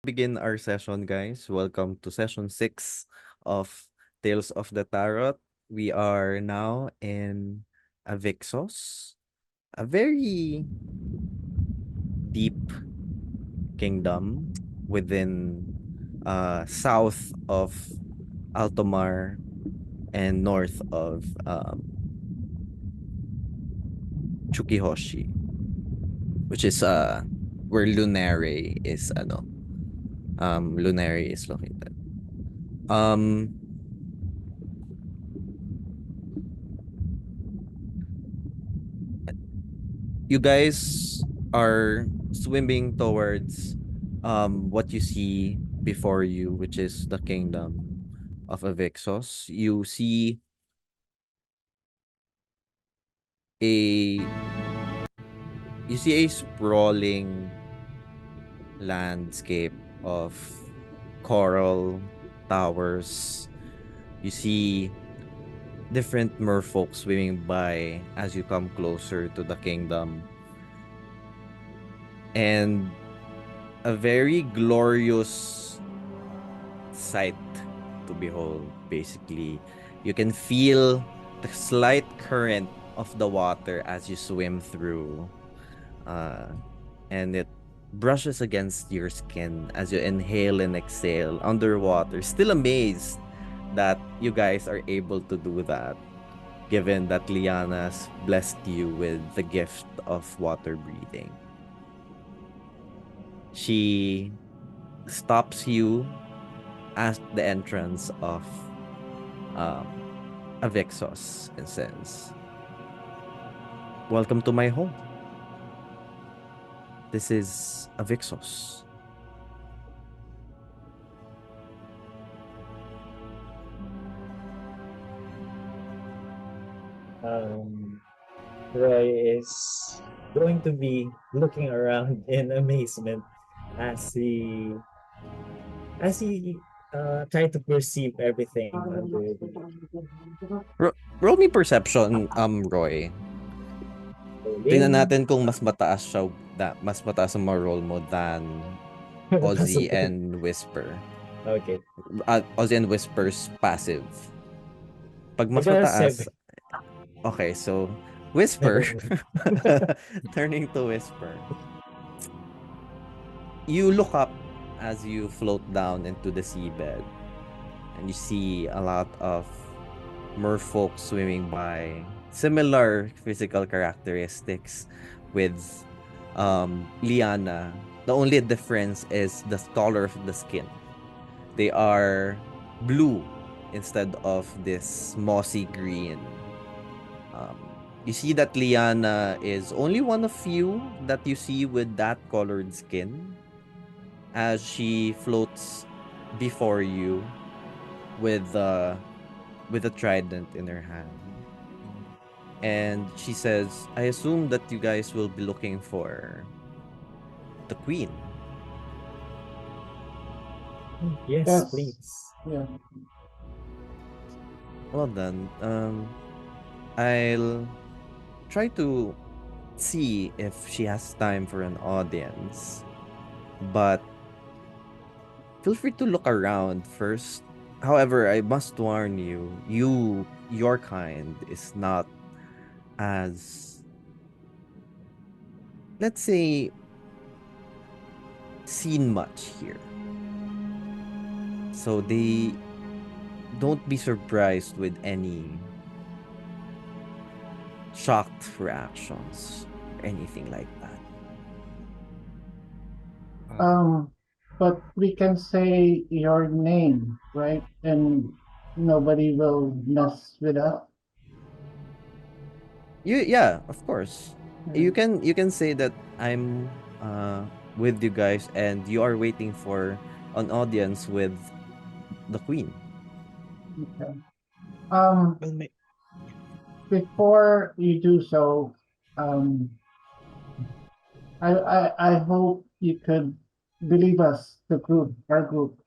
Begin our session, guys. Welcome to session 6 of Tales of the Tarot. We are now in Avyxos, a very deep kingdom within south of Altomar and north of Chukihoshi, which is where Lunare is Lunare is located. You guys are swimming towards what you see before you, which is the kingdom of Avyxos. A you see a sprawling landscape of coral towers. You see different merfolk swimming by as you come closer to the kingdom. And a very glorious sight to behold, basically. You can feel the slight current of the water as you swim through. And it brushes against your skin as you inhale and exhale underwater. Still amazed that you guys are able to do that, given that Lyanna's blessed you with the gift of water breathing. She stops you at the entrance of Avyxos and says, "Welcome to my home. This is Avyxos." Roy is going to be looking around in amazement as he try to perceive everything under Roll me perception, Roy. Tingnan the natin kung mas mataas siya, mas mataas ang roll mo than Ozzy possible. and Whisper. Okay. Ozzy and Whisper's passive. Pag I mas got a mataas, 7. okay, so Whisper, turning to Whisper, you look up as you float down into the seabed, and you see a lot of merfolk swimming by, similar physical characteristics with Lyanna. The only difference is the color of the skin. They are blue instead of this mossy green. You see that Lyanna is only one of few that you see with that colored skin as she floats before you with a trident in her hand. And she says, "I assume that you guys will be looking for the queen." Yes, please. Yeah. Well done. I'll try to see if she has time for an audience, but feel free to look around first. However, I must warn you, your kind is not as, let's say, seen much here. So don't be surprised with any shocked reactions or anything like that. But we can say your name, right? And nobody will mess with us. Yeah, of course. Yeah. You can say that I'm with you guys and you are waiting for an audience with the queen. Okay. Um, Well, Before you do so, um, I hope you could believe us, our group,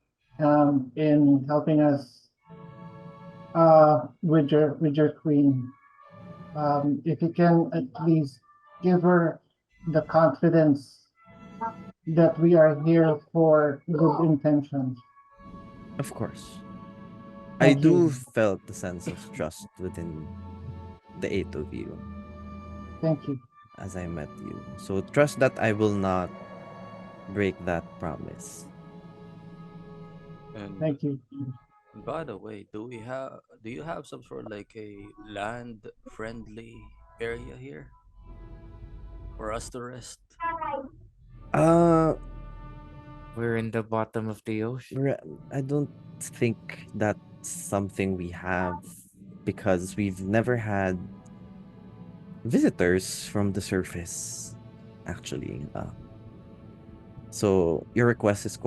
in helping us with your queen. If you can at least give her the confidence that we are here for good intentions. Of course. I Thank do you. felt the sense of trust within the eight of you Thank you. as I met you. So trust that I will not break that promise. And Thank you. by the way, do you have some sort of like a land friendly area here for us to rest? Uh, We're in the bottom of the ocean. I don't think that's something we have because we've never had visitors from the surface, actually. So your request is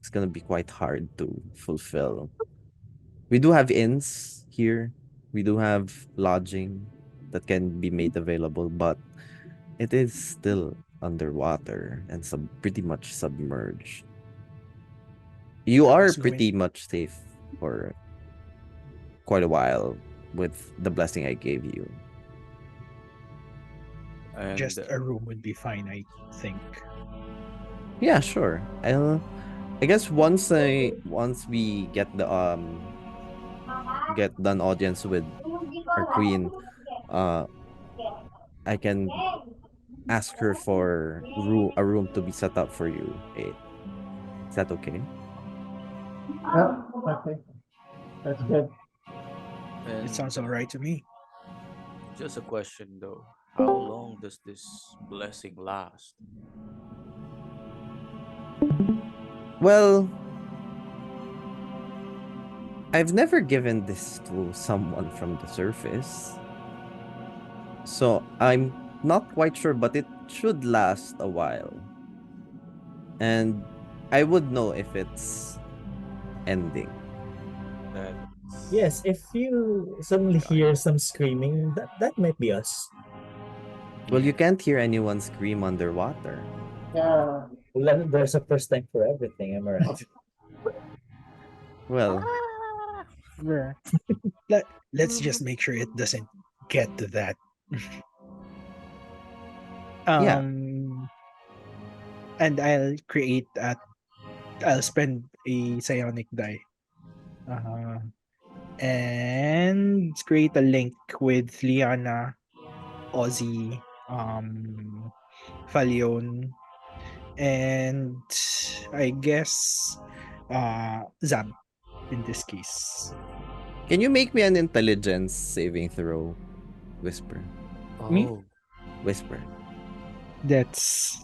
it's gonna be quite hard to fulfill. We do have inns here. We do have lodging that can be made available, but it is still underwater and pretty much submerged. You I are was going. pretty much safe for quite a while with the blessing I gave you. And Just a room would be fine, I think. Yeah, sure. I guess once we get done audience with our queen, uh I can ask her for a room to be set up for you. Is that okay? Yep. Okay. That's good. It and sounds all right to me. just a question though. How long does this blessing last? Well, I've never given this to someone from the surface. So I'm not quite sure, but it should last a while. And I would know if it's ending. That Yes, if you suddenly hear some screaming, that might be us. Well, you can't hear anyone scream underwater. Yeah. There's a first time for everything, am I right? Well, Bruh. Let's just make sure it doesn't get to that. yeah. um and I'll spend a psionic die. And create a link with Lyanna, Ozzy, Falion, and I guess Zab in this case. Can you make me an intelligence saving throw? Whisper. Me? oh, Whisper. That's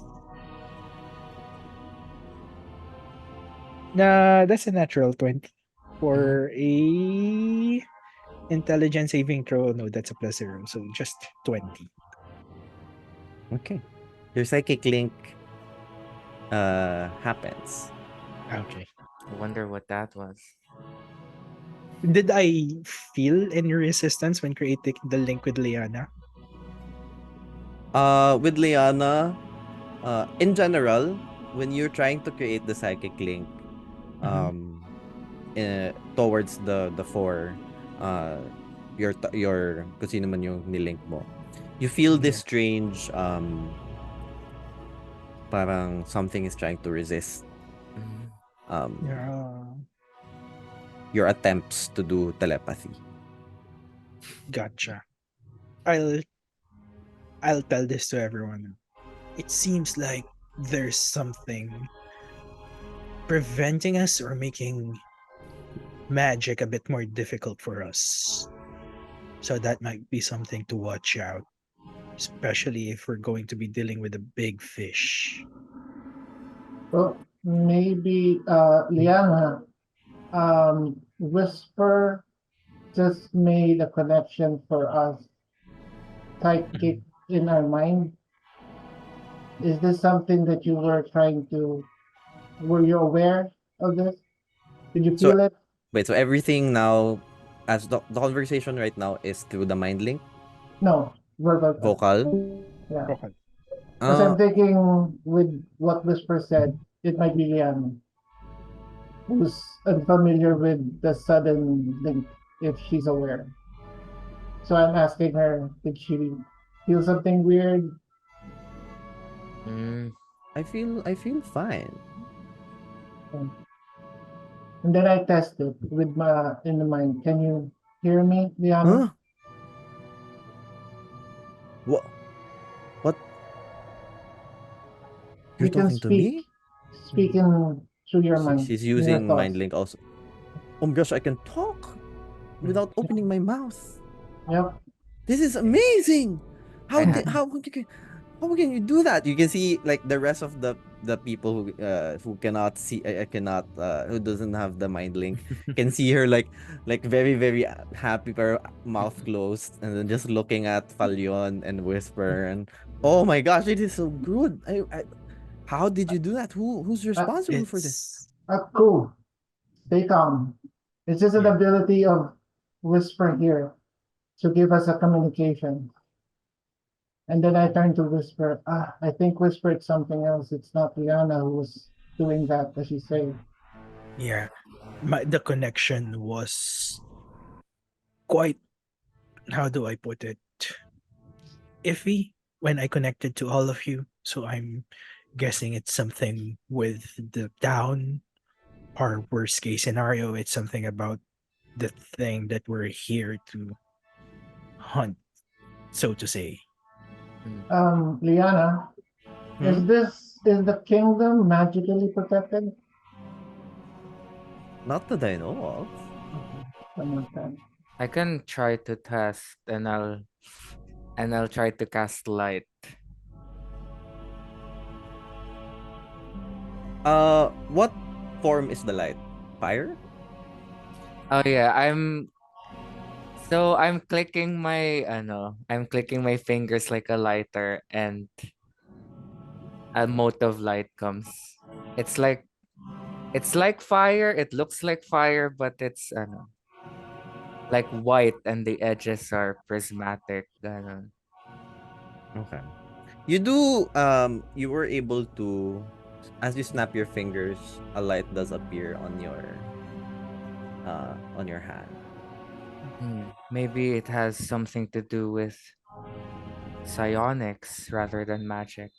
a natural 20 for a intelligence saving throw. No, that's a plus 0, so just 20. Okay. Your psychic link happens. Okay. I wonder what that was. Did I feel any resistance when creating the link with Lyanna? With Lyanna, in general, when you're trying to create the psychic link, Mhm. towards the four, uh, your kung sino man yung nilink mo, you feel this Yeah. strange parang something is trying to resist Mm. Yeah. your attempts to do telepathy. Gotcha. I'll I'll tell this to everyone. It seems like there's something preventing us or making magic a bit more difficult for us. So that might be something to watch out, especially if we're going to be dealing with a big fish. Well, maybe Liana, Whisper just made a connection for us psychic Mhm. in our mind. Is this something that you were trying to, were you aware of this? Did you So feel it? wait, so everything now, as the conversation right now is through the mind link No, verbal. vocal. Yeah. Okay. Because Uh, I'm thinking with what Whisper said, it might be Liana, who's unfamiliar with the sudden link, if she's aware. So I'm asking her, did she feel something weird? Mm. I feel fine. And then I test it with my in the mind. Can you hear me, Lyanna? Huh? What? What? You're You can talking to me? speak in through your mind, She's in your using thoughts. mind link also. Oh my gosh, I can talk without opening my mouth. Yep. This is amazing. How I did had how can you do that? You can see like the rest of the people who cannot see cannot who doesn't have the mind link can see her like very happy, her mouth closed, and then just looking at Falyon and Whisper, and oh my gosh, it is so good. How did you do that? Who's responsible for this? It's Cool. Stay calm. It's just an Yeah. ability of Whisper here to give us a communication. And then I turn to Whisper. I think Whisper it's something else. It's not Lyanna who was doing that, as you say. yeah. The connection was quite, how do I put it, iffy when I connected to all of you. So I'm guessing it's something with the town, or worst case scenario, it's something about the thing that we're here to hunt, so to say. Lyanna, Hmm? is the kingdom magically protected? Not that I know of. Understand. I can try to test and I'll try to cast light. What form is the light? Fire? Oh yeah, I'm clicking I'm clicking my fingers like a lighter and a mote of light comes. It's like fire, it looks like fire, but it's like white and the edges are prismatic. Okay. You were able to, as you snap your fingers, a light does appear on your hand. Maybe it has something to do with psionics rather than magic.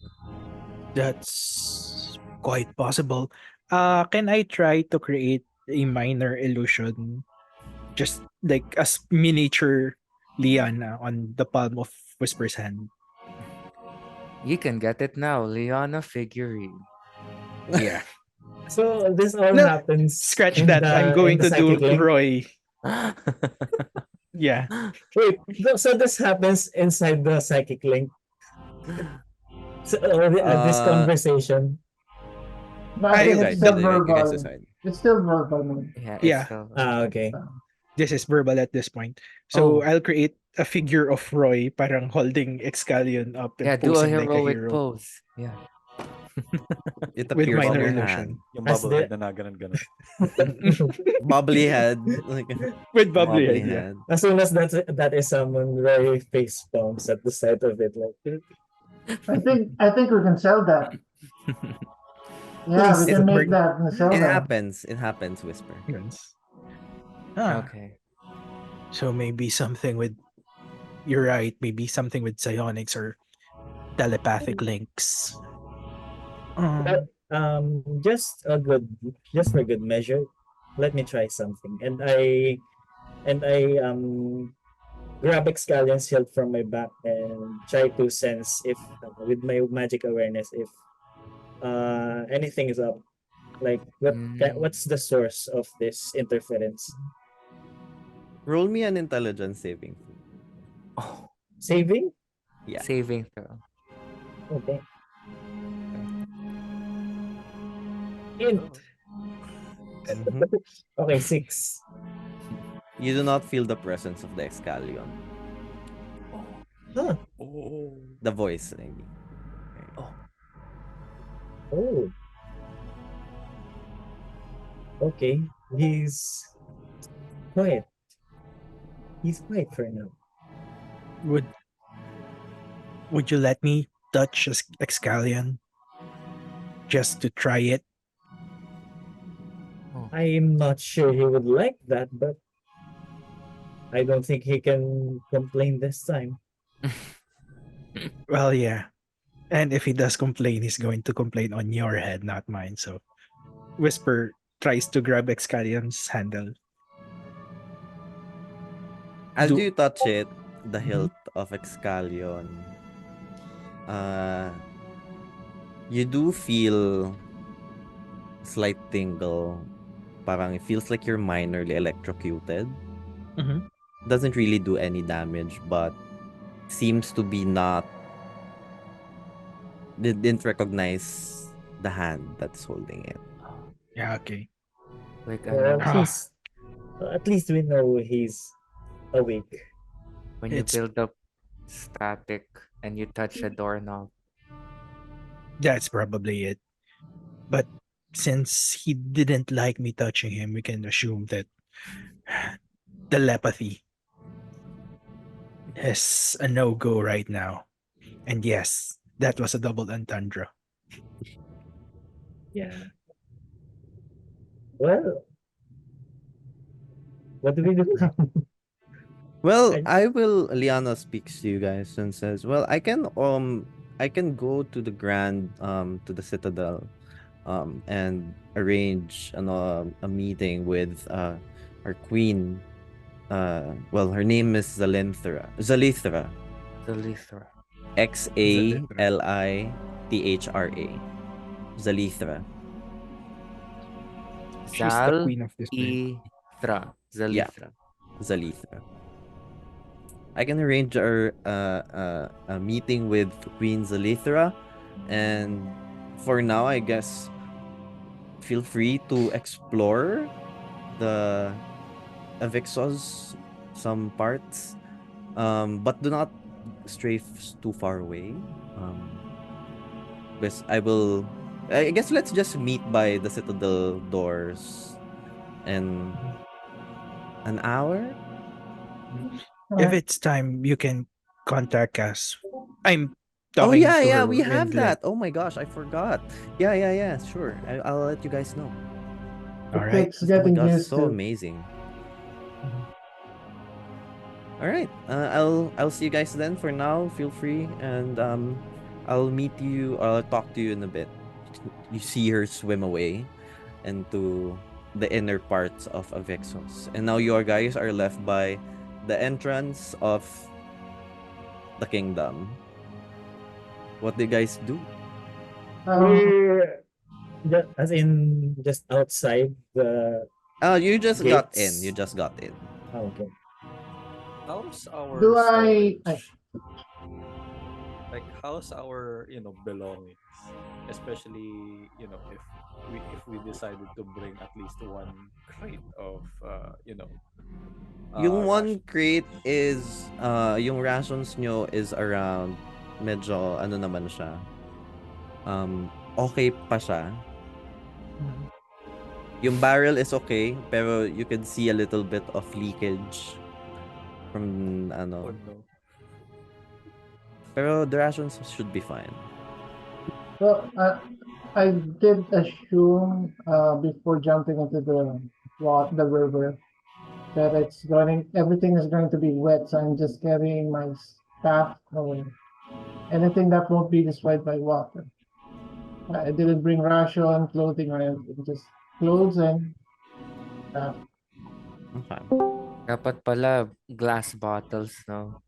That's quite possible. Can I try to create a minor illusion, just like a miniature Lyanna on the palm of Whisper's hand? You can get it now, Lyanna figurine. Yeah. So this all No, happens scratch that. I'm in going the to do psychic link. Roy. Yeah. Wait, so this happens inside the psychic link. So, this conversation. But You it's guys, still you guys verbal. decide. It's still verbal. Man. Yeah, it's Yeah. still. Okay. This is verbal at this point. So Oh, I'll create a figure of Roy parang holding Excalion up and yeah, do a posing like a heroic hero pose. Yeah. It with appears on minor your illusion. hand. Yung As bubblehead the na ganun-ganun. Bubbly head. Like With bubbly bubbly head, yeah. head. as soon as that is summoned, Roy face palms at the sight of it. Like, I think we can sell that. Yeah, please. we can make We're- that and sell It that. happens. It happens, Whisper. Ah, Okay. so maybe something with, you're right, maybe something with psionics or telepathic links. But, just for good measure, let me try something. And I grab Excalion's hilt from my back and try to sense if with my magic awareness if anything is up. Like what's the source of this interference? Roll me an intelligence saving. Oh, Saving? Yeah. saving throw. Okay. Int. Mhm. Okay, 6. You do not feel the presence of the Excalion. Huh. Oh. The voice, I mean. Oh. Okay. He's quiet. He's quiet for now. Would you let me touch Excalion just to try it? I'm not sure he would like that, but I don't think he can complain this time. Well, yeah. And if he does complain, he's going to complain on your head, not mine. So Whisper tries to grab Excalion's handle. As Do you touch it, the Mhm. hilt of Excalion, uh, you do feel slight tingle. Parang it feels like you're minorly electrocuted. Mhm. Doesn't really do any damage, but seems to be not. Didn't recognize the hand that's holding it. Yeah, okay. Like Well, ano, at least we know he's awake. when you It's build up static and you touch a doorknob. That's probably it. But since he didn't like me touching him, we can assume that telepathy is a no-go right now. And yes, that was a double entendre. Yeah. Well, what do we do now? Well, I- Lyanna speaks to you guys and says, "Well, I can go to the to the Citadel and arrange a meeting with our queen. Well, her name is Xalithra. Xalithra. Xalithra. Xalithra. Xalithra. She's the queen of this place. Zal-i-thra. Yeah, Xalithra. Xalithra. I can arrange a meeting with Queen Xalithra, and for now, I guess feel free to explore the Avyxos some parts, but do not stray too far away. Because I guess let's just meet by the Citadel doors in an hour. If it's time, you can contact us. I'm Oh talking yeah, to yeah, her we and have that. Oh my gosh, I forgot. Yeah, yeah, yeah. Sure, I'll let you guys know. all It right. takes Oh my getting gosh, used so to. amazing. All right, I'll see you guys then. For now, feel free, and I'll meet you. I'll talk to you in a bit. You see her swim away into the inner parts of Avyxos, and now you guys are left by the entrance of the kingdom. What do you guys do? We're as in just outside the Oh, you just got in. You gates. just got in. Oh, okay. How's our Do I storage? Like how's our belongings, especially if we decided to bring at least one crate of Yung one rations. crate is, yung rations nyo is around, medyo, ano naman siya, okay pa siya. Yung barrel is okay, pero you can see a little bit of leakage from, Oh ano. no. Pero the rations should be fine. Well, I did assume before jumping into the river that everything is going to be wet, so I'm just carrying my staff or anything that won't be destroyed by water. I didn't bring ration, clothing, or anything, just clothes and staff. Okay. Dapat pala glass bottles, no?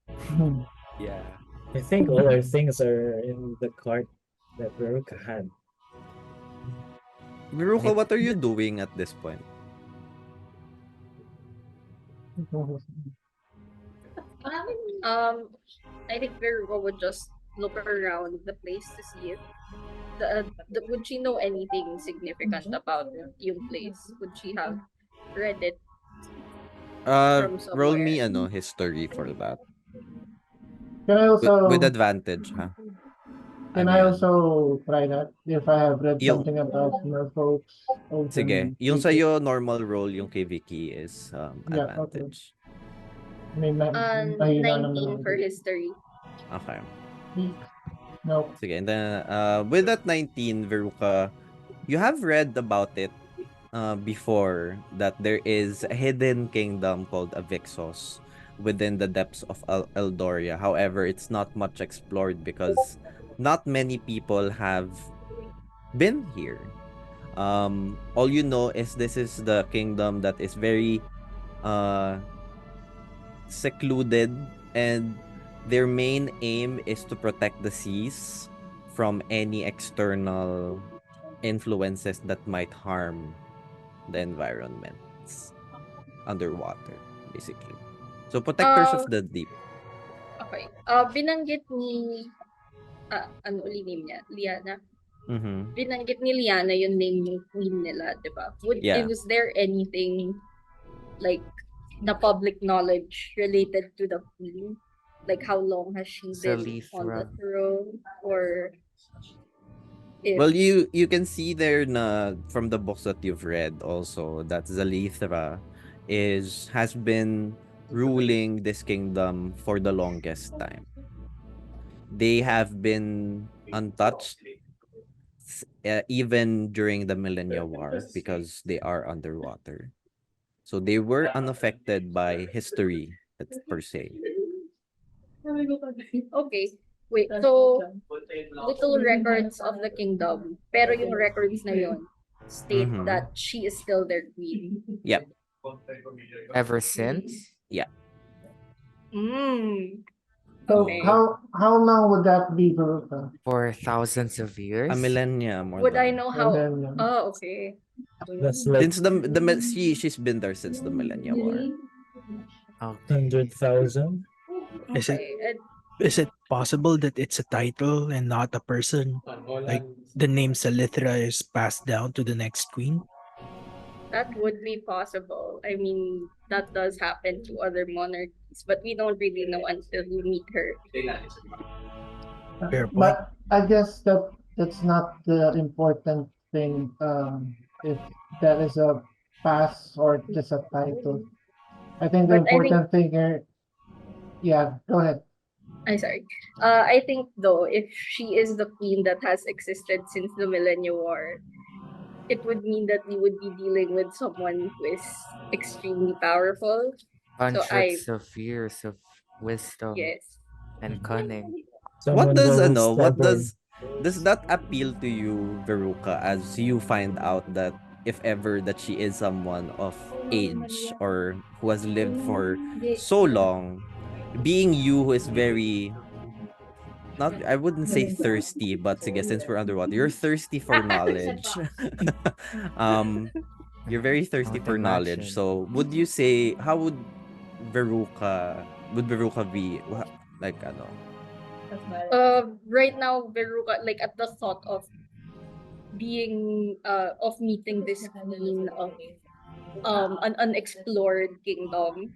Yeah. I think all our things are in the cart that Veruca had. Veruca, what are you doing at this point? I think Veruca would just look around the place to see if would she know anything significant about yung place? Would she have read it from Roll somewhere? me, history for that. Can I With also advantage, ha? can Ano I yan? also try that if I have read Yung, something about Merfolk's sige, ocean yung secret? sa'yo, normal roll, yung kay Vicky is Yeah, okay. advantage. I mean, mahina naman 19 ako for dito. history. Okay. Nope. Sige, and then with that 19, Veruca, you have read about it before, that there is a hidden kingdom called Avyxos within the depths of Eldoria. However, it's not much explored because not many people have been here. All you know is this is the kingdom that is very uh secluded, and their main aim is to protect the seas from any external influences that might harm the environments underwater, basically. So protectors of Uh, the deep. okay. Binanggit ni, ano uli name niya? Lyanna. Mm-hmm. Binanggit ni Lyanna yung name ng queen nila, di ba? Yeah. Was there anything like the public knowledge related to the queen? Like how long has she been on the Xalithra. throne? Or if Well, you can see there na from the books that you've read also that Xalithra has been ruling this kingdom for the longest time. They have been untouched even during the Millennia War because they are underwater. So they were unaffected by history per se. okay, wait, so little records of the kingdom, pero yung records na yun state Mhm. that she is still their queen. Yep. Ever since? Yeah. Mm. So Okay. how long would that be, Veruca? For thousands of years? A millennia more Would I than. know how? Millennium. Oh, okay. That's like Since she's been there since the Millennia War. Okay. 100,000. Is it Okay. is it possible that it's a title and not a person? Like the name Xalithra is passed down to the next queen? That would be possible. I mean, that does happen to other monarchies, but we don't really know until we meet her. Fair point. But I guess that's not the important thing. If that is a pass or just a title. I think the But I think important thing here. Yeah, go ahead. I'm sorry. I think though, if she is the queen that has existed since the Millennium War, it would mean that we would be dealing with someone who is extremely powerful. Hundreds of years of wisdom Yes. and cunning. What Someone does very what stubborn. does that appeal to you, Veruca, as you find out that if ever that she is someone of age or who has lived for so long, being you who is very not I wouldn't say thirsty, but sige, since we're underwater, you're thirsty for knowledge. um you're very I thirsty would for knowledge. imagine. So would you say how Veruca be like ano? Right now, Veruca, like at the thought of being of meeting this queen of an unexplored kingdom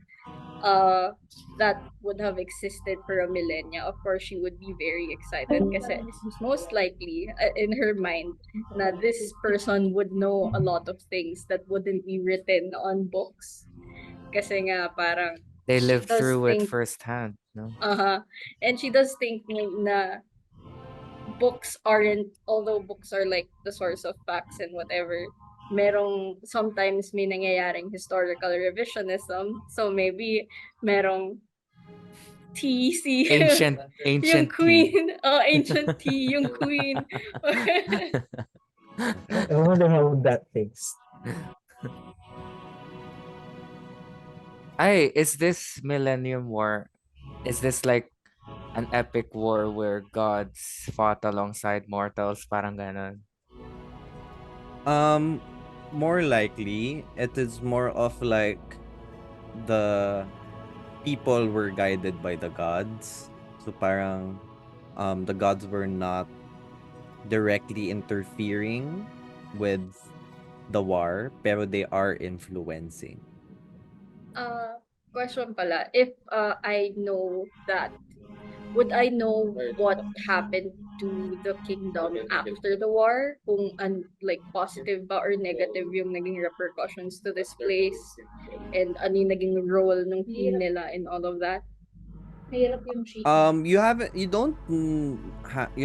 that would have existed for a millennia, of course she would be very excited kasi most likely in her mind na this person would know a lot of things that wouldn't be written on books kasi nga parang They she lived does through it think firsthand, no? and she does think na books aren't, although books are like the source of facts and whatever, merong sometimes may nangyayaring historical revisionism. So maybe merong tea si Ancient yung tea. queen. Oh, ancient tea yung queen. I wonder how that tastes. Ay, is this Millennium War? Is this like an epic war where gods fought alongside mortals? Parang ganon. More likely, it is more of like the people were guided by the gods. So parang the gods were not directly interfering with the war, pero they are influencing. Question pala, if I know that, would I know what happened to the kingdom after the war? Kung like positive ba or negative yung naging repercussions to this place? And ano yung naging role ng queen nila in all of that? You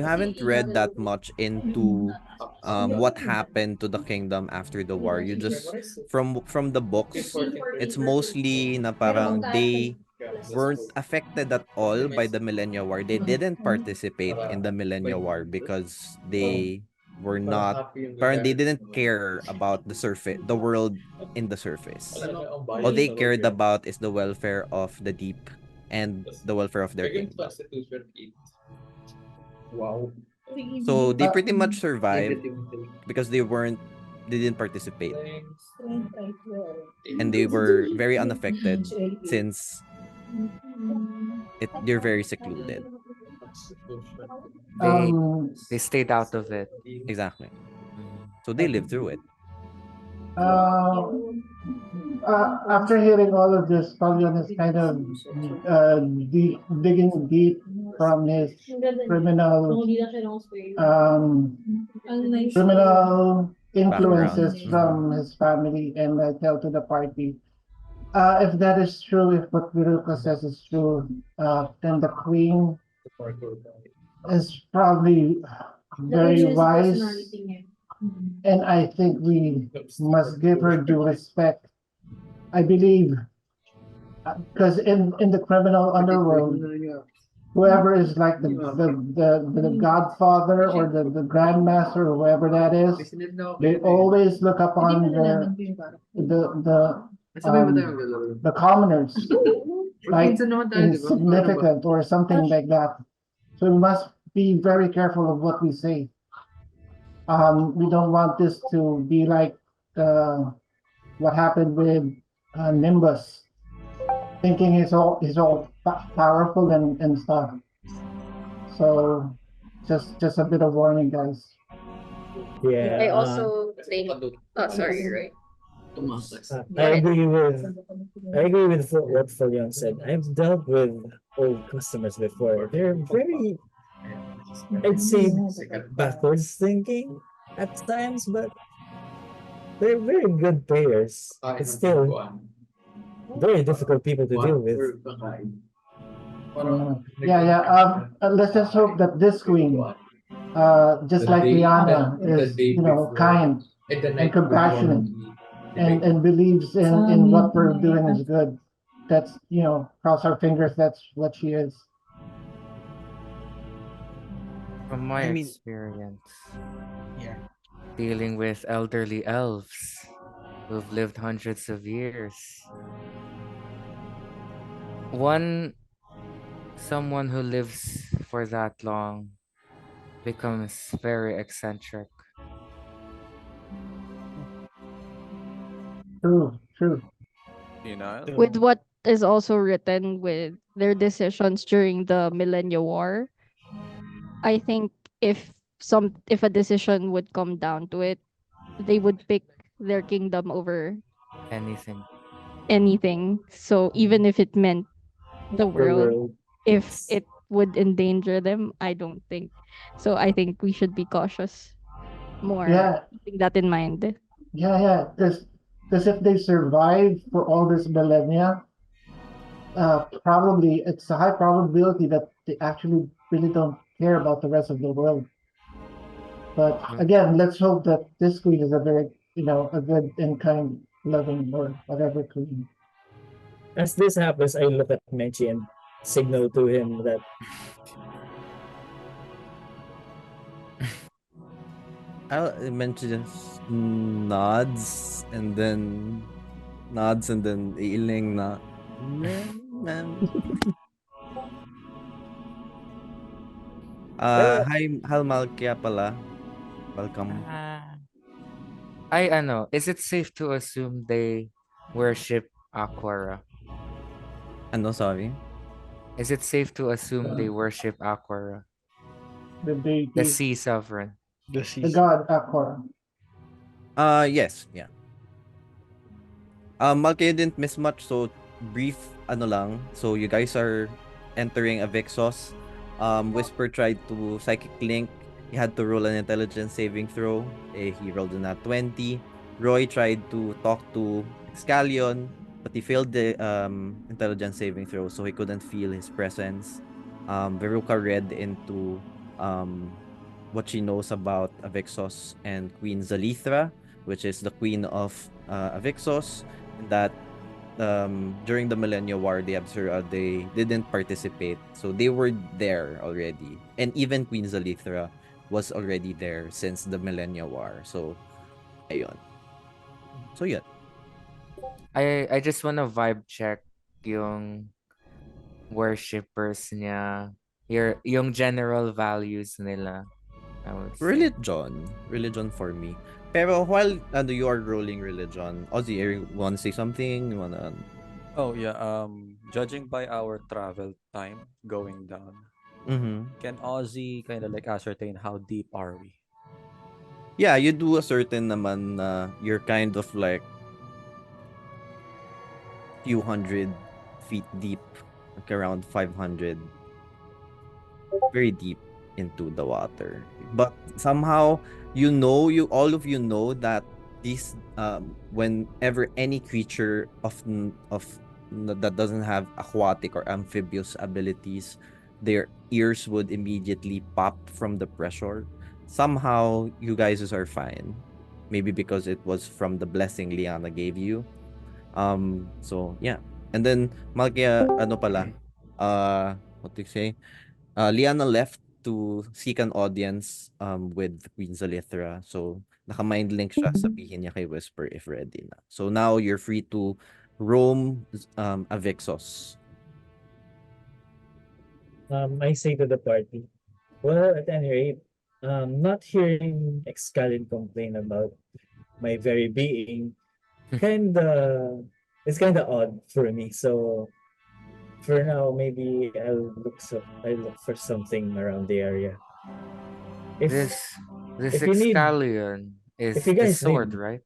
haven't read that much into what happened to the kingdom after the war. You just from the books, it's mostly na parang weren't affected at all by the Millennia War. They didn't participate in the Millennia War because they were not, parang they didn't care about the surface, the world in the surface. All they cared about is the welfare of the deep and the welfare of their kingdom. So they pretty much survived because they didn't participate, and they were very unaffected since they're very secluded. They Um, they stayed out of it. Exactly. Mm. So they lived through it. uh, After hearing all of this, Paulian is kind of digging deep from his criminal um, criminal Background. influences from his family, and I tell to the party, if that is true, if what Viruka says is true, then the queen is probably very wise, and I think we must give her due respect. I believe, because in the criminal underworld, whoever is like the godfather or the grandmaster or whoever that is, they always look upon the commoners like insignificant or something like that. So we must be very careful of what we say. We don't want this to be like what happened with Nimbus, thinking he's all powerful and stuff. So just a bit of warning, guys. Yeah. I also think. Oh, sorry, right. I agree with what Folion said. I've dealt with old customers before. They're very, I'd say, backwards thinking at times, but they're very good players. It's still very difficult people to deal with. Yeah. Let's just hope that this queen, just like Lyanna, is kind and compassionate and believes in what we're doing is good. That's cross our fingers. That's what she is. From my I mean- experience, Yeah. dealing with elderly elves who've lived hundreds of years, someone who lives for that long becomes very eccentric. True. Penile? With what is also written with their decisions during the Millennia War, I think if a decision would come down to it, they would pick their kingdom over Anything. anything. So even if it meant the The world, world. if it would endanger them, I don't think. So I think we should be cautious more, Yeah, keeping that in mind. yeah. Because if they survive for all this millennia, probably it's a high probability that they actually really don't care about the rest of the world. But again, let's hope that this queen is a very, a good and kind, loving, or whatever queen. As this happens, I look at Menchi and signal to him that I'll mention nods and then iiling na. Hi Malkia pala. Welcome. Is it safe to assume they worship Aquara? Ano, sorry? Is it safe to assume they worship Aquara? The deity, The sea sovereign. The the season. god Akor. Yes, yeah. Malkia didn't miss much, so brief ano lang. So you guys are entering Avyxos. Whisper tried to psychic link. He had to roll an intelligence saving throw. He rolled a nat 20. Roy tried to talk to Scallion, but he failed the intelligence saving throw, so he couldn't feel his presence. Veruca read into what she knows about Avyxos and Queen Xalithra, which is the queen of Avyxos, that during the Millennia War, they didn't participate, so they were there already, and even Queen Xalithra was already there since the Millennia War. So, ayun. So yun. I just wanna vibe check yung worshippers niya. Yung general values nila, I would say. Religion for me. Pero while you are rolling religion, Ozzy, you wanna say something? You wanna? Oh yeah. Judging by our travel time going down, can Ozzy kind of like ascertain how deep are we? Yeah, you do a certain naman na you're kind of like few hundred feet deep, like around 500, very deep into the water. But somehow you all of you know that these whenever any creature that doesn't have aquatic or amphibious abilities, their ears would immediately pop from the pressure. Somehow you guys are fine. Maybe because it was from the blessing Lyanna gave you. So yeah. And then Malkia, ano pala? What do you say? Lyanna left to seek an audience with Queen Xalithra. So naka-mind link siya, sabihin niya kay Whisper if ready na. So now you're free to roam Avyxos. I say to the party, well, at any rate, not hearing Excalibur complain about my very being, kinda, it's kinda odd for me. So for now, maybe I look for something around the area. If This you need, Excalion if is you the guys sword, need, right?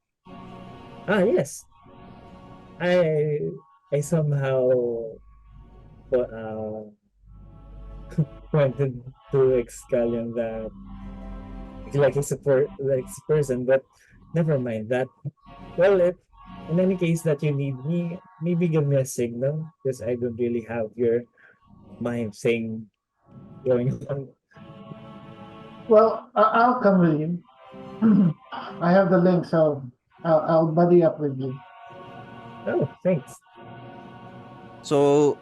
yes, I I somehow uh pointed to Excalion that like he's a person, but never mind that. Well, in any case that you need me, maybe give me a signal because I don't really have your mind saying going on. Well, I'll come with you. I have the link, so I'll buddy up with you. Oh, thanks. So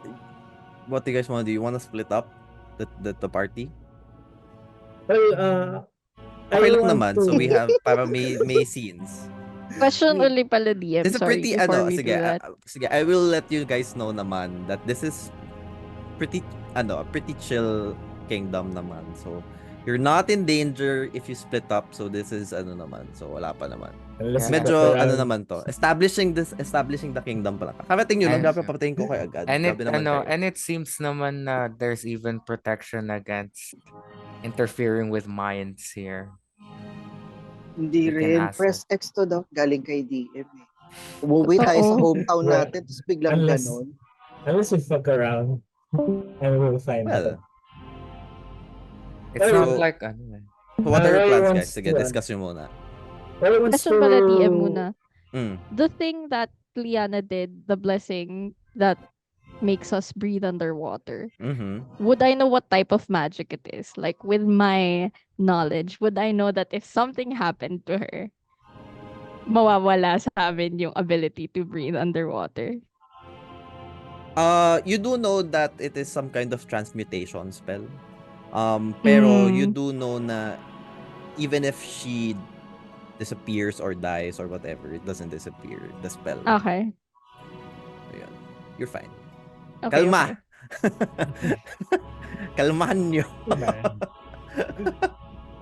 what do you guys want to do? You want to split up the party? Well, Okay I lang want naman. So we to. have para may scenes. Question uli pala DM, It's a sorry, pretty before we sige, do that. sige, I will let you guys know naman that this is pretty a pretty chill kingdom naman. So you're not in danger if you split up. So this is naman. So wala pa naman. Unless you Yeah, fuck Medyo around. naman to. Establishing the kingdom pa lang. Kakarating nyo lang, And grabe papatayin ko kay agad. and Grabe naman kayo. and it seems naman na there's even protection against interfering with minds here. Hindi We can rin. ask Press it. X to daw. Galing kay DM eh. Umuwi tayo sa Totoo. hometown Well, natin, tapos biglang unless ganon. unless you fuck around, and we'll find Well, out. It's Well, not so, like so what are your Roy plans, wants guys? Sige, to, discuss nyo muna. Roy wants Question pala DM to. muna. Mm. The thing that Lyanna did, the blessing that makes us breathe underwater, would I know what type of magic it is? Like with my knowledge, would I know that if something happened to her, mawawala sa amin yung ability to breathe underwater? You do know that it is some kind of transmutation spell. Pero you do know na even if she disappears or dies or whatever, it doesn't disappear. The spell. Okay. Ayun. You're fine. Okay, Kalma! okay. Kalmahan nyo.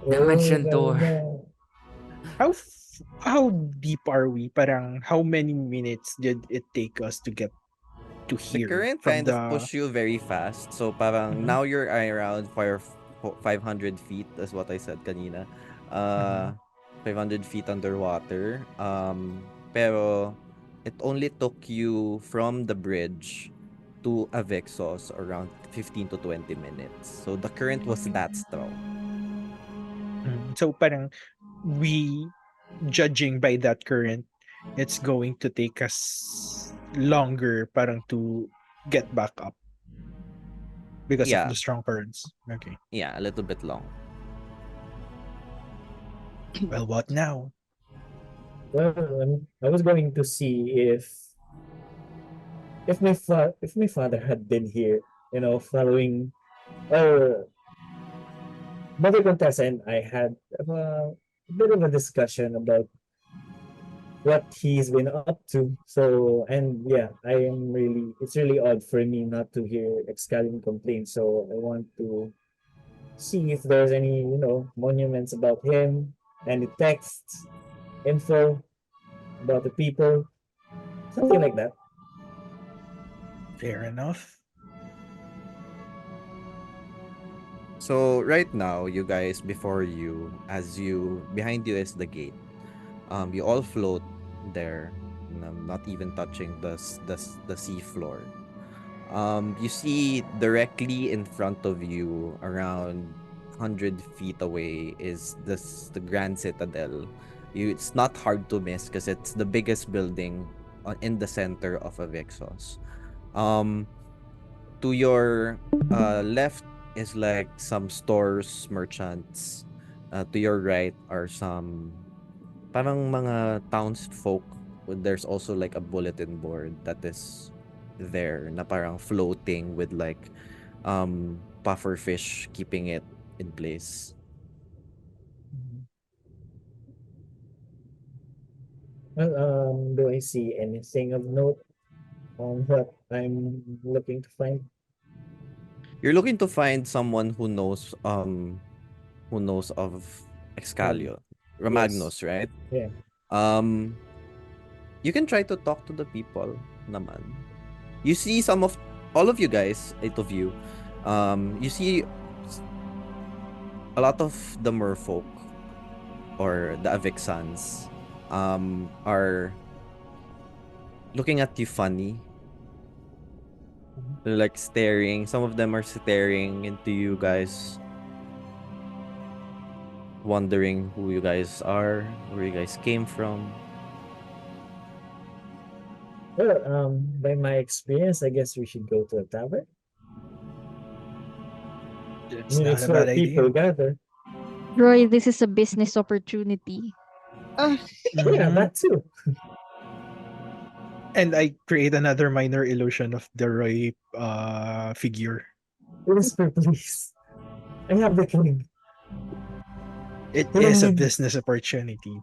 Dimension Oh, door. no. How deep are we? Parang how many minutes did it take us to get to The here current from kind of the push you very fast. So parang now you're around 500 feet, that's what I said kanina. 500 feet underwater. Pero it only took you from the bridge to Avyxos around 15 to 20 minutes. So the current was that strong. So parang we judging by that current, it's going to take us longer parang to get back up because of Yeah. the strong currents. Okay. Yeah, a little bit long. Well, what now? Well, I was going to see if if my father had been here, following, or Mother Contessa and I had a bit of a discussion about what he's been up to. So, and yeah, it's really odd for me not to hear Excalibur complain. So I want to see if there's any, monuments about him, any texts, info about the people, something like that. Fair enough. So right now, you guys, before you, behind you is the gate. You all float there, not even touching the sea floor. You see directly in front of you, around 100 feet away, is the Grand Citadel. It's not hard to miss because it's the biggest building in the center of Avyxos. Um, to your left is like some stores, merchants. To your right are some parang mga townsfolk. There's also like a bulletin board that is there na parang floating with like puffer fish keeping it in place. Well, do I see anything of note on what I'm looking to find? You're looking to find someone who knows of Um, Excalio, yes. Ramagnos, right? Yeah. Um you can try to talk to the people naman. You see some of all of you guys, 8 of you. You see a lot of the merfolk or the Avyxans are looking at you funny. They're like staring. Some of them are staring into you guys, wondering who you guys are, where you guys came from. Well, by my experience, I guess we should go to a tavern. I It's mean, not it's a where bad idea. people gather. Roy, this is a business opportunity. Ah, Yeah, Mhm. that too. And I create another minor illusion of the Roy figure. Whisper, please. I have the king. It We don't is a need business opportunity.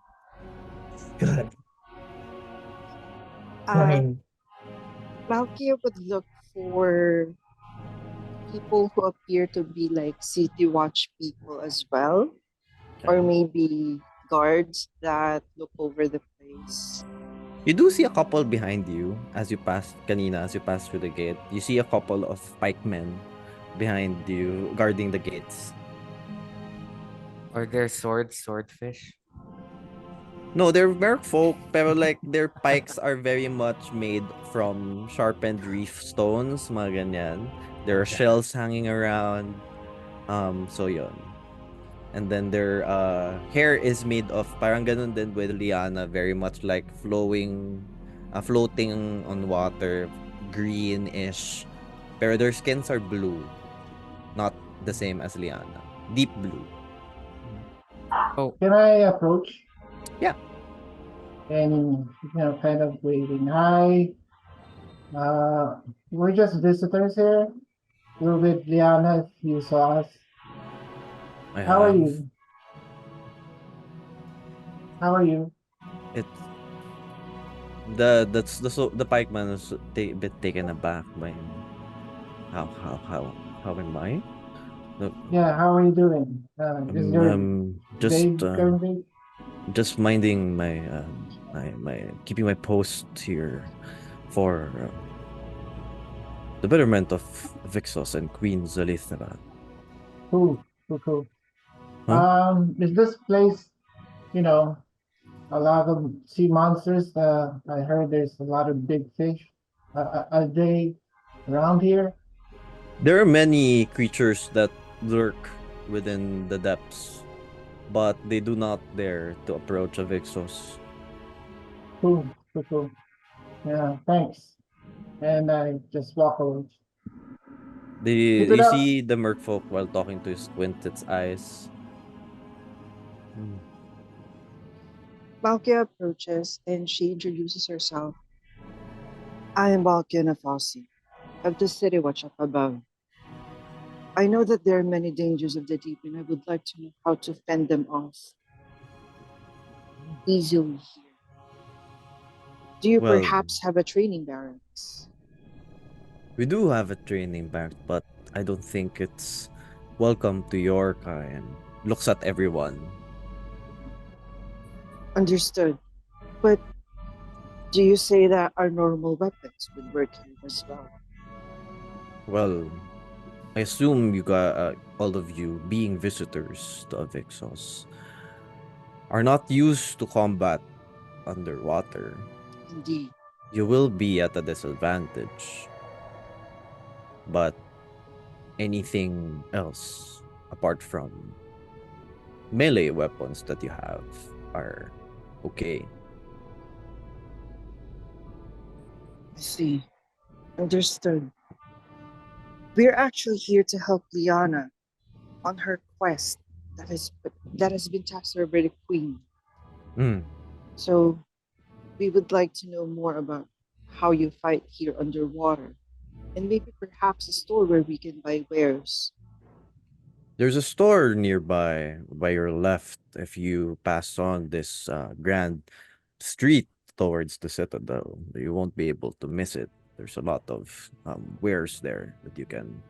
God. uh, Fine. Malkia would look for people who appear to be like city watch people as well, or Okay. maybe guards that look over the place. You do see a couple behind you as you pass through the gate. You see a couple of pikemen behind you guarding the gates. Or their swordfish. No, they're merfolk, pero like their pikes are very much made from sharpened reef stones, mga ganyan. There are Okay. shells hanging around. So yon. And then their hair is made of parang ganun din with Lyanna, very much like floating on water, greenish. Pero their skins are blue, not the same as Lyanna. Deep blue. Oh, Can I approach? Yeah. And kind of waving. Hi. We're just visitors here. We're with Liana if you saw us. I How are have. you? How are you? It's the pikeman is a bit taken aback by how am I? No, Yeah, how are you doing? Is I'm your just day going? just minding my keeping my post here for the betterment of Vixos and Queen Xalithra. Cool, cool, cool. Huh? Is this place, you know, a lot of sea monsters? I heard there's a lot of big fish. Are they around here? There are many creatures that lurk within the depths, but they do not dare to approach Avyxos. Cool, cool, cool. Yeah, thanks. And I just walk away. Keep it You up. see the merfolk while talking to squint its eyes. Hmm. Malkia approaches and she introduces herself. I am Malkia of Ozzy, of the city watch up above. I know that there are many dangers of the deep, and I would like to know how to fend them off easily here. Do you Well, perhaps have a training barracks? we do have a training bank, but I don't think it's welcome to your kind. Looks at everyone. Understood. But do you say that our normal weapons would work here as well? Well, I assume you got all of you being visitors to Avyxos are not used to combat underwater. Indeed. You will be at a disadvantage. But anything else apart from melee weapons that you have are okay. I see. Understood. We're actually here to help Lyanna on her quest that has been tasked her by the Queen. Mm. So we would like to know more about how you fight here underwater, and maybe perhaps a store where we can buy wares. There's a store nearby by your left if you pass on this grand street towards the citadel. You won't be able to miss it. There's a lot of wares there that you can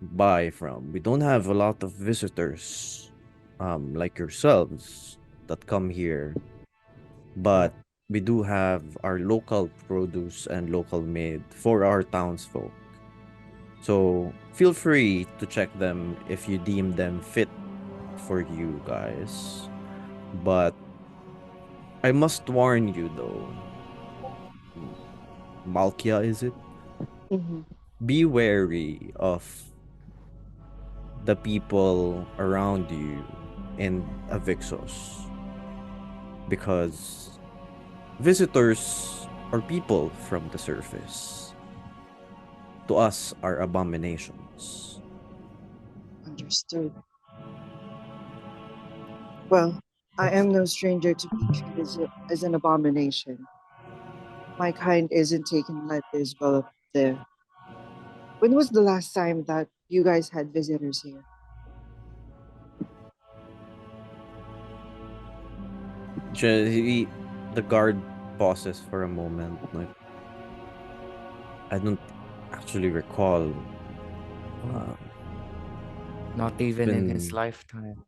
buy from. We don't have a lot of visitors like yourselves that come here, but we do have our local produce and local made for our townsfolk. So feel free to check them if you deem them fit for you guys. But I must warn you though, Malkia, is it? Mm-hmm. Be wary of the people around you in Avyxos, because visitors are people from the surface. To us are abominations. Understood. Well, I am no stranger to being treated as an abomination. My kind isn't taken lightly as well up there. When was the last time that you guys had visitors here? The guard pauses for a moment. Like, I don't actually recall. Uh, Not even in his been lifetime.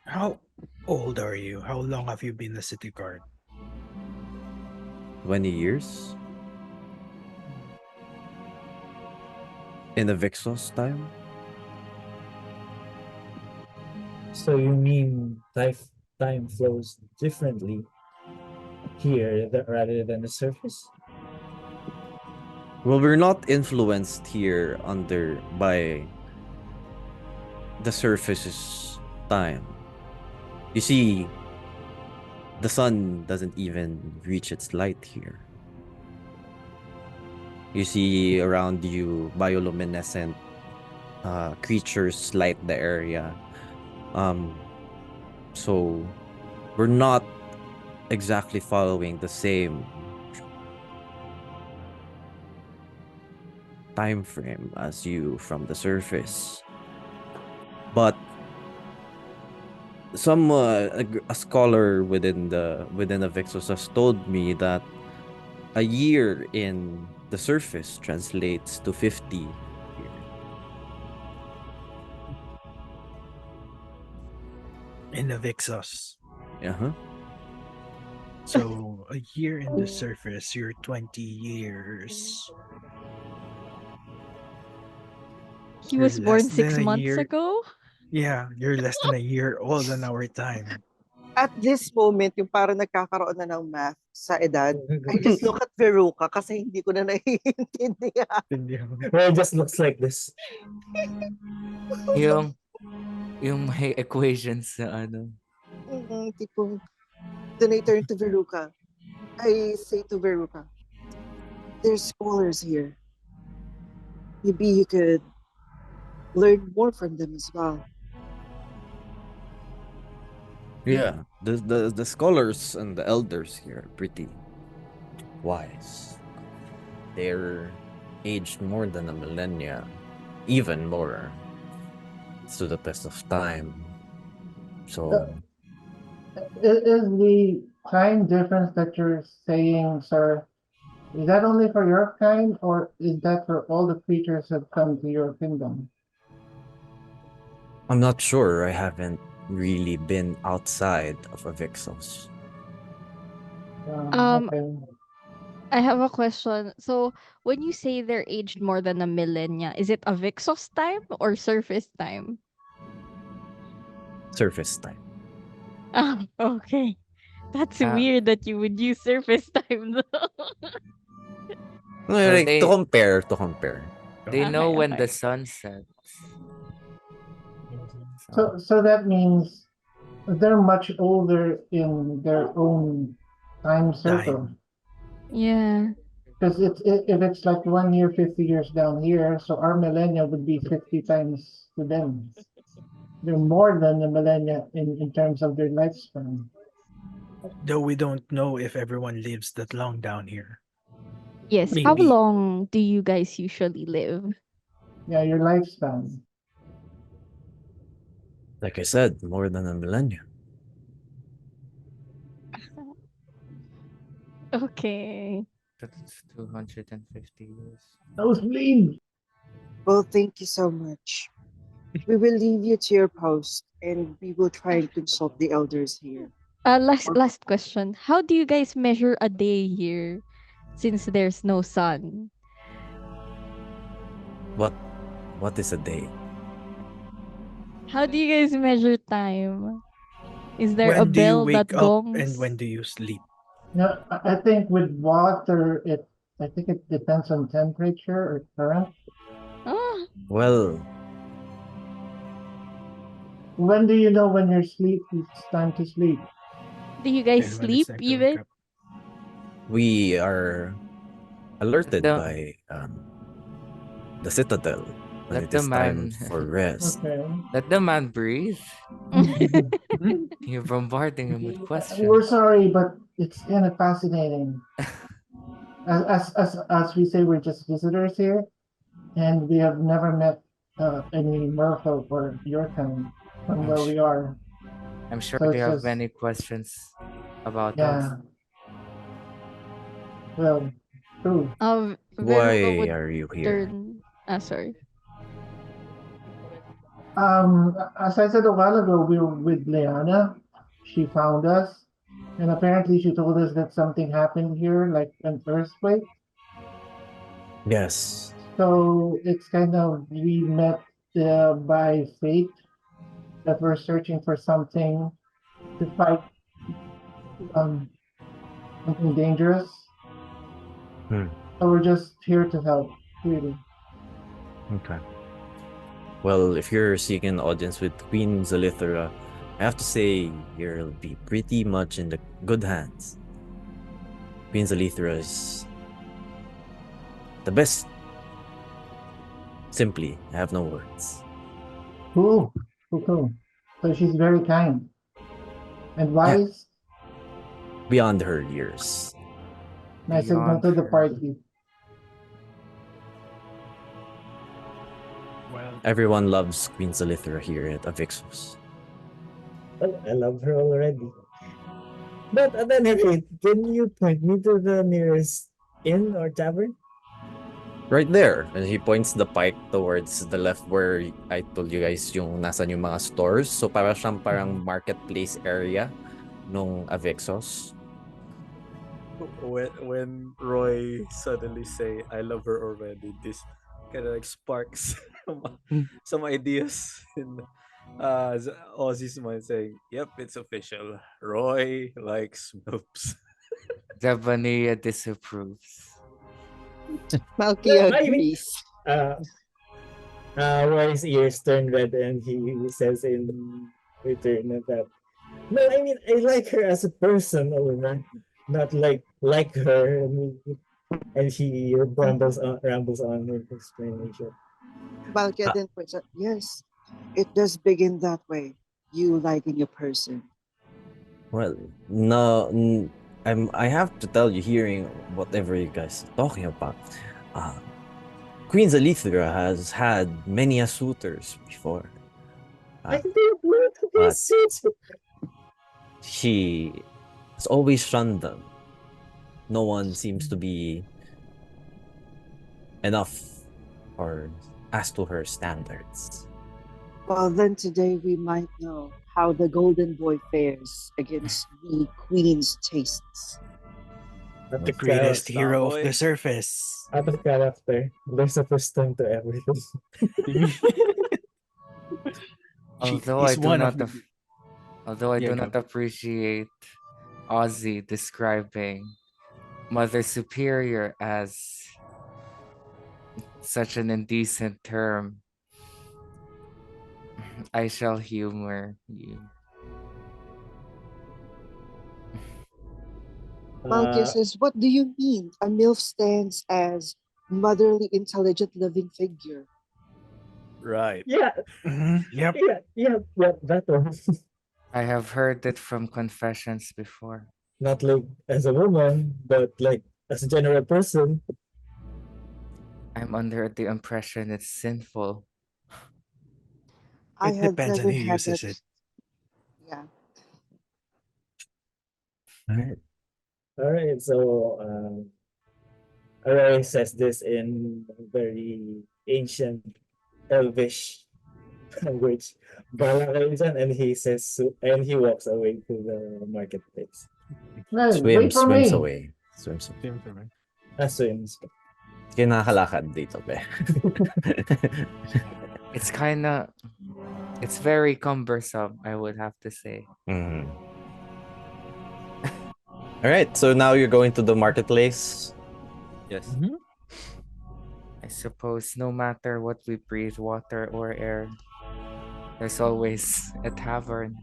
How old are you? How long have you been a city guard? 20 years in the Vixos time. So you mean time flows differently here rather than the surface? Well, we're not influenced here by the surface's time. You see, the sun doesn't even reach its light here. You see around you bioluminescent creatures light the area. So we're not exactly following the same time frame as you from the surface. But a scholar within the Vixos has told me that a year in the surface translates to 50 here. In Avyxos. Uh-huh. So a year in the surface, you're 20 years. He You're was born less than 6 a months year. ago. Yeah, you're less than a year old on our time. At this moment, yung parang nagkakaroon na ng math sa edad, I just look at Veruca kasi hindi ko na naiintindihan. Well, it just looks like this. Yung, yung may equations na ano. Tipong, then I turn to Veruca. I say to Veruca, there's scholars here. Maybe you could learn more from them as well. Yeah, the scholars and the elders here are pretty wise. They're aged more than a millennia, even more. To the test of time. So Is the time difference that you're saying, sir, is that only for your kind, or is that for all the creatures that come to your kingdom? I'm not sure. I haven't really been outside of Avyxos. Okay. I have a question. So, when you say they're aged more than a millennia, is it Avyxos time or surface time? Surface time. Ah, okay. That's Ah, weird that you would use surface time though. well, Like, to compare. they know Okay, when the okay. sun sets. So, so that means they're much older in their own time circle. Yeah. Because if it's like 1 year, 50 years down here, so our millennia would be 50 times to them. They're more than the millennia in terms of their lifespan. Though we don't know if everyone lives that long down here. Yes. How Maybe. long do you guys usually live? Yeah, your lifespan. Like I said, more than a millennia. Okay. That's 250 years. Nosebleed! Well, thank you so much. We will leave you to your post and we will try and consult the elders here. Last question. How do you guys measure a day here since there's no sun? What is a day? How do you guys measure time? Is there a When do you bell that wake up and gongs? when do you sleep? No, I think with water, I think it depends on temperature or current. Ah, Well, When do you know when you're sleep? It's time to sleep. do you guys And when it's sleep time to wake even? up. we are alerted The- by the Citadel when Let it the is time man for rest. Okay. let the man breathe. Hmm? You're bombarding him with We're questions. sorry, but it's kind of fascinating. As we say, we're just visitors here, and we have never met any Merfolk or your kind from where we are. I'm sure So they it's have just many questions about us. yeah. Well, true. Veruca Why would are you here? turn. Sorry. As I said a while ago, we were with Lyanna. She found us, and apparently she told us that something happened here, like an earthquake. Yes. So it's kind of we met by fate that we're searching for something to fight um, something dangerous. Hmm. So we're just here to help, really. Okay. Well, if you're seeking an audience with Queen Xalithra, I have to say you'll be pretty much in the good hands. Queen Xalithra is the best. Simply, I have no words. Cool, cool. So she's very kind and wise. Beyond her years. Nice signal Beyond to the her. party. Well, Everyone loves Queen Xalithra here at Avyxos. Well, I love her already. But at any rate, can you point me to the nearest inn or tavern? Right there. And he points the pike towards the left where I told you guys yung nasan yung mga stores. So para siyang parang marketplace area nung Avyxos. When Roy suddenly say I love her already, this kind of like sparks some ideas in Ozzy's mind saying, "Yep, it's official. Roy likes moves." The vanilla disapproves. Malkia No, I mean, agrees. uh, Roy's ears turn red and he says in return that, no, I mean, I like her as a person, or not like her. And he rambles on with explanation. Malkia then points out, yes, it does begin that way. You liking a person. Well, no, I have to tell you, hearing whatever you guys are talking about, Queen Xalithra has had many suitors before. I Uh, don't want to be but suited. she has always shunned them. No one seems to be enough or as to her standards. Well, then today we might know how the golden boy fares against the queen's tastes. Out The of greatest character. hero of the Tomboy. surface. Out of character. There's a first time to everything. Although I He's do one not of the. af- although I Yeah, do go. not appreciate Ozzy describing Mother Superior as such an indecent term, I shall humor you. Malkia Uh, says, "What do you mean? A MILF stands as motherly, intelligent, living figure." Right. yeah, Yep. yeah, that one. I have heard it from confessions before. Not like as a woman, but like as a general person. I'm under the impression it's sinful. I It have depends on never who had uses that. it. Yeah. All right. All right, so Aroy says this in very ancient Elvish language. Bala kayo dyan, and he says, and he walks away to the marketplace. Hey, wait for Swims me. away. Swims away. Same for me. Swims. Kinakalakad dito, be. It's very cumbersome, I would have to say. Mhm. All right, so now you're going to the marketplace. Yes. Mhm. I suppose no matter what we breathe, water or air, there's always a tavern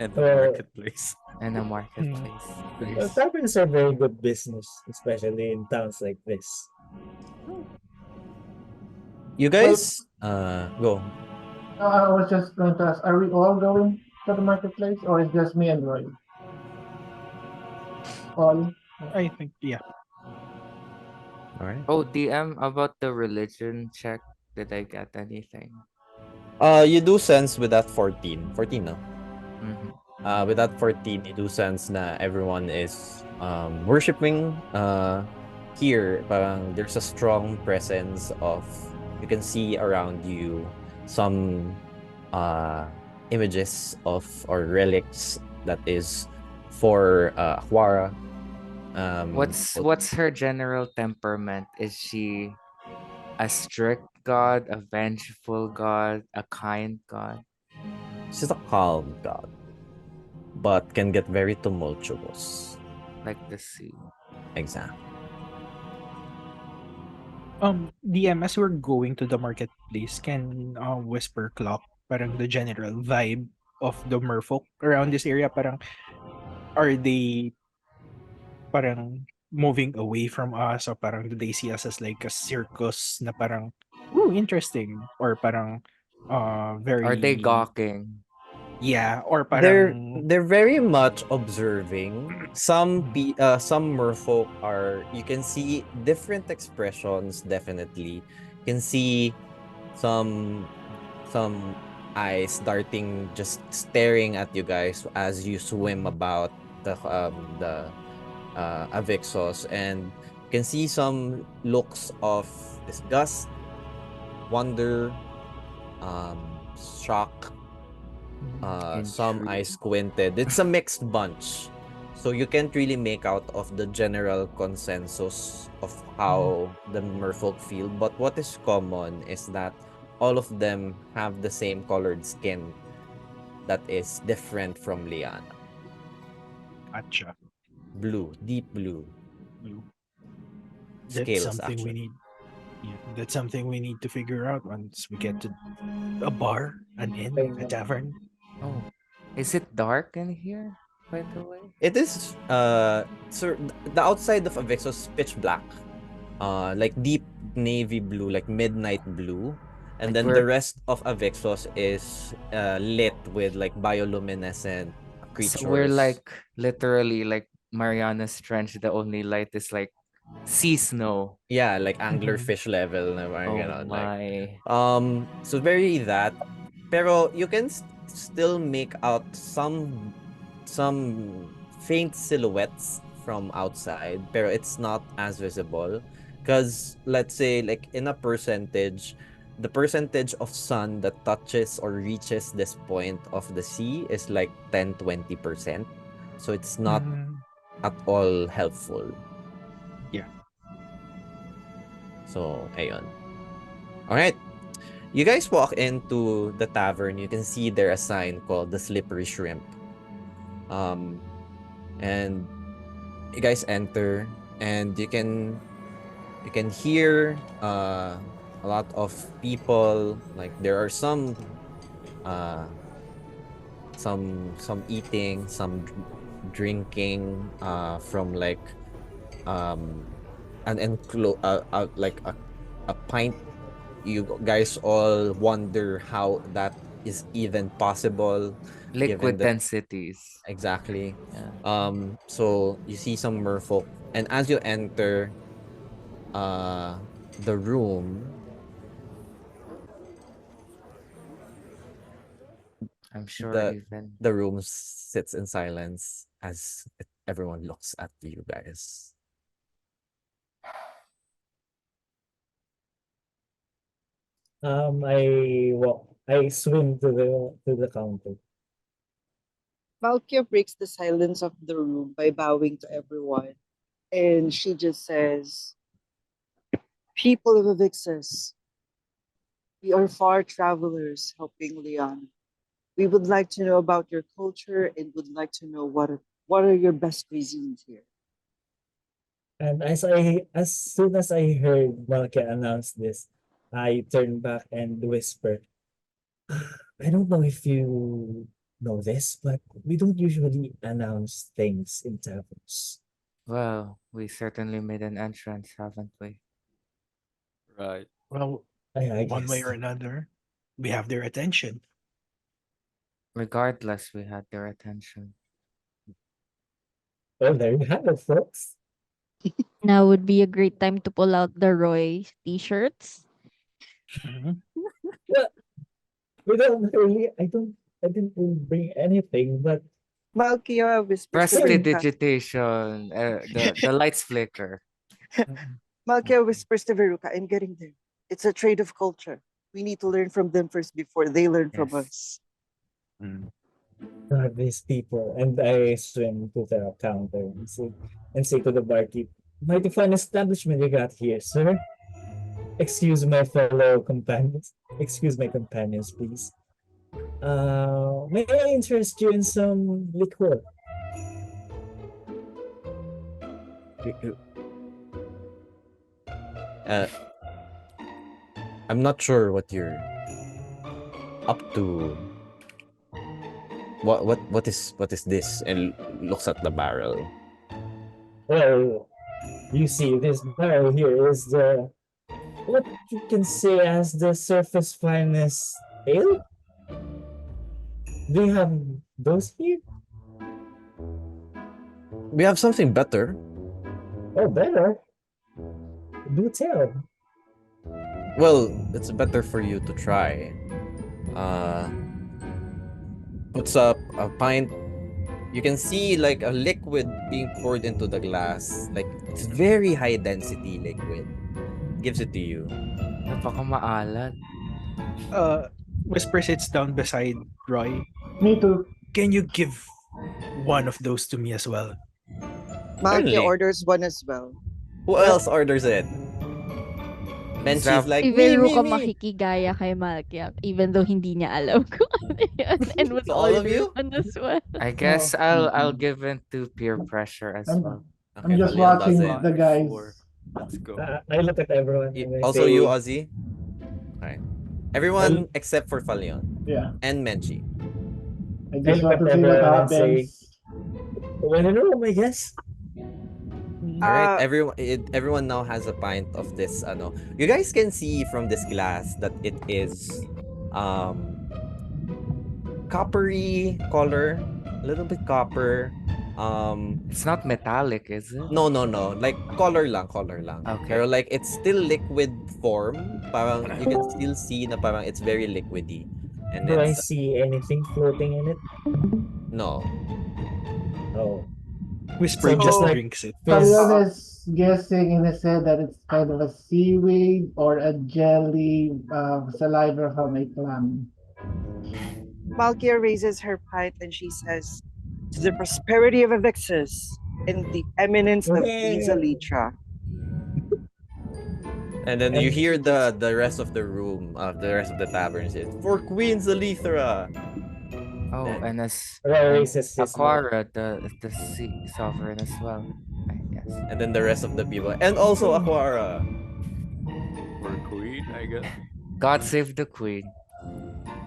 And the marketplace. and a marketplace. Taverns are very good business, especially in towns like this. You guys, go. I was just going to ask, are we all going to the marketplace or is just me and Roy? All? I think, yeah. All right. Oh, DM, about the religion check, did I get anything? You do sense with that 14. 14, no? Mhm. With that 14, you do sense na everyone is worshiping here. Parang there's a strong presence of, you can see around you some images of or relics that is for Ahuara. What's her general temperament? Is she a strict god, a vengeful god, a kind god? She's a calm god, but can get very tumultuous. Like the sea. Exactly. DM, as we're going to the marketplace, can Whisper clock parang the general vibe of the merfolk around this area? Parang, are they parang moving away from us, or parang do they see us as like a circus na parang, ooh, interesting, or parang Are they very, gawking? yeah, or They're parang very much observing. Some merfolk are, you can see different expressions. Definitely, you can see some eyes darting, just staring at you guys as you swim about the Avyxos, and you can see some looks of disgust, wonder, shock, some eyes Intrigue. squinted. It's a mixed bunch. So you can't really make out of the general consensus of how the merfolk feel. But what is common is that all of them have the same colored skin that is different from Lyanna. Atcha. Blue, deep blue. Blue. That's Scales, something we actually. need. Yeah, that's something we need to figure out once we get to a bar, an inn, a tavern. Oh, is it dark in here, by the way? It is so the outside of Avyxos is pitch black. Like deep navy blue, like midnight blue. And Like then the we're rest of Avyxos is lit with like bioluminescent creatures. So we're like literally like Mariana's Trench. The only light is like sea snow. Yeah, like anglerfish level na mga Oh ganon, like my. so very that, pero you can still make out some faint silhouettes from outside, pero it's not as visible because let's say like in a percentage, the percentage of sun that touches or reaches this point of the sea is like 10-20%, so it's not at all helpful. Yeah. So ayun. All right. You guys walk into the tavern. You can see there a sign called the Slippery Shrimp. And you guys enter, and you can hear a lot of people. Like there are some eating, some drinking from like an like a pint. You guys all wonder how that is even possible, given Liquid that densities. exactly. Yeah. So you see some merfolk, and as you enter the room, I'm sure the even the room sits in silence as everyone looks at you guys. I swim to the counter. Malkia breaks the silence of the room by bowing to everyone. And she just says, "People of Avyxos, we are far travelers helping Lyanna. We would like to know about your culture and would like to know what are your best cuisines here." And as soon as I heard Malkia announce this, I turned back and whispered, I don't know if you know this, but we don't usually announce things in taverns. well, we certainly made an entrance, haven't we? Right. Well, I one way guess. or another, we have their attention. Regardless, we had their attention. Well, there you have it, folks. Now would be a great time to pull out the Roy t-shirts. Well, we don't really, I didn't really bring anything, but Malkia whispers to Veruca. Prestidigitation. The lights flicker. Malkia whispers to Veruca, "I'm getting there. It's a trade of culture. We need to learn from them first before they learn from Yes. us." God, these people. And I swim to the counter and say to the barkeep, mighty fine establishment you got here, sir. Excuse my fellow companions. Excuse my companions, please. May I interest you in some liqueur? I'm not sure what you're up to. What is this? And looks at the barrel. Well, you see, this barrel here is the what you can say as the surface finest ale. Do you have those here? We have something better. Oh, better. Do tell. Well, it's better for you to try. Puts up a pint. You can see like a liquid being poured into the glass. Like it's very high density liquid. Gives it to you. Napaka maalat. Whisper sits down beside Roy. Me too. Can you give one of those to me as well? Malkia Certainly. orders one as well. Who else orders it? Then she's Zav- like, Si me, Veruca me. makikigaya kay Malkia even though hindi niya alam kung ano yun and would To all of order you? one as well. I guess No. I'll give in to peer pressure as well. Okay, I'm just Leon does watching it. the guys. 5-4. Let's go. I look at everyone and I Also say, you, Ozzy. Alright. Everyone except for Falion Yeah. and Menchi. I I just look want at to see what everyone and say, happens. when in Rome, I guess. Alright, Uh, everyone now has a pint of this ano. You guys can see from this glass that it is coppery color. a little bit copper. It's not metallic, is it? No, like color lang. Okay. Pero like it's still liquid form. Parang you can still see na parang it's very liquidy. And Do I it's see anything floating in it? no. Oh, Whisper So- just So- drinks it. Talion is guessing in his head that it's kind of a seaweed or a jelly saliva from a clam. Malkia raises her pint and she says, "To the prosperity of Avyxos and the eminence of Queen Xalithra." And then you And- hear the rest of the room, the rest of the tavern say, "For Queen Xalithra." Oh, Then- and as Roy and raises his Aquara, the sea sovereign as well. Yes. And then the rest of the people. And also Aquara. For Queen, I guess. God save the queen.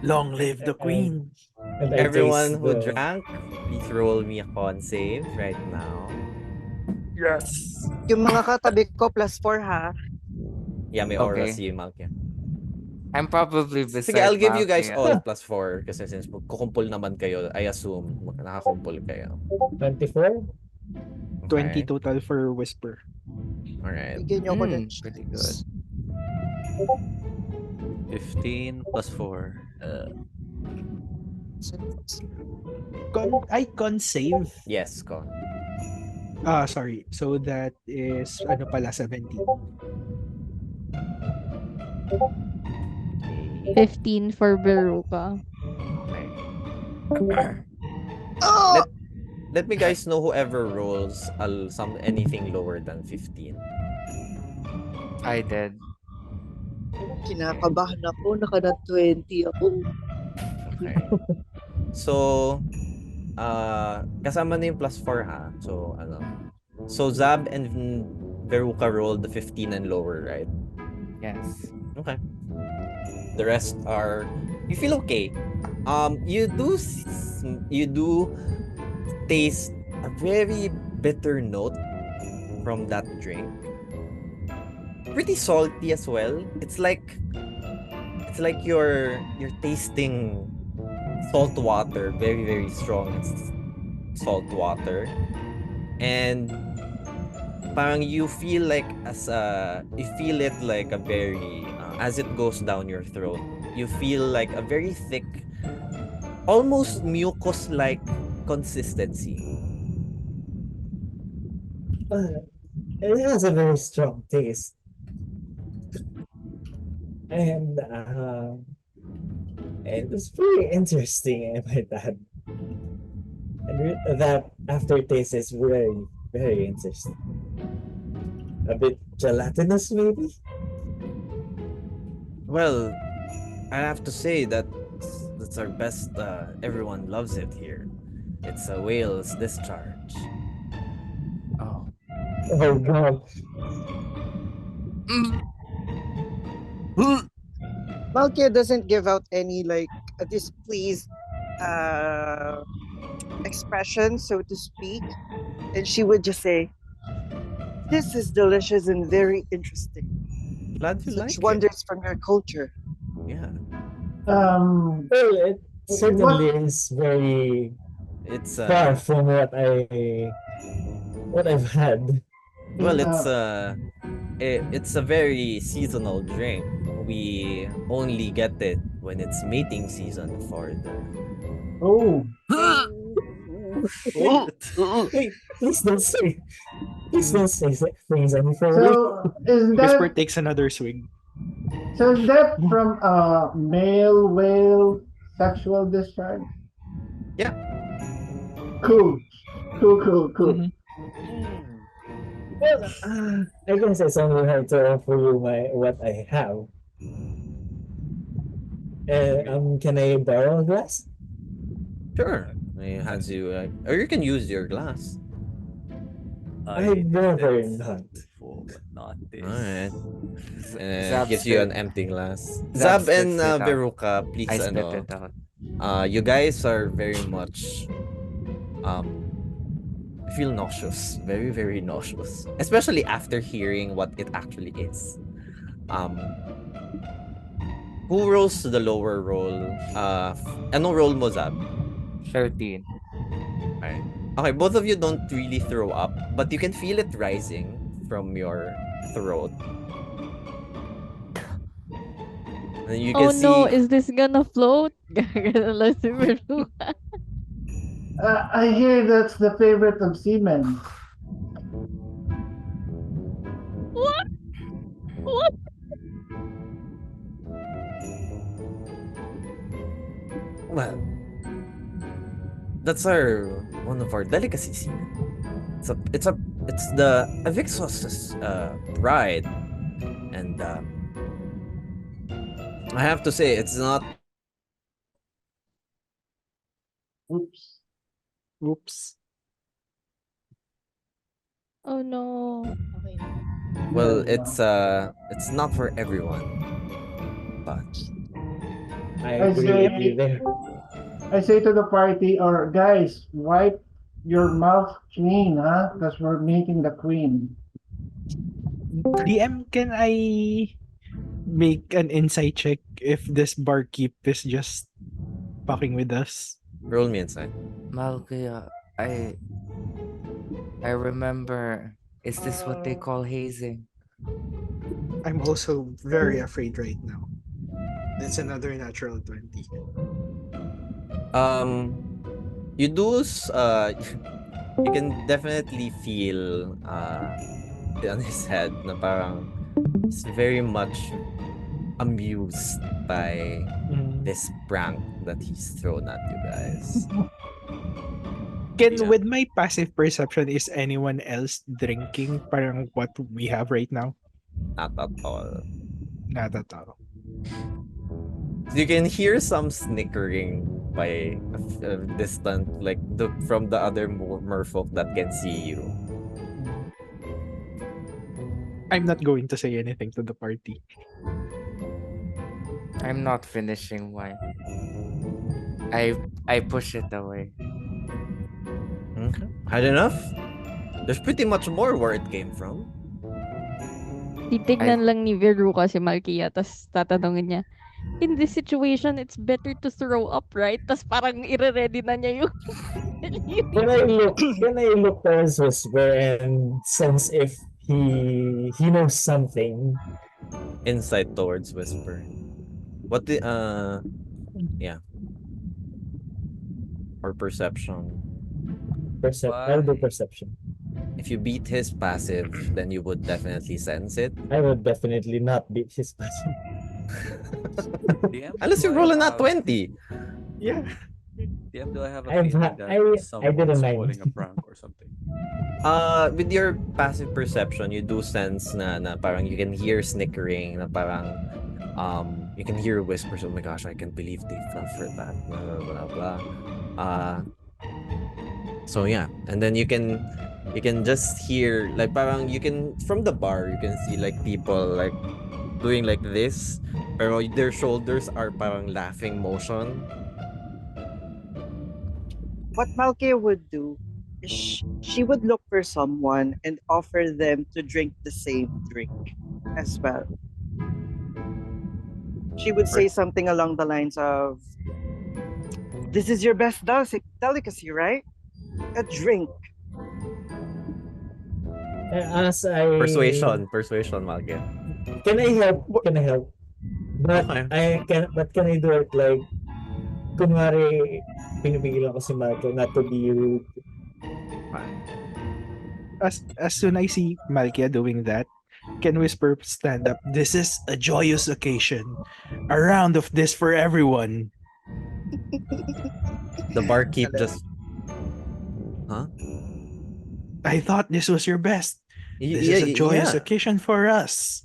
Long live the queen. and I Everyone taste who the- drank, please roll me a con save right now. Yes. Yung mga katabi ko +4 ha. Yeah, may aura Okay. si Malkia. I'm probably beside Sige, I'll give you guys Malkia. all +4 kasi since kukumpul naman kayo, I assume nakakumpul kayo. 24? Okay. 20 total for Whisper. Alright. Bigyan niyo ako ng Pretty good. 15 plus 4. Con save. Yes, con. Sorry. So that is ano pala 17. Okay. 15 for Veruca. Okay. Oh! Let me guys know whoever rolls anything lower than 15. I did. Kinakabahan ako, naka 20 ako. Okay. So, kasama na yung +4 ha. So, So, Zab and Veruca rolled the 15 and lower, right? Yes. Okay. The rest are... You feel okay. You do taste a very bitter note from that drink. Pretty salty as well. It's like you're tasting salt water, very very strong salt water, and parang you feel it like a very as it goes down your throat. You feel like a very thick, almost mucus like consistency. It has a very strong taste. And it's very interesting, I might add. And that aftertaste is very, very interesting. A bit gelatinous, maybe? Well, I have to say that's our best. Everyone loves it here. It's a whale's discharge. Oh. Oh god. Malkia doesn't give out any like a displeased expression, so to speak, and she would just say, "This is delicious and very interesting. Glad you Such like wonders from your culture." it. Yeah, Well, it certainly is very it's far from what I've had. well, it's a very seasonal drink. We only get it when it's mating season for the. Oh, Wait, please don't say things I'm afraid. so is Whisper that takes another swig. from a male whale sexual discharge? Yeah. Cool. Mhm. Well, I guess I only have to offer you what I have. Can I borrow a glass? Sure. He hands you, or you can use your glass. I'd rather did not. before, but not this. Alright. Zab Gives you spit- an empty glass. Zab Zab and spits it out. Veruca, please, I spit it out. you guys are very much, I feel nauseous. Very, very nauseous. Especially after hearing what it actually is. Who rolls the lower roll? Anong roll mo, Zab? 13. Okay, both of you don't really throw up, but you can feel it rising from your throat. And you can Oh no, see is this gonna float? Gagana si Veruca. I hear that's the favorite of seamen. What? What? well, that's our one of our delicacies here. It's the Avyxos pride, and I have to say it's not. Oops. Oops. Oh no. Well, There we go. it's not for everyone, but I I agree with you say, there. I say to the party, or guys, wipe your mouth clean, huh? Because we're meeting the queen. DM, can I make an insight check if this barkeep is just fucking with us? roll me inside. Malkia, I remember. Is this what they call hazing? I'm also very afraid right now. That's another natural 20. You do you can definitely feel on his head na parang he's very much amused by this prank that he's thrown at you guys. Can Yeah. with my passive perception, is anyone else drinking parang what we have right now? Not at all. Not at all. So you can hear some snickering by a distant, like from the other merfolk that can see you. I'm not going to say anything to the party. I'm not finishing wine. I push it away. Okay. Had enough? There's pretty much more where it came from. Titignan lang ni Veruca si Malkia, tas tatanungin niya, in this situation, it's better to throw up, right? Tas parang ire-ready na niya yung Can I look towards Whisper and sense if he knows something? Insight towards Whisper. What the yeah. Or perception. I'll do Why? perception. If you beat his passive, then you would definitely sense it. I would definitely not beat his passive. DM, Unless do you I roll a nat have 20. Yeah. DM, do I have a I've feeling ha- that I did a someone's 9. pulling a prank or something? With your passive perception, you do sense na parang you can hear snickering, na parang you can hear whispers, oh my gosh, I can't believe they fell for that, blah blah blah blah. So yeah, and then you can just hear like parang you can from the bar you can see like people like doing like this, pero their shoulders are parang laughing motion. What Malkia would do is she would look for someone and offer them to drink the same drink as well. She would say something along the lines of, "This is your best delicacy, right? A drink." As I Persuasion, Malkia. Can I help? Can I help? But Okay. can I do it like kunwari pinipigilan ko si Marco not to be rude. As soon I see Malkia doing that, can Whisper stand up? This is a joyous occasion. A round of this for everyone. The barkeep just huh? I thought this was your best. This is a joyous occasion for us.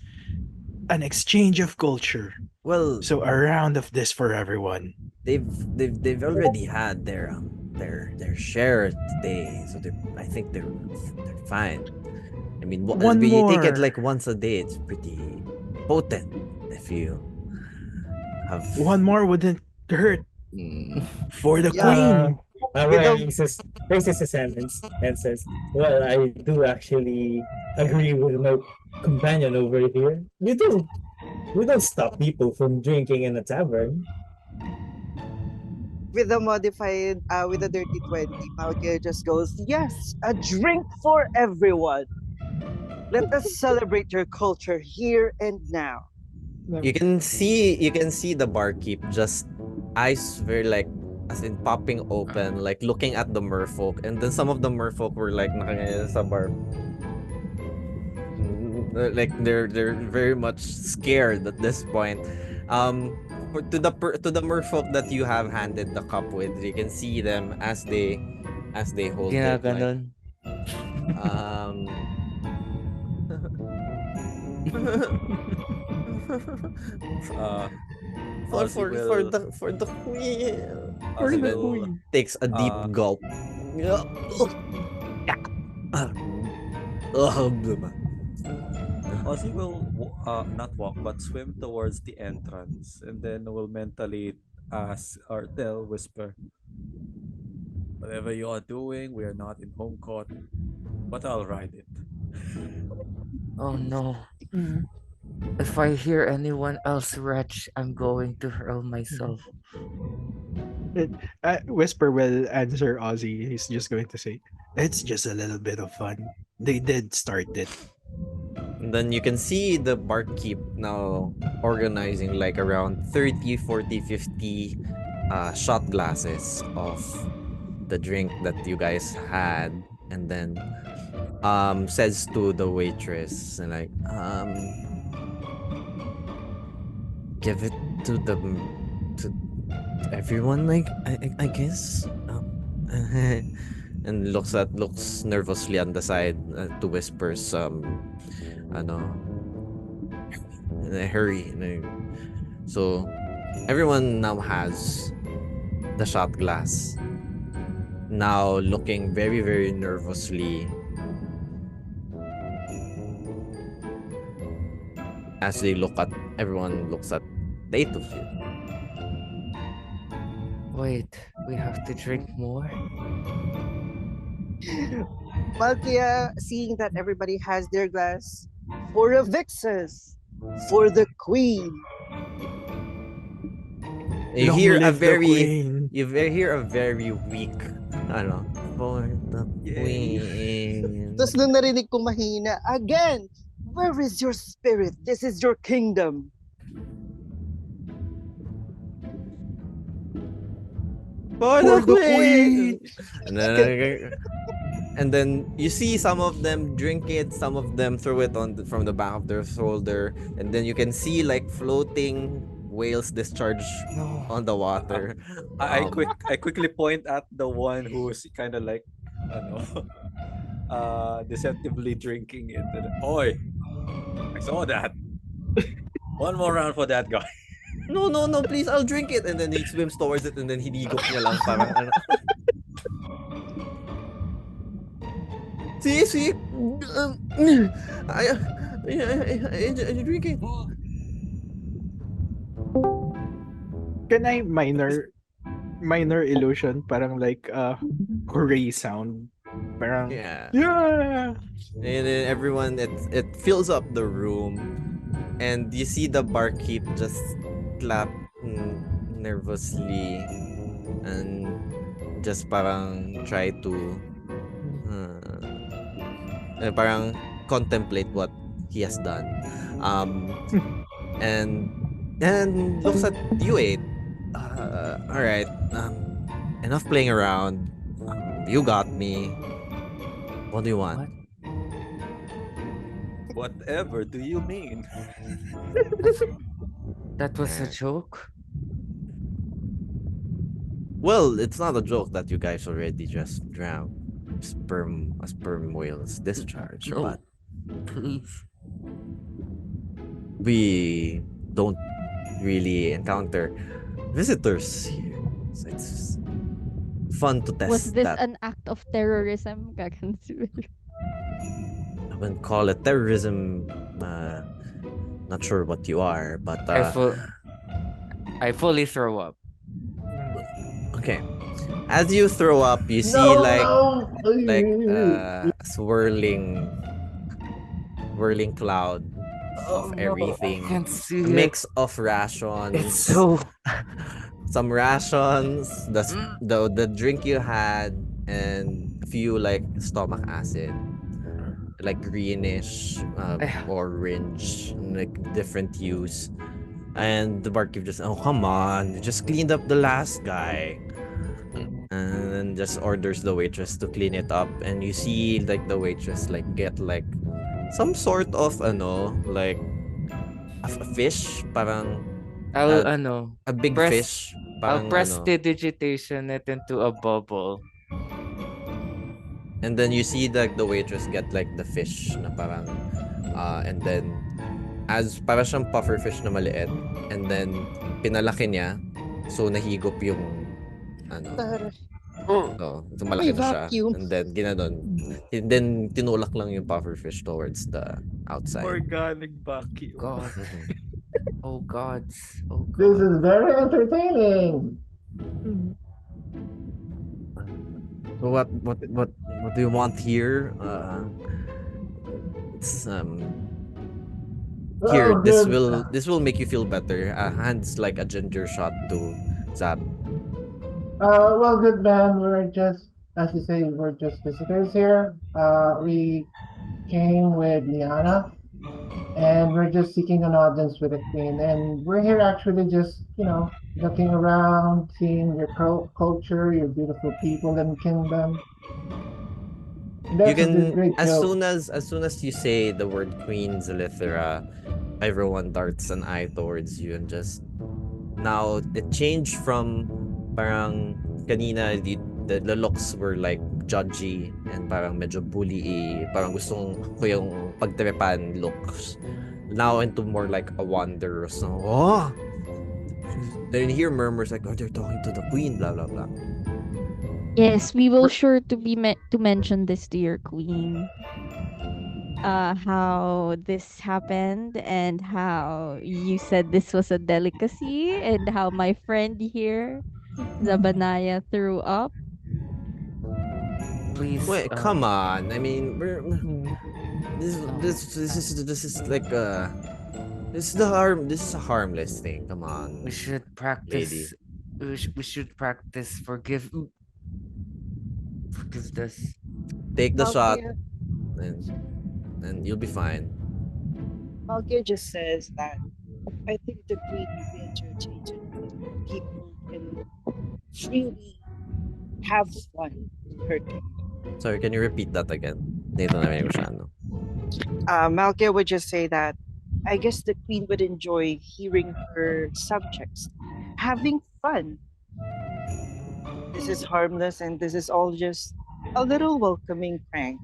An exchange of culture. Well, so a round of this for everyone. They've already had their share today, so I think they're fine. I mean, One you take it more. like once a day. It's pretty potent if you have one more wouldn't hurt. For the queen. Raises his hand and says, "Well, I do actually agree with my companion over here. We don't stop people from drinking in a tavern." with a modified, with a dirty 20, Malkia just goes, yes, a drink for everyone. Let us celebrate your culture here and now. You can see the barkeep just eyes very like as in popping open, like looking at the merfolk, and then some of the merfolk were like nakangaya sa bar. Like they're very much scared at this point. To the merfolk that you have handed the cup with, you can see them as they hold it like Ginaganon. um for Ozzy for for will the for the queen, For Ozzy and the then will queen. takes a deep uh gulp. Ozzy will not walk but swim towards the entrance, and then will mentally ask or tell whisper, whatever you are doing, we are not in home court, but I'll ride it. Oh no. Mm. If I hear anyone else retch, I'm going to hurl myself. It, Whisper will answer Ozzy. He's just going to say, it's just a little bit of fun. They did start it. And then you can see the barkeep now organizing like around 30, 40, 50 shot glasses of the drink that you guys had, and then says to the waitress and like give it to the to everyone, like I guess, and looks nervously on the side, to whispers ano in a hurry, so everyone now has the shot glass, now looking very very nervously as everyone looks at the eight of you. Wait, we have to drink more? Malkia, seeing that everybody has their glass, for Avyxos, for the queen. You Long hear a live the very queen. hear a very weak ano for the Yay! queen. Tapos nung narinig ko mahina, again, where is your spirit? This is your kingdom. For the For the queen. queen. And then, you see some of them drink it, some of them throw it from the back of their shoulder, and then you can see like floating whales discharge No. on the Uh, water. I quickly point at the one who's kind of like, ano, deceptively drinking it. And, oi, I saw that. One more round for that guy. No, no, no, please, I'll drink it. And then he swims towards it, and then hinigop niya lang parang ano. See, I drink it. Can I minor illusion? Parang like hooray sound. Parang Yeah. yeah. And then everyone, it fills up the room, and you see the barkeep just clap nervously and just parang try to parang contemplate what he has done, and looks at you eight. All right, enough playing around. You got me. What do you want? What? Whatever do you mean? That was a Alright. joke? Well, it's not a joke that you guys already just drank a sperm whale's discharge, No. but Please. we don't really encounter visitors here. So it's fun to Was test this that. an act of terrorism? Gagansu. I wouldn't call it terrorism. Not sure what you are, but I fully throw up. okay. As you throw up, you see like swirling cloud of Oh no, I everything. can't A see it. mix of rations. It's so some rations, Mm. the drink you had, and a few like stomach acid, like greenish, Ay, orange, like different hues. And the barkeep just, oh come on, you just cleaned up the last guy, and then just orders the waitress to clean it up, and you see like the waitress like get like some sort of like a fish, parang I'll a, a big press fish, I'll parang prestidigitation it into a bubble. and then you see like the waitress get like the fish na parang and then as para siyang puffer fish na maliit, and then pinalaki niya, so nahigop yung ano, Tara, so may malaki na siya, vacuum. and then ginanon, and then tinulak lang yung puffer fish towards the outside. Organic vacuum. God. Mhm. Oh gods. Oh This god. is very entertaining. So what do you want here? It's here, Oh, good. this will make you feel better. Hands like a ginger shot to Zap. Well, good man. We're just, as you say, we're just visitors here. We came with Lyanna, and we're just seeking an audience with the queen. And we're here actually just, looking around, seeing your culture, your beautiful people and kingdom. You That's a can, great joke. as soon as you say the word Queen Xalithra, everyone darts an eye towards you, and just now it changed from parang kanina the looks were like judgy and parang medyo bully, parang gustong ko yung pagtrepan looks, now into more like a wonder. So then you hear murmurs like, oh, they're talking to the queen, blah blah blah. Yes, we will sure to be to mention this to your queen. How this happened and how you said this was a delicacy and how my friend here, Zabanaya, threw up. Please, Wait, come on, I mean, mm, this no, this is like this is a harmless thing, come on, we should lady. practice. We should practice forgive this. Take the shot, Malkia, and you'll be fine. Malkia just says that I think the queen would be entertained if people can freely have fun in her kingdom. Sorry, can you repeat that again? Dito na ko siya, ano. Malkia would just say that I guess the queen would enjoy hearing her subjects having fun. This is harmless and this is all just a little welcoming prank.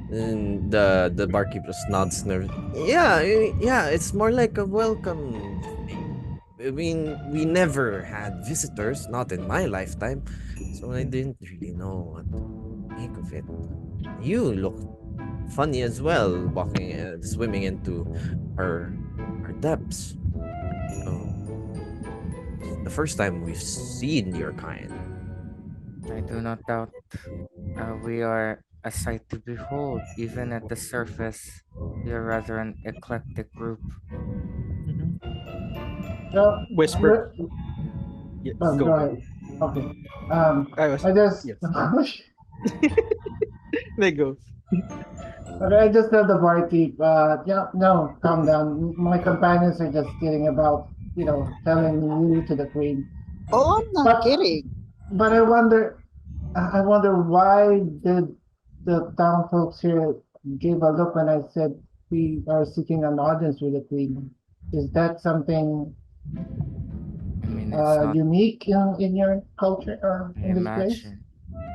And the barkeep just nods nervous. Yeah, yeah, it's more like a welcome thing. I mean, we never had visitors, not in my lifetime, so I didn't really know what to make of it. You look funny as well, walking, swimming into her depths. So, the first time we've seen your kind. I do not doubt we are a sight to behold, even at the surface. We are rather an eclectic group. So, Whisper. Yeah, oh, go, go go. ahead. Okay. I I just, yes. There you go. okay, I just tell the barkeep, yeah, no, calm down. My companions are just kidding about, telling you to the queen. Oh, I'm not But, kidding. but I wonder why did the town folks here give a look when I said we are seeking an audience with the queen? Is that something I mean, it's not. unique in your culture or I in this place? imagine.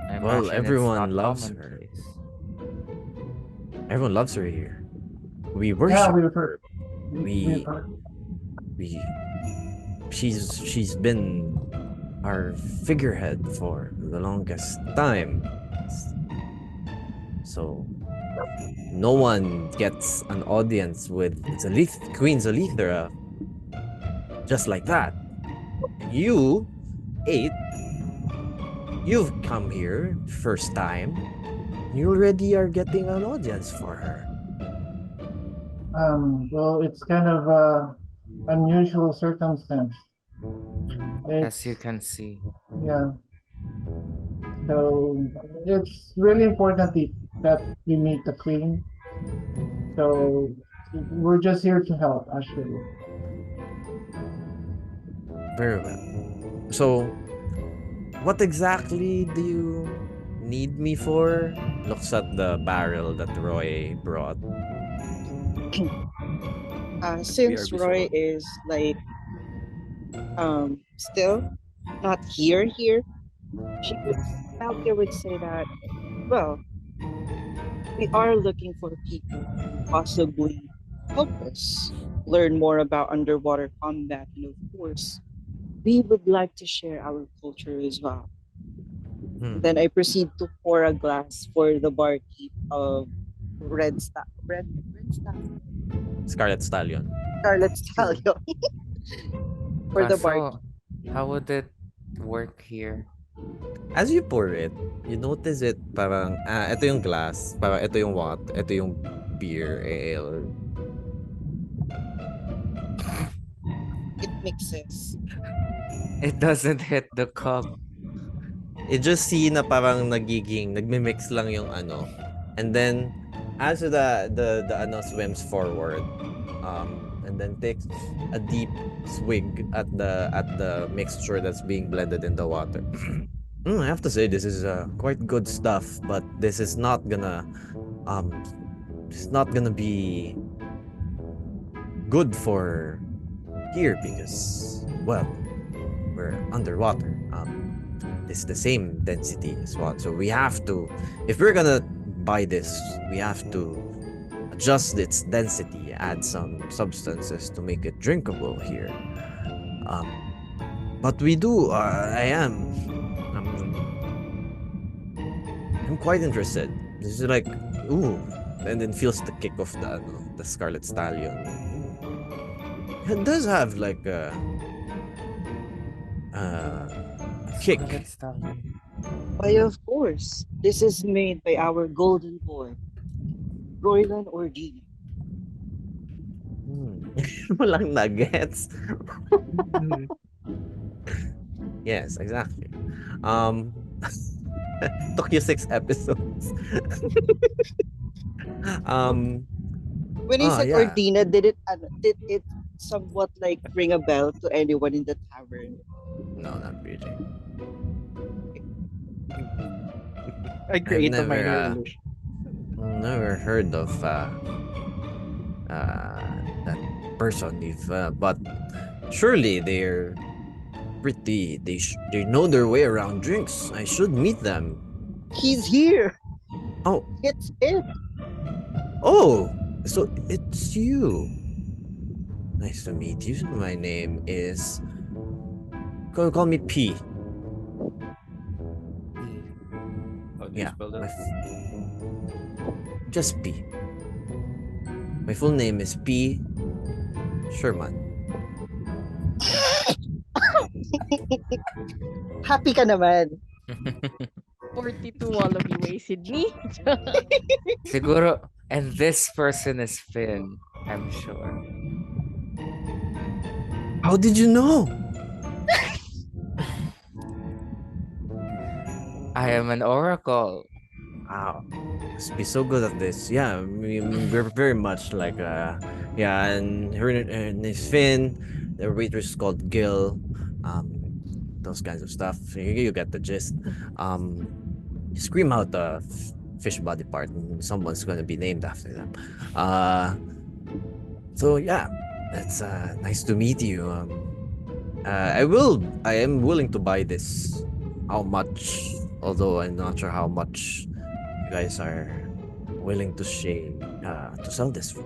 I Well, imagine it's everyone not loves her. commonplace. Everyone loves her here. We Yeah, worship we've her. heard. We've We heard. we she's been our figurehead for the longest time. So no one gets an audience with Queen Xalithra just like that. And you, 8, you've come here first time. You already are getting an audience for her. Well, it's kind of unusual circumstance. As you It's can see. yeah. So it's really important that we meet the queen. So we're just here to help, actually. Very well. So, what exactly do you need me for? Looks at the barrel that Roy brought. Since BRB Roy sword. is like still not here, she would Malkia would say that, well, we are looking for people who can possibly help us learn more about underwater combat, and of course, we would like to share our culture as well. Hmm. Then I proceed to pour a glass for the barkeep of red Scarlet Stallion. Scarlet Stallion for the barkeep. Kaso, how would it work here? As you pour it, you notice it parang, ito yung glass, parang ito yung water, ito yung beer, ale. It mixes. It doesn't hit the cup. You just see na parang nagme-mix lang yung ano. And then, as the ano swims forward, and then takes a deep swig at the mixture that's being blended in the water. I have to say this is quite good stuff, but this is not gonna um it's not gonna be good for here because well we're underwater. It's the same density as well, so we have to, if we're gonna buy this, we have to adjust its density, add some substances to make it drinkable here. But we do. I'm quite interested. This is like, ooh, and then feels the kick of the Scarlet Stallion. It does have like a kick. Scarlet Stallion. Why, of course, this is made by our golden boy, Roilan Ordina. Walang nuggets. Yes, exactly. Took you 6 episodes. When he said yeah. Ordina, did it somewhat like ring a bell to anyone in the tavern? No, not really. I create a minor never, illusion. never heard of that person. If but surely they're pretty. They know their way around drinks. I should meet them. He's here. Oh, It's it. oh, so it's you. Nice to meet you. My name is. Call me P. How do you Yeah, spell that? just P. My full name is P. Sherman. Happy ka naman. 42 Wallaby Way, Sydney. Siguro, and this person is Finn, I'm sure. How did you know? I am an oracle. Wow, must be so good at this. Yeah, we're very much like yeah, and her name is Finn. The waitress is called Gil. Those kinds of stuff. You get the gist. You scream out the fish body part, and someone's gonna be named after them. So yeah, it's nice to meet you. I am willing to buy this. How much? Although I'm not sure how much you guys are willing to sell this for.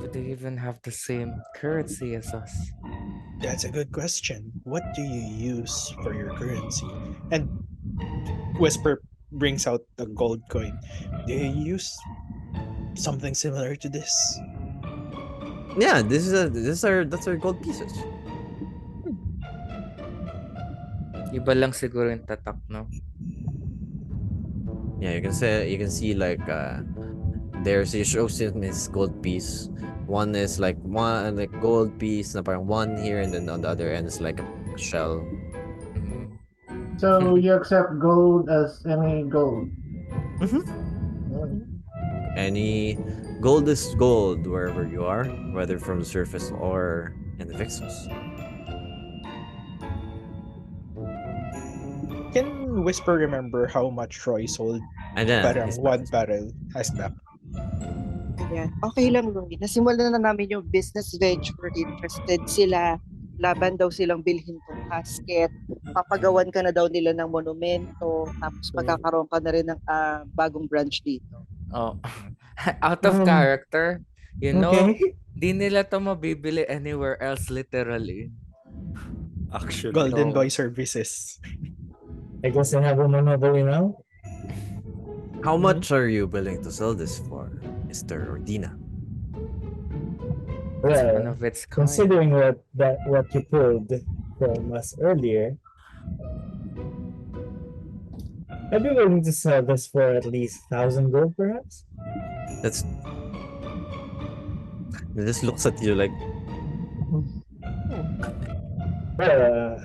Do they even have the same currency as us? That's a good question. What do you use for your currency? And Whisper brings out the gold coin. Do you use something similar to this? Yeah, that's our gold pieces. Iba lang siguro yung tatak, no? Yeah, you can see like There's he shows him his gold piece. One is like one like gold piece, na parang one here, and then on the other end is like a shell. Mm. So you accept gold as any gold. Any gold is gold wherever you are, whether from the surface or in the Avyxos. Can Whisper remember how much Roy sold? And then Parang one barrel has that. Ayan. Okay lang, Roy. Nasimulan na namin yung business venture. Interested sila. Laban daw silang bilhin tong casket. Papagawan ka na daw nila ng monumento. Tapos magkakaroon ka na rin ng bagong branch dito. Oh, out of character, you know, Okay. di nila to mabibili anywhere else literally. Actually. Golden No. Boy Services. I guess I have a monopoly now. how much are you willing to sell this for, Mr. Ordina? It's one Well, of its kind. considering what you pulled from us earlier, I'd be willing to sell this for at least 1,000 gold, perhaps. That's. He just looks at you like, Well,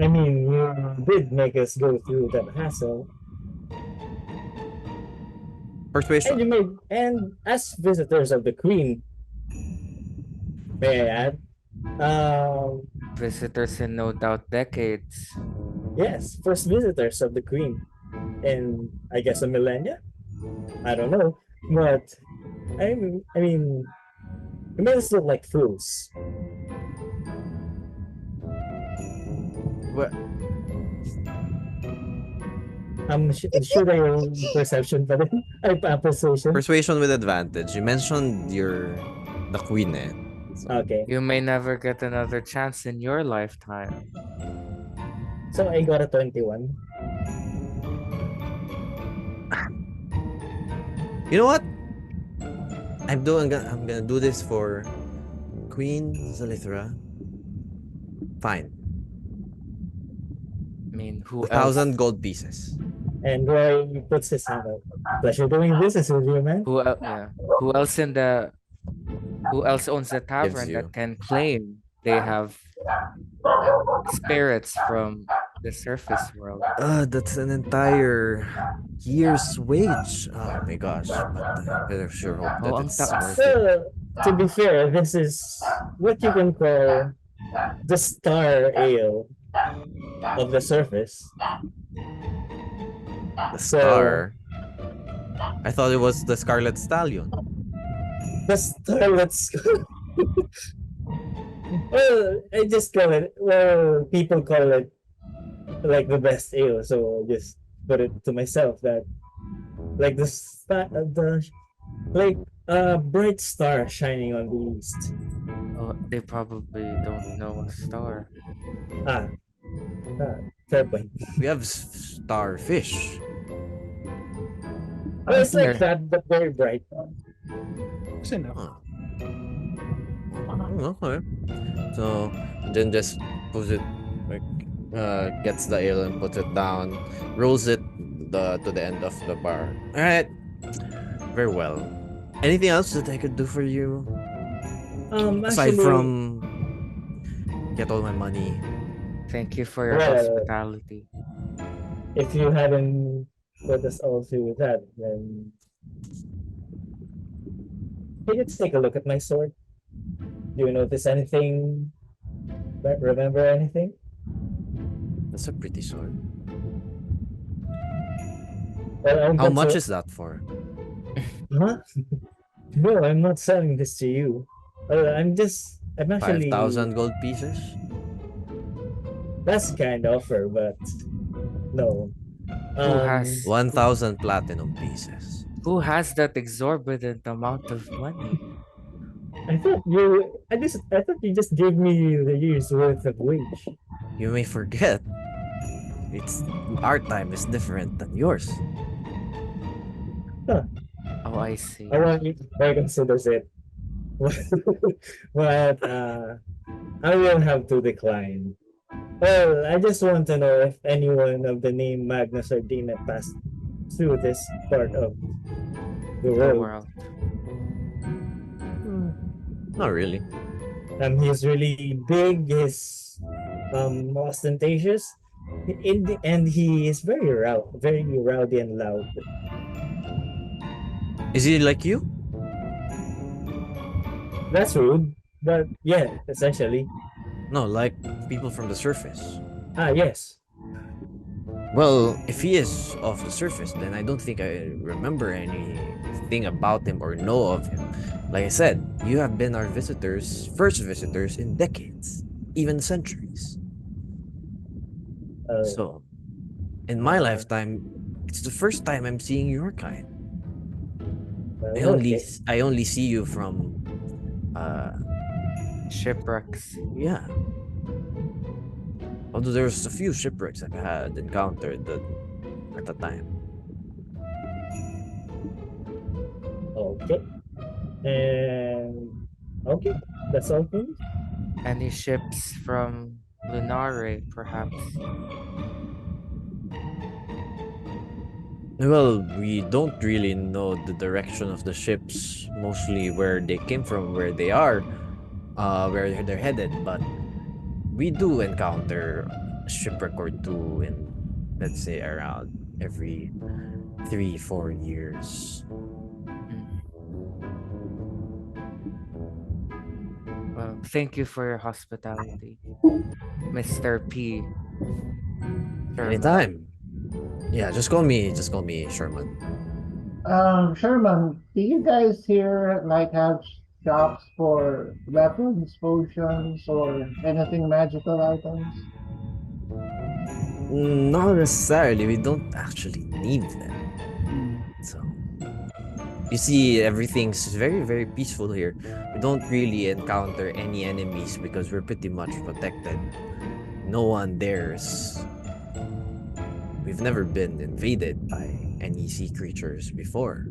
I mean, you did make us go through that hassle, persuasion. and you made, and as visitors of the Queen, may I add, Visitors in no doubt decades. yes, first visitors of the Queen, in I guess a millennia. I don't know, but I mean, you made us look like fools. What? Should I roll perception pa rin? Ay, persuasion? Persuasion with advantage. You mentioned the queen, eh? So, Okay, You may never get another chance in your lifetime. so I got a 21. you know what? I'm gonna do this for Queen Xalithra. Fine. I mean, who 1,000 else? gold pieces. And Roy puts his hand up. Pleasure doing business with you, man. Yeah. Who else who else owns the tavern you. that can claim they have spirits from the surface world? That's an entire year's wage. Oh my gosh. But I better sure hope that Oh, ang it's taas. worth it. Well, to be fair, this is what you can call the star ale of the surface. The So- star. I thought it was the Scarlet Stallion. The star, let's. Well, I just call it. Well, people call it like the best ale, so I just put it to myself that, like like a bright star shining on the east. Oh, they probably don't know a star. Ah, fair point. We have starfish. Well, it's like Sure. that, but very bright. Kasi no. Huh. Okay. So then just puts it like gets the ale and puts it down, rolls it to the end of the bar. Alright. Very well. Anything else that I could do for you? Aside Actually, from get all my money. Thank you for your Well, hospitality. if you hadn't put us all through that, then can you take a look at my sword? Do you notice anything? Remember anything? That's a pretty sword. Well, How much is that for? Huh? No, I'm not selling this to you. I'm actually 5,000 gold pieces? That's kind offer, but no. Who has 1,000 platinum pieces. who has that exorbitant amount of money? I thought you just gave me the year's worth of wage. You may forget. Our time is different than yours. Oh, I see. I considers it. But I will have to decline. Well, I just want to know if anyone of the name Magnus Ordina passed through this part of the The world. world. Not really. He's really big. He's ostentatious. In the end, he is very rowdy and loud. Is he like you? That's rude, but yeah, essentially. No, like people from the surface. Yes. Well, if he is off the surface, then I don't think I remember anything about him or know of him. Like I said, you have been our first visitors in decades, even centuries. Uh, So, in my uh, lifetime, it's the first time I'm seeing your kind. okay. I only see you from Shipwrecks. yeah. Although there's a few shipwrecks I've had encountered at the time. Okay. And okay, that's all for me. Any ships from Lunare, perhaps? Well, we don't really know the direction of the ships, mostly where they came from, where they are, where they're headed, but we do encounter a shipwreck or two in, let's say, around every 3-4 years. Well, thank you for your hospitality, Mr. P. Sherman. Anytime. Yeah, just call me Sherman. Sherman, do you guys here like have shops for weapons, potions, or anything magical items? Not necessarily. We don't actually need them. So, you see, everything's very, very peaceful here. We don't really encounter any enemies because we're pretty much protected. No one dares. We've never been invaded by any sea creatures before.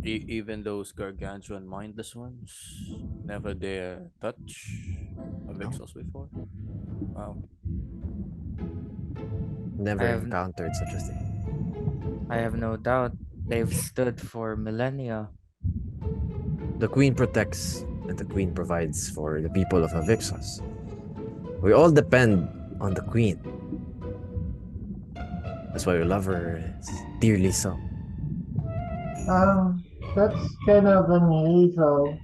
Even those gargantuan mindless ones never dare touch Avyxos before. Wow. Never I have- encountered such a thing. I have no doubt they've stood for millennia. The queen protects and the queen provides for the people of Avyxos. We all depend on the queen. That's why we love her dearly so. That's kind of unusual.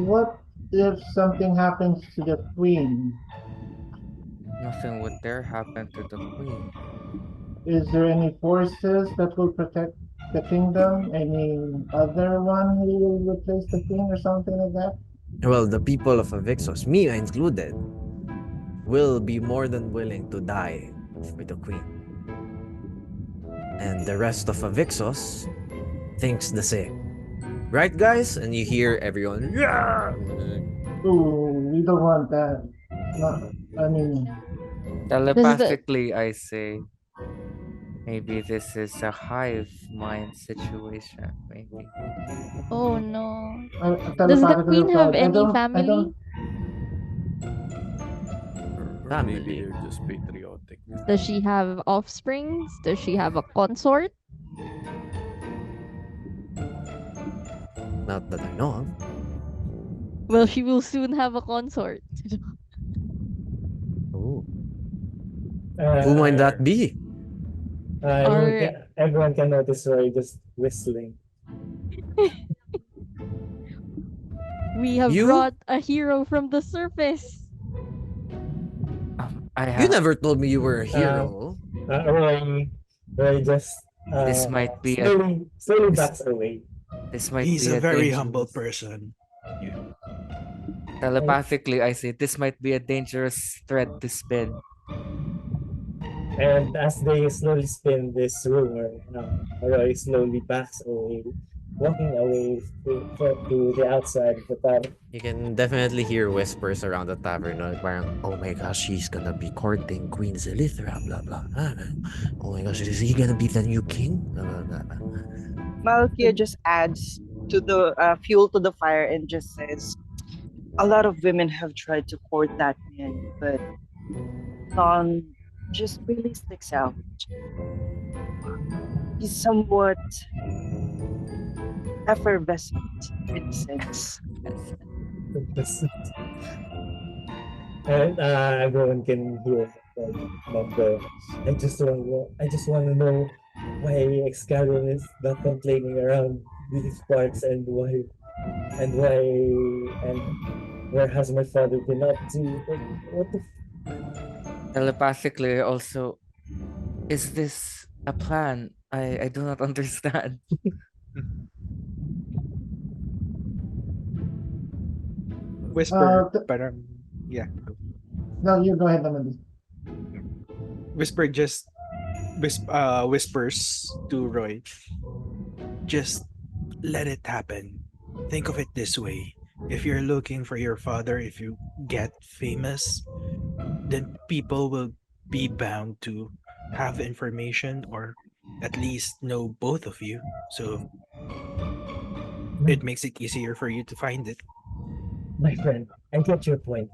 What if something happens to the queen? Nothing would dare happen to the queen. Is there any forces that will protect the kingdom? Any other one who will replace the queen or something like that? Well, the people of Avyxos, me included, will be more than willing to die for the queen. And the rest of Avyxos thinks the same. Right, guys? And you hear everyone, yeah! Ooh, we don't want that. No, I mean, Telepathically, I say, maybe this is a hive mind situation. Maybe. Oh no. Does the telepathically queen have applied. any I family? don't. Or maybe Family. they're just patriotic. Does she have offsprings? Does she have a consort? Not that I know of. Well, she will soon have a consort. Ooh. Who might that be? Or Everyone can notice Roy just whistling. we have You? brought a hero from the surface. I You have. never told me you were a hero. Roy just This might be a. slowly this- backs away. This might He's be a very dangerous- humble person. Yeah. Telepathically, I say this might be a dangerous thread to spin. And as they slowly spin this rumor, Roy slowly backs away, walking away to the outside of the tavern. You can definitely hear whispers around the tavern. Like, parang, oh my gosh, she's gonna be courting Queen Xalithra, blah blah. Oh my gosh, is he gonna be the new king? Blah, blah, blah, blah. Malkia just adds to the fuel to the fire and just says, "A lot of women have tried to court that man, but Thon just really sticks out. He's somewhat effervescent in a sense. And everyone can hear Mom go. I just want to know why Excalibur is not complaining around these parts, and and where has my father been up to? Like, what the? Telepathically, also, is this a plan? I do not understand. Whisper, th- parang, yeah. no, you go ahead, Amelie. Whisper just whispers to Roy, just let it happen. Think of it this way. If you're looking for your father, if you get famous, then people will be bound to have information or at least know both of you. So it makes it easier for you to find it. My friend, I get your point.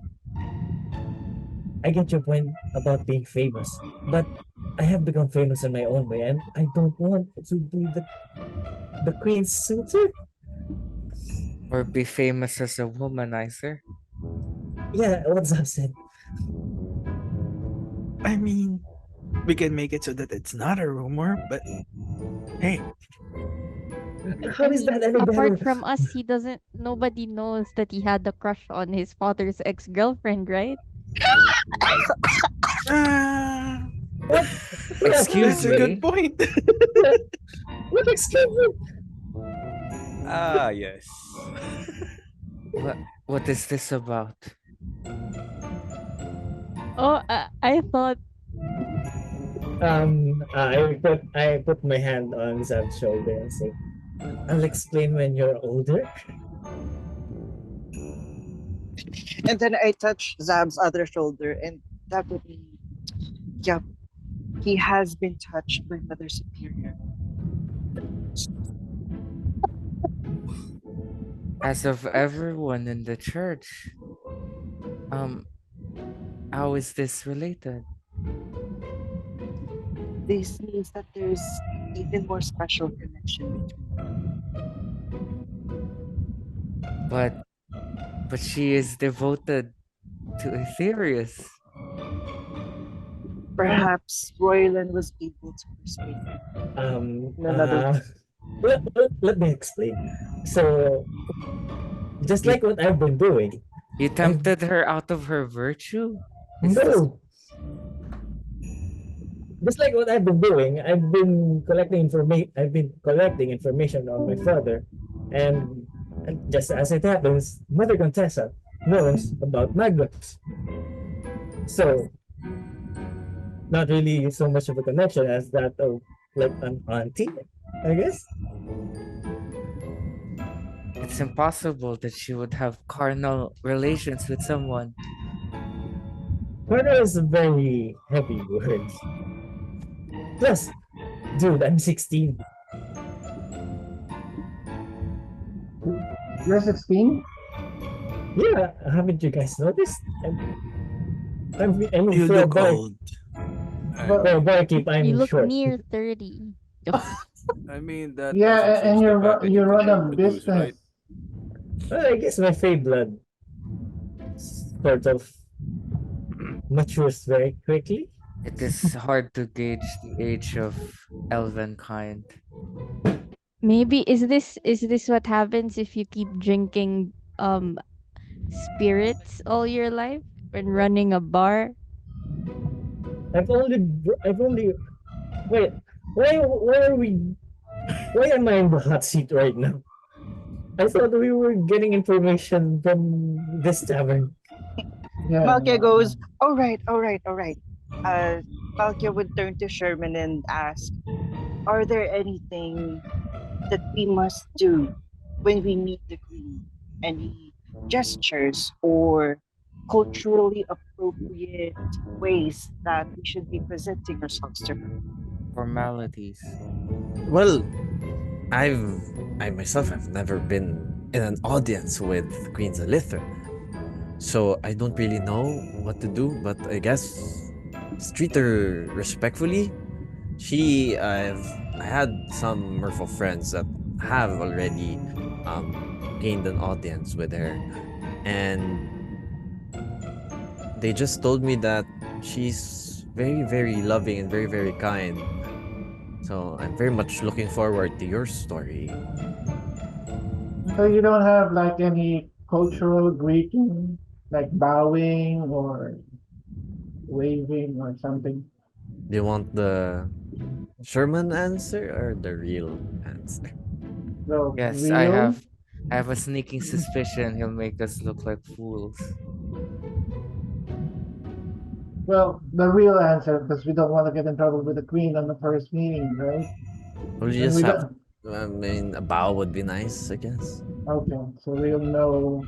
I get your point about being famous, but I have become famous in my own way, and I don't want to be the queen's suitor. Or be famous as a womanizer. Yeah, what's up, said? I mean, we can make it so that it's not a rumor, but hey, How is that any better? Apart from us, he doesn't. Nobody knows that he had a crush on his father's ex-girlfriend, right? uh, What? Excuse that's a good me. point. What excuse me? Ah, yes. What is this about? Oh, I thought I put my hand on Zab's shoulder and say, "I'll explain when you're older." And then I touch Zab's other shoulder, and that would mean, yep, he has been touched by Mother Superior. As of everyone in the church. How is this related? This means that there's even more special connection between them. But she is devoted to Aetherius. Perhaps Roilan was able to persuade him Um, in another uh, let me explain. So, just You- like what I've been doing, You tempted her out of her virtue? Is this no, just like what I've been doing, I've been collecting information on my father, and just as it happens, Mother Contessa knows about Magnus. So, not really so much of a connection as that of like an auntie, I guess. it's impossible that she would have carnal relations with someone. Murder is a very heavy word. Plus, dude, I'm 16. You're 16? Yeah, haven't you guys noticed? I mean, You for a look boy, old. for a barkeep, you I'm look short. near 30. I mean, that Yeah, doesn't and change the fact that you you run can a reproduce, right? business. Well, I guess my Fey blood sort of matures very quickly. It is hard to gauge the age of elven kind. Maybe is this what happens if you keep drinking spirits all your life when running a bar? I've only, wait, why are we, why am I in the hot seat right now? I thought we were getting information from this tavern. Yeah. Malkia goes, all right, all right, all right. Malkia would turn to Sherman and ask, are there anything that we must do when we meet the queen? Any gestures or culturally appropriate ways that we should be presenting ourselves to her? Formalities. Well, I myself have never been in an audience with Queen Xalithra, so I don't really know what to do. But I guess treat her respectfully. I had some Merfolk friends that have already gained an audience with her, and they just told me that she's very, very loving and very, very kind. So I'm very much looking forward to your story. So you don't have like any cultural greeting, like bowing or waving or something? Do you want the Sherman answer or the real answer? So Yes, real? I have a sneaking suspicion he'll make us look like fools. Well, the real answer, because we don't want to get in trouble with the queen on the first meeting, right? Well, you And just we have. don't. I mean, a bow would be nice, I guess. Okay, so real no,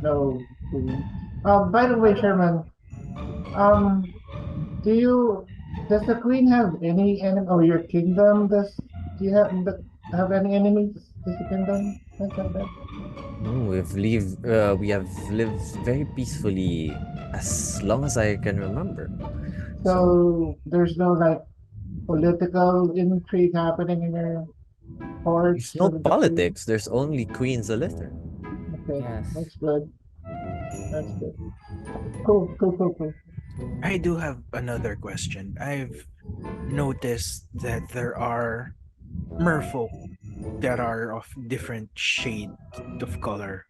no queen. By the way, Sherman, um, do you does the queen have any enemy or your kingdom? Do you have any enemies? Does the kingdom like that? We have lived very peacefully as long as I can remember. So So there's no like political intrigue happening in your there's courts no with the queen. politics. There's only Queen Xalithra. Okay, Yes. that's good. That's good. Cool, cool, cool, cool. I do have another question. I've noticed that there are merfolk that are of different shade of color.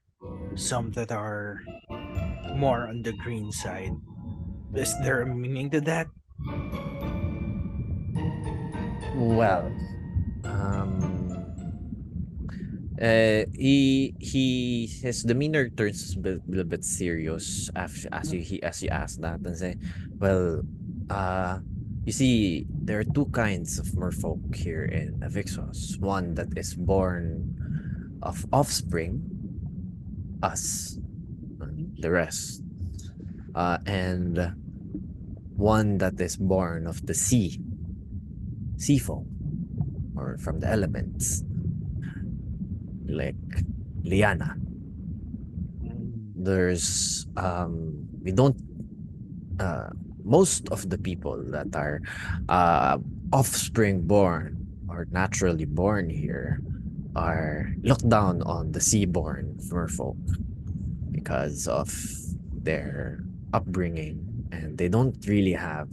Some that are more on the green side. Is there a meaning to that? Well, um, his demeanor turns a little bit serious after as you ask that and say, well, uh, you see, there are two kinds of merfolk here in Avyxos. One that is born of offspring, us, and the rest, and one that is born of the sea folk, or from the elements, like Lyanna. There's we don't uh most of the people that are offspring born or naturally born here are looked down on the seaborn merfolk because of their upbringing, and they don't really have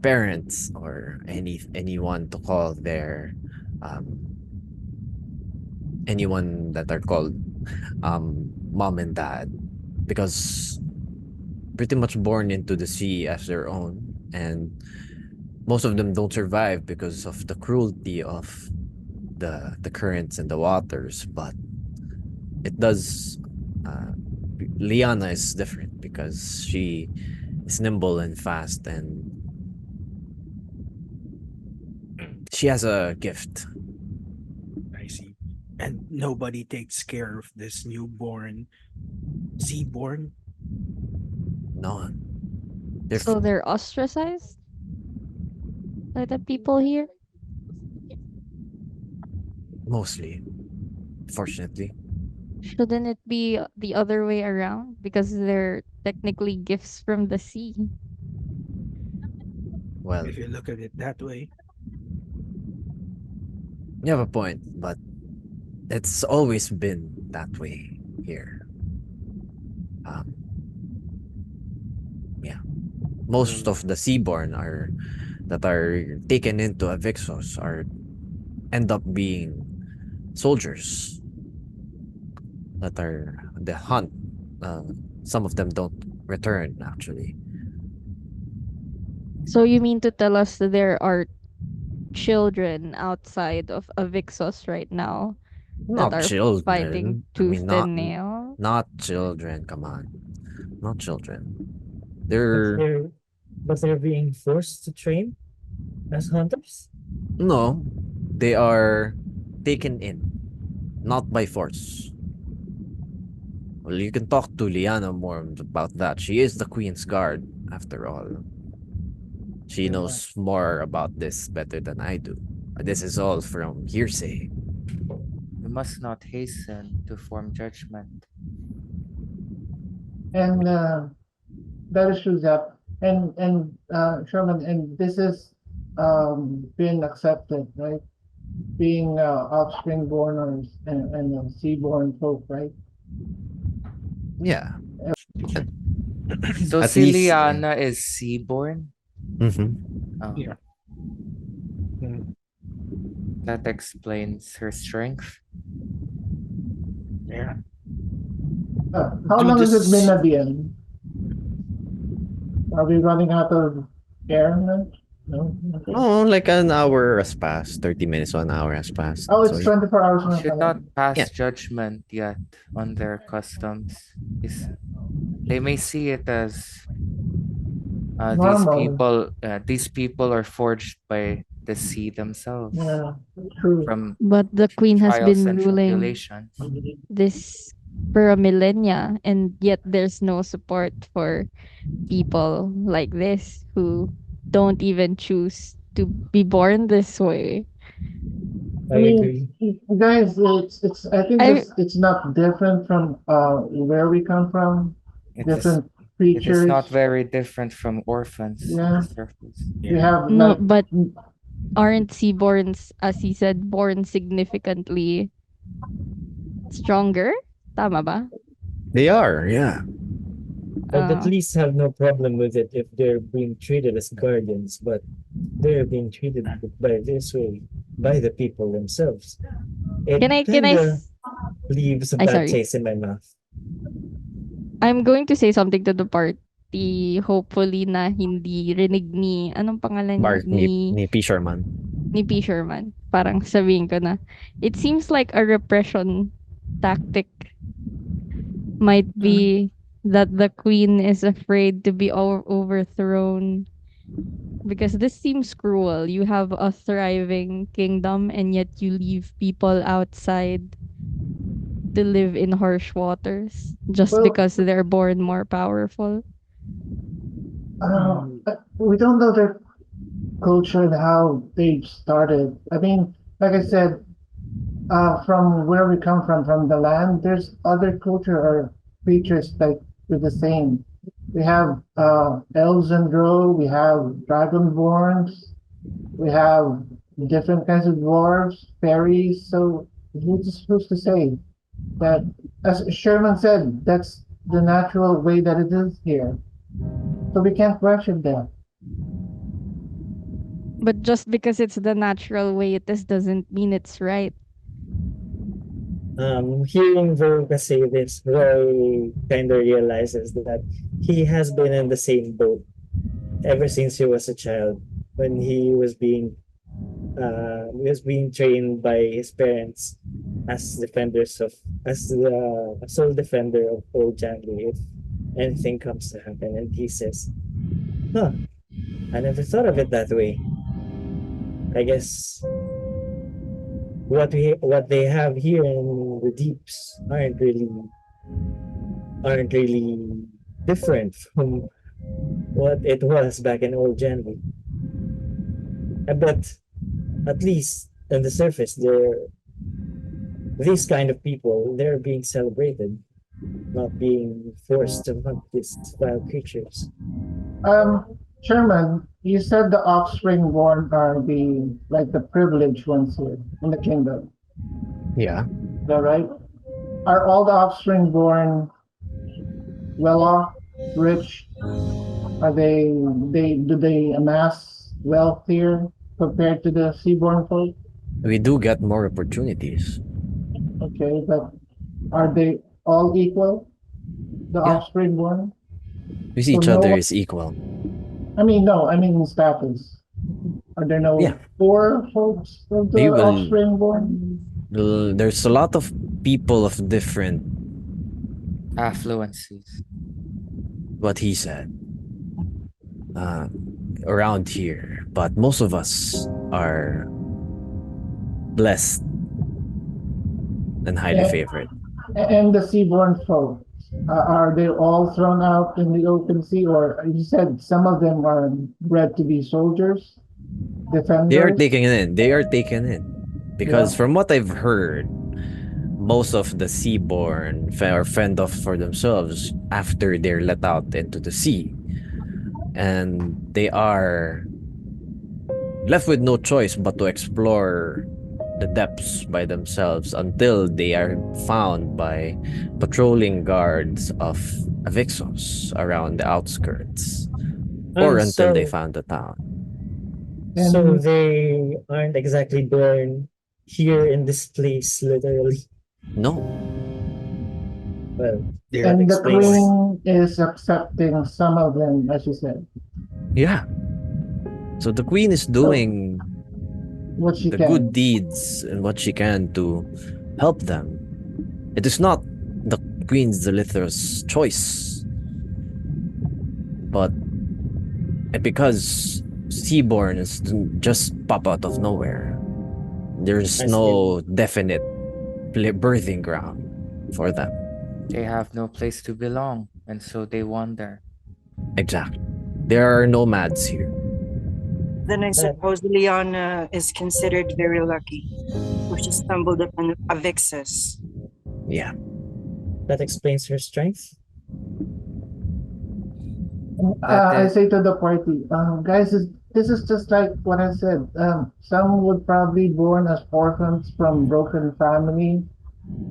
parents or anyone to call their um anyone that are called mom and dad, because pretty much born into the sea as their own, and most of them don't survive because of the cruelty of the currents and the waters. But it does uh Lyanna is different because she is nimble and fast, and she has a gift. I see. And nobody takes care of this newborn seaborn. No, they're So they're ostracized by the people here? mostly, fortunately. Shouldn't it be the other way around? Because they're technically gifts from the sea. Well, If you look at it that way. you have a point, but it's always been that way here. Um, yeah, most of the seaborn are that are taken into Avyxos are end up being soldiers that are the hunt. Uh, some of them don't return actually. So you mean to tell us that there are children outside of Avixos right now that Not are fighting children. I mean, tooth and nail? not children. Come on, not children. But They're they're being forced to train as hunters? no, they are taken in, not by force. Well, you can talk to Lyanna more about that. She is the Queen's Guard, after all. She Yeah. knows more about this better than I do. This is all from hearsay. We must not hasten to form judgment. And that is true, Zap. And Sherman, and this is been accepted, right? being offspring born and seaborn folk, right? Yeah. So At si least. Lyanna is seaborn? Oh, Yeah. Mm, that explains her strength. yeah. How Do long has it been this. at the end? Are we running out of air? No. Okay. Oh, like an hour has passed. 30 minutes, 1 hour has passed. Oh, So it's 24 hours We na should pala. not pass Yeah. judgment yet on their customs. They may see it as Normal. these people are forged by the sea themselves Yeah, true. from But the queen has trials been and ruling tribulations. this for a millennia, and yet there's no support for people like this who don't even choose to be born this way. I I mean, agree. guys, it's. I think I this it's not different from where we come from. It is Different it is not creatures. very different from orphans on the Yeah, surface. we Yeah. have no, like but aren't seaborns, as he said, born significantly stronger? Tama ba? They are, yeah. I'd at Uh, least have no problem with it if they're being treated as guardians, but they're being treated by this way by the people themselves. It can I kinda leaves a I bad sorry. taste in my mouth. I'm going to say something to the party, hopefully na hindi rinig ni anong pangalan niya? Mark ni Fisherman. Ni Fisherman. Parang sabihin ko na, it seems like a repression tactic might be that the queen is afraid to be overthrown because this seems cruel. You have a thriving kingdom and yet you leave people outside to live in harsh waters just well, because they're born more powerful. we don't know their culture and how they started. I mean, like I said, from where we come from the land, there's other culture or creatures that do the same. We have elves and drow, we have dragonborns, we have different kinds of dwarves, fairies. So who's supposed to say that? As Sherman said, that's the natural way that it is here. So we can't question that. But just because it's the natural way it is doesn't mean it's right. Hearing Veruca say this, Roy kind of realizes that he has been in the same boat ever since he was a child when he was being trained by his parents as defenders of as the sole defender of old Janley if anything comes to happen, and he says, "Huh, I never thought of it that way. I guess what they have here in the deeps aren't really different from what it was back in old Janley. But at least on the surface, these kind of people, they're being celebrated, not being forced to hunt these vile creatures." Sherman, you said the offspring born are the like the privileged ones here in the kingdom. Yeah. Is that right? Are all the offspring born well off, rich? Are they do they amass wealth here compared to the seaborn folk? We do get more opportunities. Okay, but are they all equal? The Yeah. offspring born? We see So each no other one, is equal. I mean in status. Are there no Yeah. poor folks of the They will. offspring born? There's a lot of people of different. Affluences. What he said. Around here, but most of us are blessed and highly Yeah. favored. And the seaborn folk, are they all thrown out in the open sea, or you said some of them are bred to be soldiers, They are defenders? taken in. They are taken in. Because Yeah. from what I've heard, most of the seaborn are fend off for themselves after they're let out into the sea. And they are left with no choice but to explore the depths by themselves until they are found by patrolling guards of Avyxos around the outskirts, or Ah, until they so found the town. so And they aren't exactly born here in this place, literally. No, Well, They're that and the explains. born. queen is accepting some of them, as you said, yeah. So the queen is so doing what she the good can. deeds and what she can to help them. It is not the Queen Xalithra's choice, but because Seaborns just pop out of nowhere. There's As in, no definite birthing ground for them. They have no place to belong, and so they wander. Exactly. There are nomads here. Then I that, suppose Lyanna is considered very lucky, for she stumbled upon Avyxos. Yeah. that explains her strength. That I is, say to the party, guys, this is just like what I said. Some would probably born as orphans from broken family,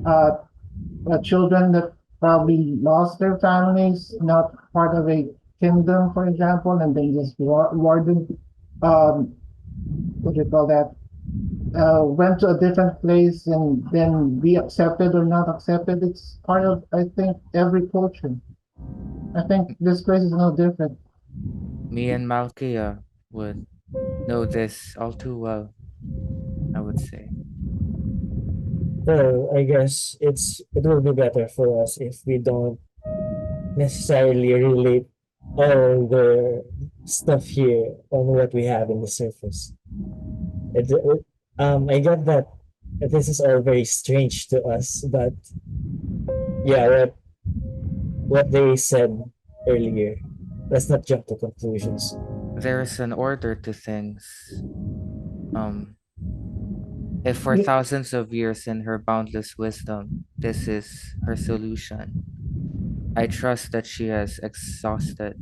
uh, children that probably lost their families, not part of a kingdom, for example, and then just warden, um, what do you call that? Went to a different place and then be accepted or not accepted. It's part of, I think, every culture. I think this place is no different. me and Malkia would know this all too well, I would say. Well, I guess it will be better for us if we don't necessarily relate all the stuff here on what we have in the surface. I get that this is all very strange to us, but yeah, what they said earlier. Let's not jump to conclusions. There is an order to things. Um, if for Y- thousands of years in her boundless wisdom, this is her solution, I trust that she has exhausted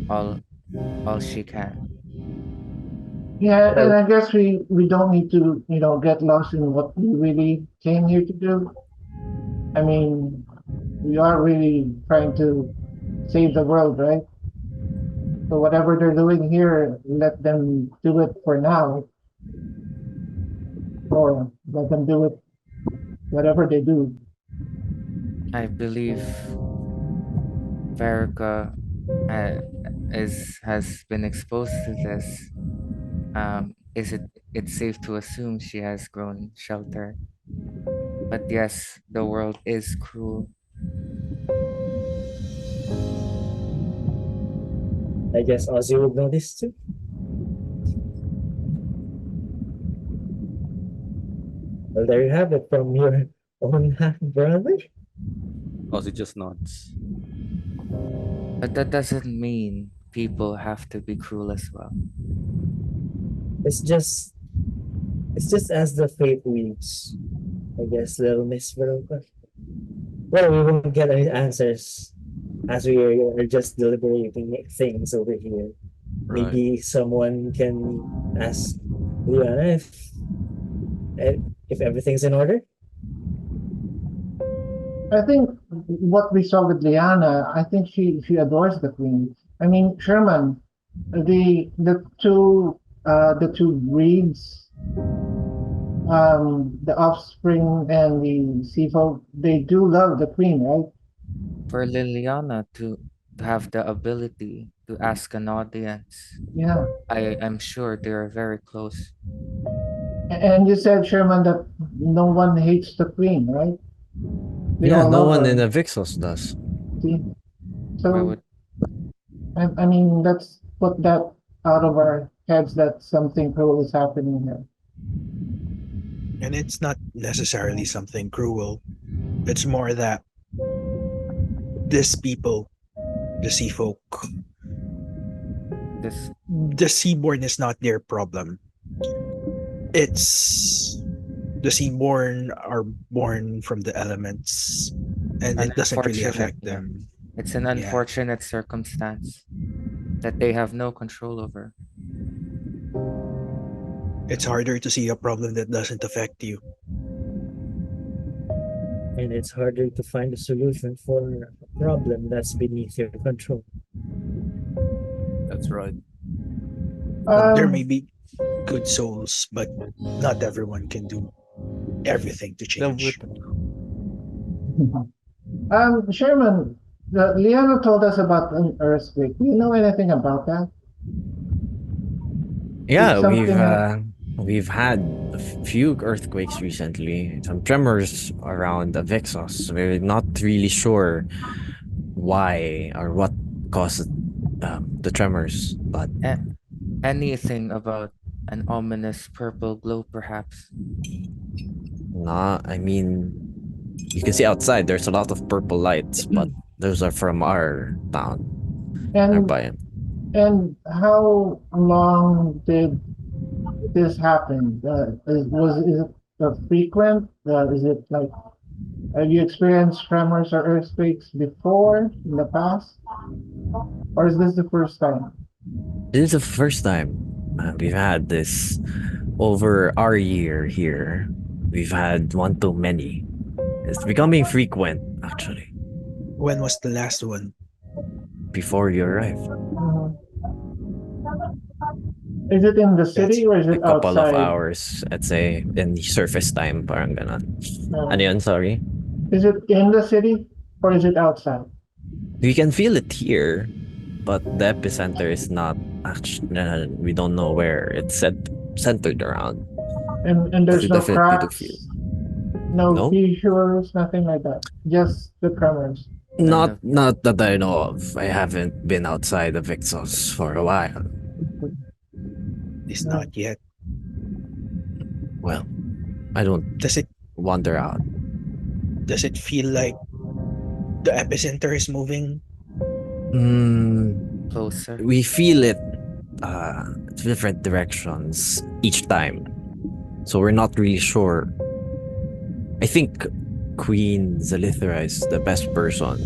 all all she can. Yeah, and Well, I guess we don't need to, get lost in what we really came here to do. I mean, we are really trying to save the world, right? So whatever they're doing here, let them do it for now, or let them do it whatever they do. I believe Verica uh, has been exposed to this. Is it's safe to assume she has grown shelter. But yes, the world is cruel. I guess Ozzy would know this too. Well, there you have it from your own half brother. Ozzy just nods. But that doesn't mean people have to be cruel as well. It's just it's just as the fate wills. I guess, little Miss Veronica. Well, we won't get any answers as we are just deliberating things over here. Right. Maybe someone can ask Lyanna eh, if everything's in order. I think what we saw with Liana, I think she adores the queen. I mean, Sherman, the two breeds, the offspring and the seafolk, they do love the queen, right? For Liliana to have the ability to ask an audience, Yeah. I'm sure they are very close. And you said, Sherman, that no one hates the queen, right? They Yeah, all no love one in her. Avyxos does. See? Why So, would I mean, let's put that out of our heads that something cruel is happening here. And it's not necessarily something cruel. It's more that these people, the sea folk, this the seaborn is not their problem. It's the seaborn are born from the elements and it doesn't really unfortunate? affect Yeah, them. it's an Yeah. unfortunate circumstance that they have no control over. It's harder to see a problem that doesn't affect you. And it's harder to find a solution for a problem that's beneath your control. That's right. There may Um, be good souls, but not everyone can do everything to change. Sherman, Lyanna told us about an earthquake. Do you know anything about that? Yeah, Did something we've had a few earthquakes recently, some tremors around Avyxos. We're not really sure why or what caused the tremors, but Anything about an ominous purple glow, perhaps? I mean, you can see outside there's a lot of purple lights, but those are from our town, our and bayan. and how long did this happen? Is it frequent? Is it like have you experienced tremors or earthquakes before in the past, or is this the first time? This is the first time we've had this over our year here. We've had one too many. It's becoming frequent, actually, When was the last one? before you arrived. Mhm. Is it in the That's city or is A it couple of outside? hours, let's say, in surface time, parang ganon. Ano Uh, yun, sorry? is it in the city or is it outside? We can feel it here, but the epicenter is not actually, we don't know where it's centered around. And But there's we no definitely do feel. cracks, no No? fissures, nothing like that. Just the tremors. None of Not that I know of. I haven't been outside of Ixos for a while. Is not yet. Well, I don't Does it wander out. does it feel like the epicenter is moving? closer. We feel it different directions each time. So we're not really sure. I think Queen Xalithra is the best person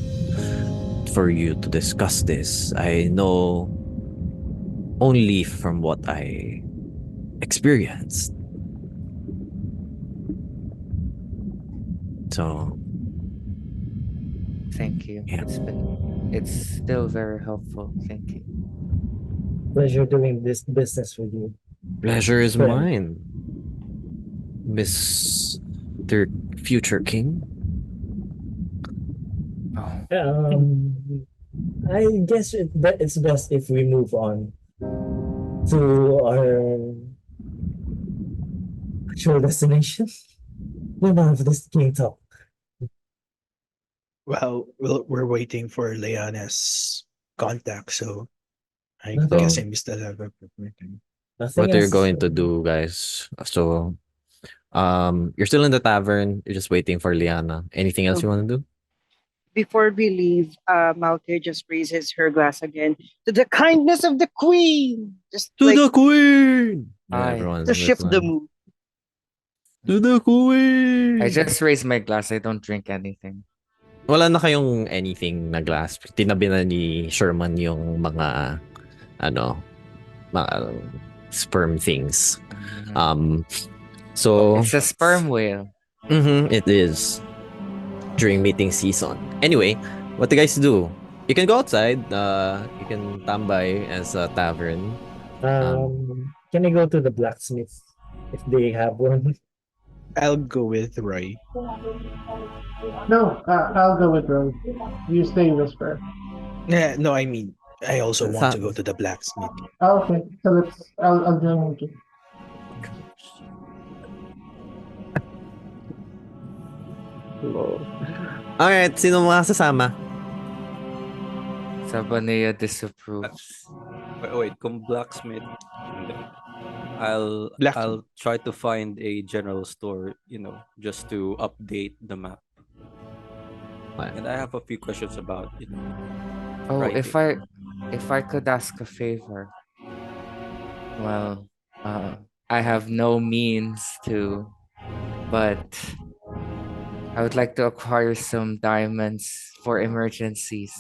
for you to discuss this. I know only from what I experienced. So Thank you. Yeah. It's still very helpful. Thank you. Pleasure doing this business with you. pleasure is Friend. mine, Mr. Future King. Oh, I guess it's best if we move on to our actual destination. None of this king talk. Well, we're waiting for Lyanna's contact, so I Nothing, guess So I missed the level. nothing what are you else. going to do, guys? So you're still in the tavern, you're just waiting for Lyanna. Anything else you want to do? Before we leave, Malkia just raises her glass again to the kindness of the queen, just To like the queen! Yeah, I everyone's to shift the listening. mood. To the queen! I just raised my glass. I don't drink anything. Wala na kayong anything na glass. Tinabi na ni Sherman yung mga mga sperm things. So It's a sperm whale. it is during meeting season. Anyway, what do you guys do? You can go outside. You can tambay as a tavern. Can I go to the blacksmith if they have one? I'll go with Roy. No, I'll go with Rogue. You stay Whisper. No, I mean, I also want to go to the blacksmith. Oh, okay, so I'll join you too. Alright, sino mga sasama? Sabanea disapproves. Wait, kung blacksmith, hindi. I'll try to find a general store, just to update the map. And I have a few questions about, Oh, writing. if I could ask a favor. Well, I have no means to, but I would like to acquire some diamonds for emergencies.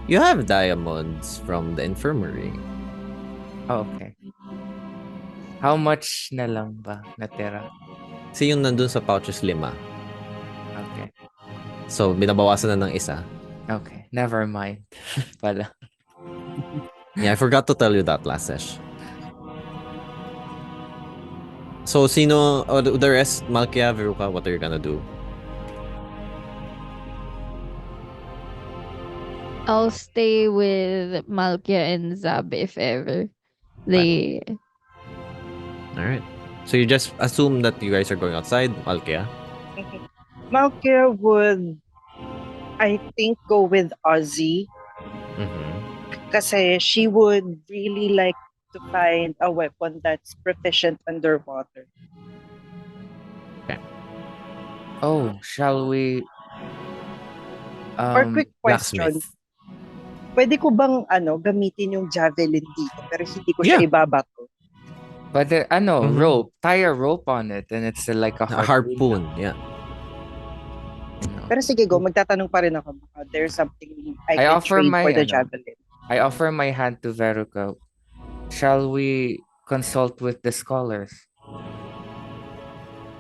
You have diamonds from the infirmary. Oh, okay. How much na lang ba natira? Kasi yung nandun sa pouch is 5. Okay. So, binabawasan na ng isa. Okay. Never mind. Pala. Yeah, I forgot to tell you that last sesh. So, sino, the rest, Malkia, Veruca, what are you gonna do? I'll stay with Malkia and Zab if ever they. Alright. So, you just assume that you guys are going outside, Malkia? Malkia would, I think, go with Ozzy Mm-hmm. kasi she would really like to find a weapon that's proficient underwater. Oh, shall we Or quick question, Blacksmith. pwede ko bang gamitin yung javelin dito pero hindi ko Yeah. siya ibabato? But Mhm. rope. Tie a rope on it and it's like a A harpoon, yeah. Pero sige, go, magtatanong pa rin ako. Baka there's something I I can offer trade my, for the javelin. I offer my hand to Veruca. Shall we consult with the scholars?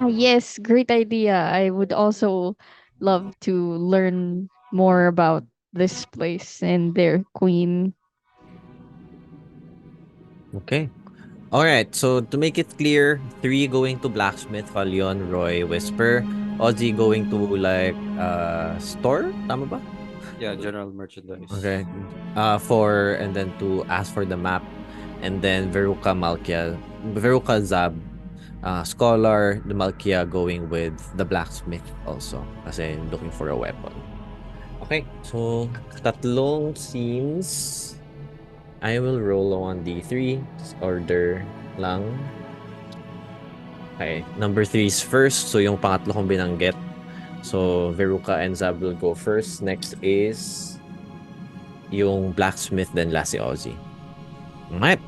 Yes, great idea. I would also love to learn more about this place and their queen. Okay. Alright, so to make it clear, 3 going to blacksmith, Falion, Roy, Whisper. Ozzy going to like store? Tama ba? Yeah, general merchandise. Okay. And then to ask for the map. And then Veruca, Malkia. Veruca, Zab, Scholar, the Malkia going with the blacksmith also. Kasi looking for a weapon. Okay. So, tatlong scenes. I will roll on D3. Just order lang. Okay. Number 3 is first. So, yung pangatlo kong binanggit. So, Veruca and Zab will go first. Next is yung blacksmith, then last si Ozzy. Alright.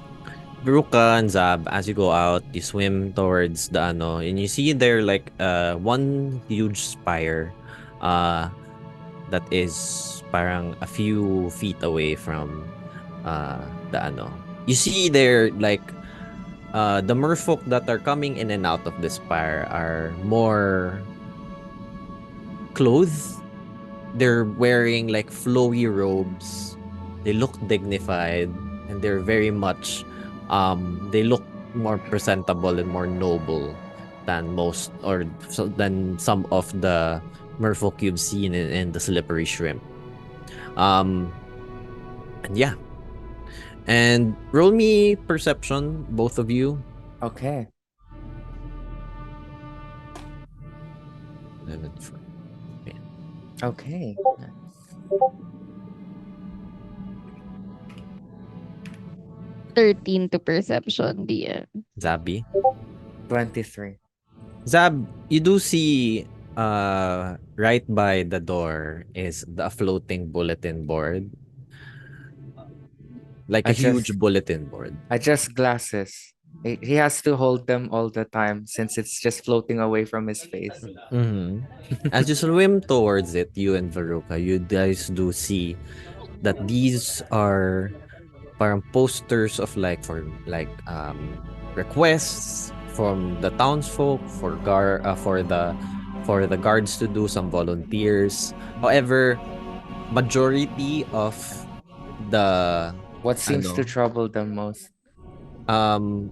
Veruca and Zab, as you go out, you swim towards the and you see there like one huge spire that is parang a few feet away from the You see there like the merfolk that are coming in and out of the spire are more clothed. They're wearing like flowy robes. They look dignified and they're very much they look more presentable and more noble than than some of the merfolk you've seen in the Slippery Shrimp. And yeah. And roll me perception, both of you. Okay. 11, Okay. 13 to perception, DM. Zabi. 23. Zab, you do see right by the door is the floating bulletin board. Like a huge bulletin board. Adjust glasses. He has to hold them all the time since it's just floating away from his face. Mm-hmm. As you swim towards it, you and Veruca, you guys do see that these are parang posters of requests from the townsfolk for the guards to do, some volunteers. However, majority of the What seems to trouble them most? What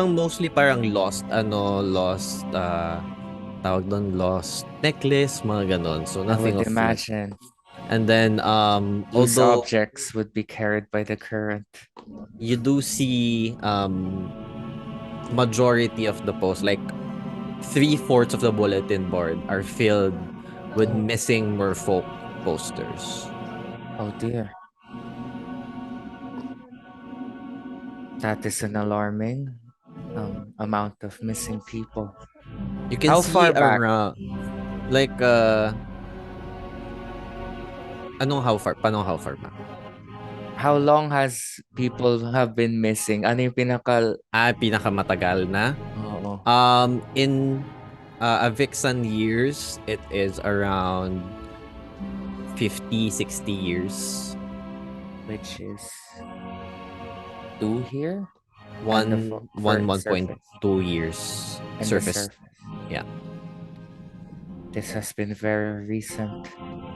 mostly lost tawag doon, lost necklace, mga ganon. So nothing I would of imagine. And then Loose although objects would be carried by the current. you do see majority of the posts, like 3/4 of the bulletin board are filled with missing merfolk posters. Oh dear. That is an alarming amount of missing people. You can How see far back? around like how far back? How long has people have been missing? Ano yung pinakamatagal na? Oo. In Avyxan years, it is around 50, 60 years. Which is 2 here on the for 1.2 years and the surface. surface. Yeah. This has been very recent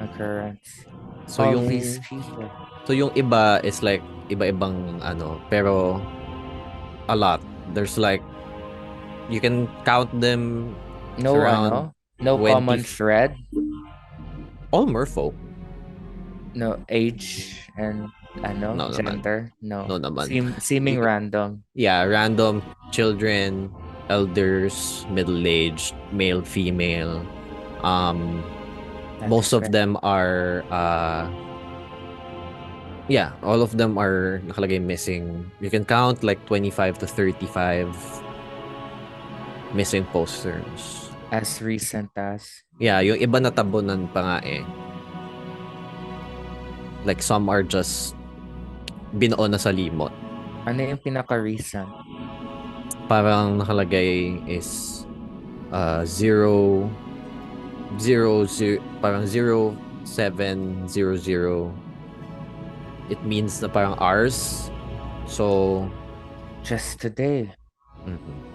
occurrence. So All yung these people. so yung iba is like iba-ibang pero a lot. There's like you can count them. It's No around no 20 common thread, all merfolk. no age and No naman. gender. No. No naman. Seeming random. Yeah, random children, elders, middle-aged, male, female. That Most is of them are yeah, all of them are nakalagay missing. You can count like 25 to 35 missing posters. as recent as. Yeah, yung iba natabunan pa nga eh. Like some are just binuo na sa limot. Ano yung pinaka-recent? Parang nakalagay is 0 parang 0700. It means na parang hours. So Just today. mhm.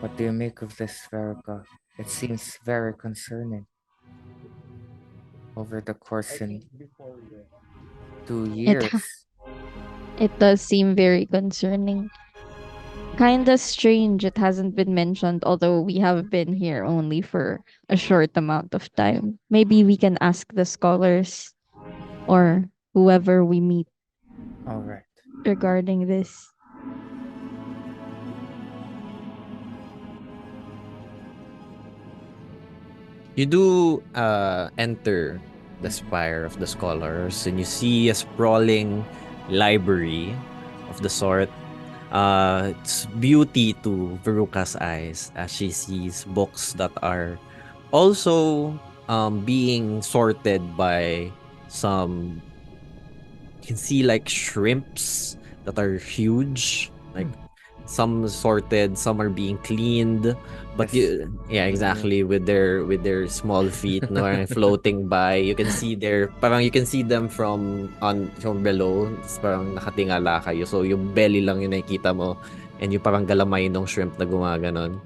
What do you make of this, Verica? It seems very concerning. Over the course in 2 It years. it does seem very concerning. Kinda strange it hasn't been mentioned, although we have been here only for a short amount of time. Maybe we can ask the scholars or whoever we meet All right. regarding this. You do enter the Spire of the Scholars and you see a sprawling library of the sort. It's beauty to Veruca's eyes as she sees books that are also being sorted by some. You can see like shrimps that are huge, like some sorted, some are being cleaned, but yeah, exactly, with their small feet floating by. You can see you can see them from below. It's parang nakatingala kayo, so yung belly lang yung nakikita mo and yung parang galamay ng shrimp na gumaganon.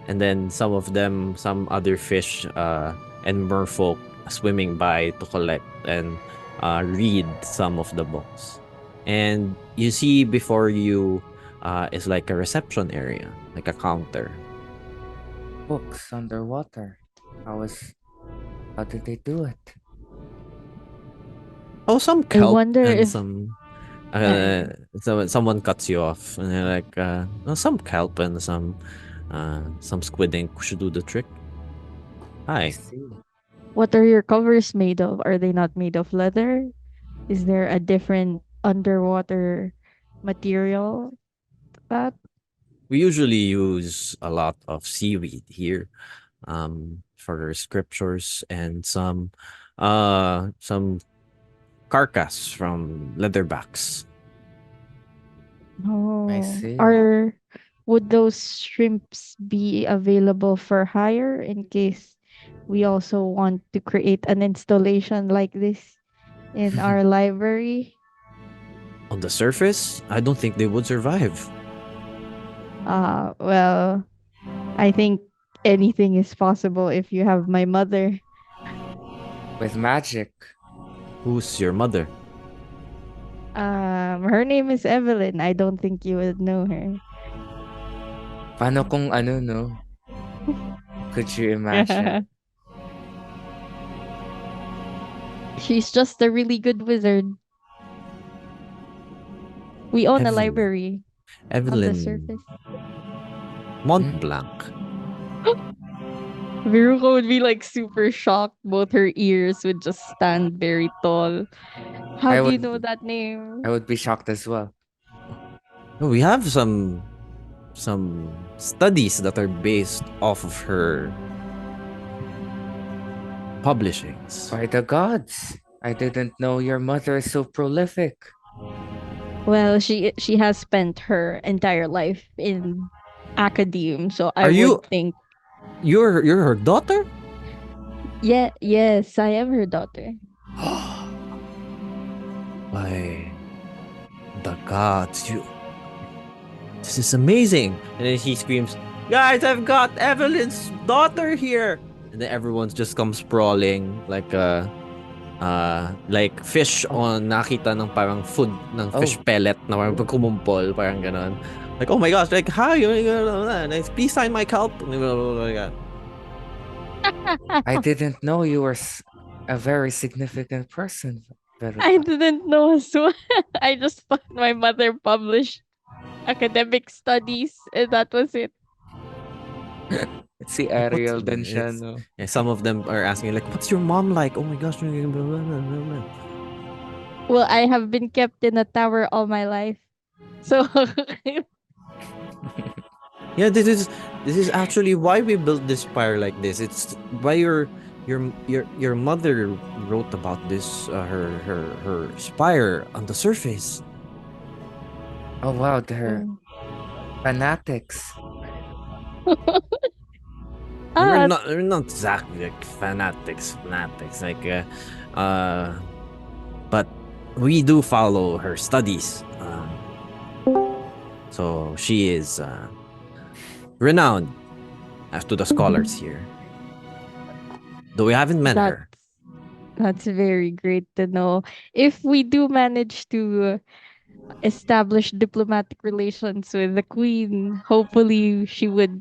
And then some other fish and merfolk swimming by to collect and read some of the books. And you see before you is like a reception area, like a counter. Books underwater. How did they do it? Oh, some I kelp wonder and if some someone cuts you off and they're like some kelp and some squid ink should do the trick. Hi. See. what are your covers made of? Are they not made of leather? Is there a different underwater material that We usually use a lot of seaweed here for scriptures and some carcass from leatherbacks. I Oh, see. would those shrimps be available for hire in case we also want to create an installation like this in our library? On the surface, I don't think they would survive. Well, I think anything is possible if you have my mother. With magic. Who's your mother? Her name is Evelyn. I don't think you would know her. Paano kung no? Could you imagine? She's just a really good wizard. We own a Evelyn. library on the Evelyn surface. Mont Blanc. Veruca would be like super shocked. Both her ears would just stand very tall. How I do you would- know that name? I would be shocked as well. We have some studies that are based off of her publishings. By the gods. I didn't know your mother is so prolific. Well, she has spent her entire life in academe, so I Are you- would think You're her daughter? yes, I am her daughter. By the gods, this is amazing. And then he screams, guys, I've got Evelyn's daughter here. And then everyone just comes sprawling like fish on nakita ng parang food ng fish pellet na parang kumumpol, parang ganon. Like, oh my gosh, like, hi, please sign my kelp. I didn't know you were a very significant person, I Veruca. didn't know as well. I just thought my mother published academic studies and that was it. It's si Ariel din siya, It's, no? yeah, some of them are asking like, what's your mom like? Oh my gosh. Well, I have been kept in a tower all my life. So Yeah, this is actually why we built this spire like this. It's why your mother wrote about this her spire on the surface. Oh wow, they're fanatics. We're not exactly like fanatics, like but we do follow her studies. So she is renowned as to the scholars here. Though we haven't met her. That's very great to know. If we do manage to establish diplomatic relations with the queen, hopefully she would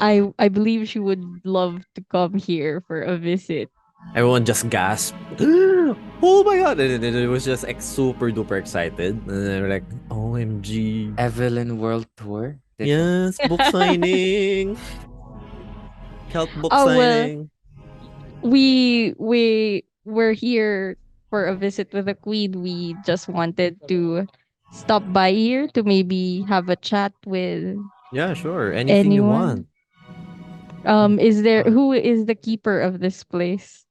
I believe she would love to come here for a visit. Everyone just gasped. Oh my god! And it was just like super duper excited. And they were like, OMG. Evelyn World Tour? Yes, book signing. Kelp book signing. Well, we're here for a visit with the queen. We just wanted to stop by here to maybe have a chat with Yeah, sure. Anything you want. Is there who is the keeper of this place?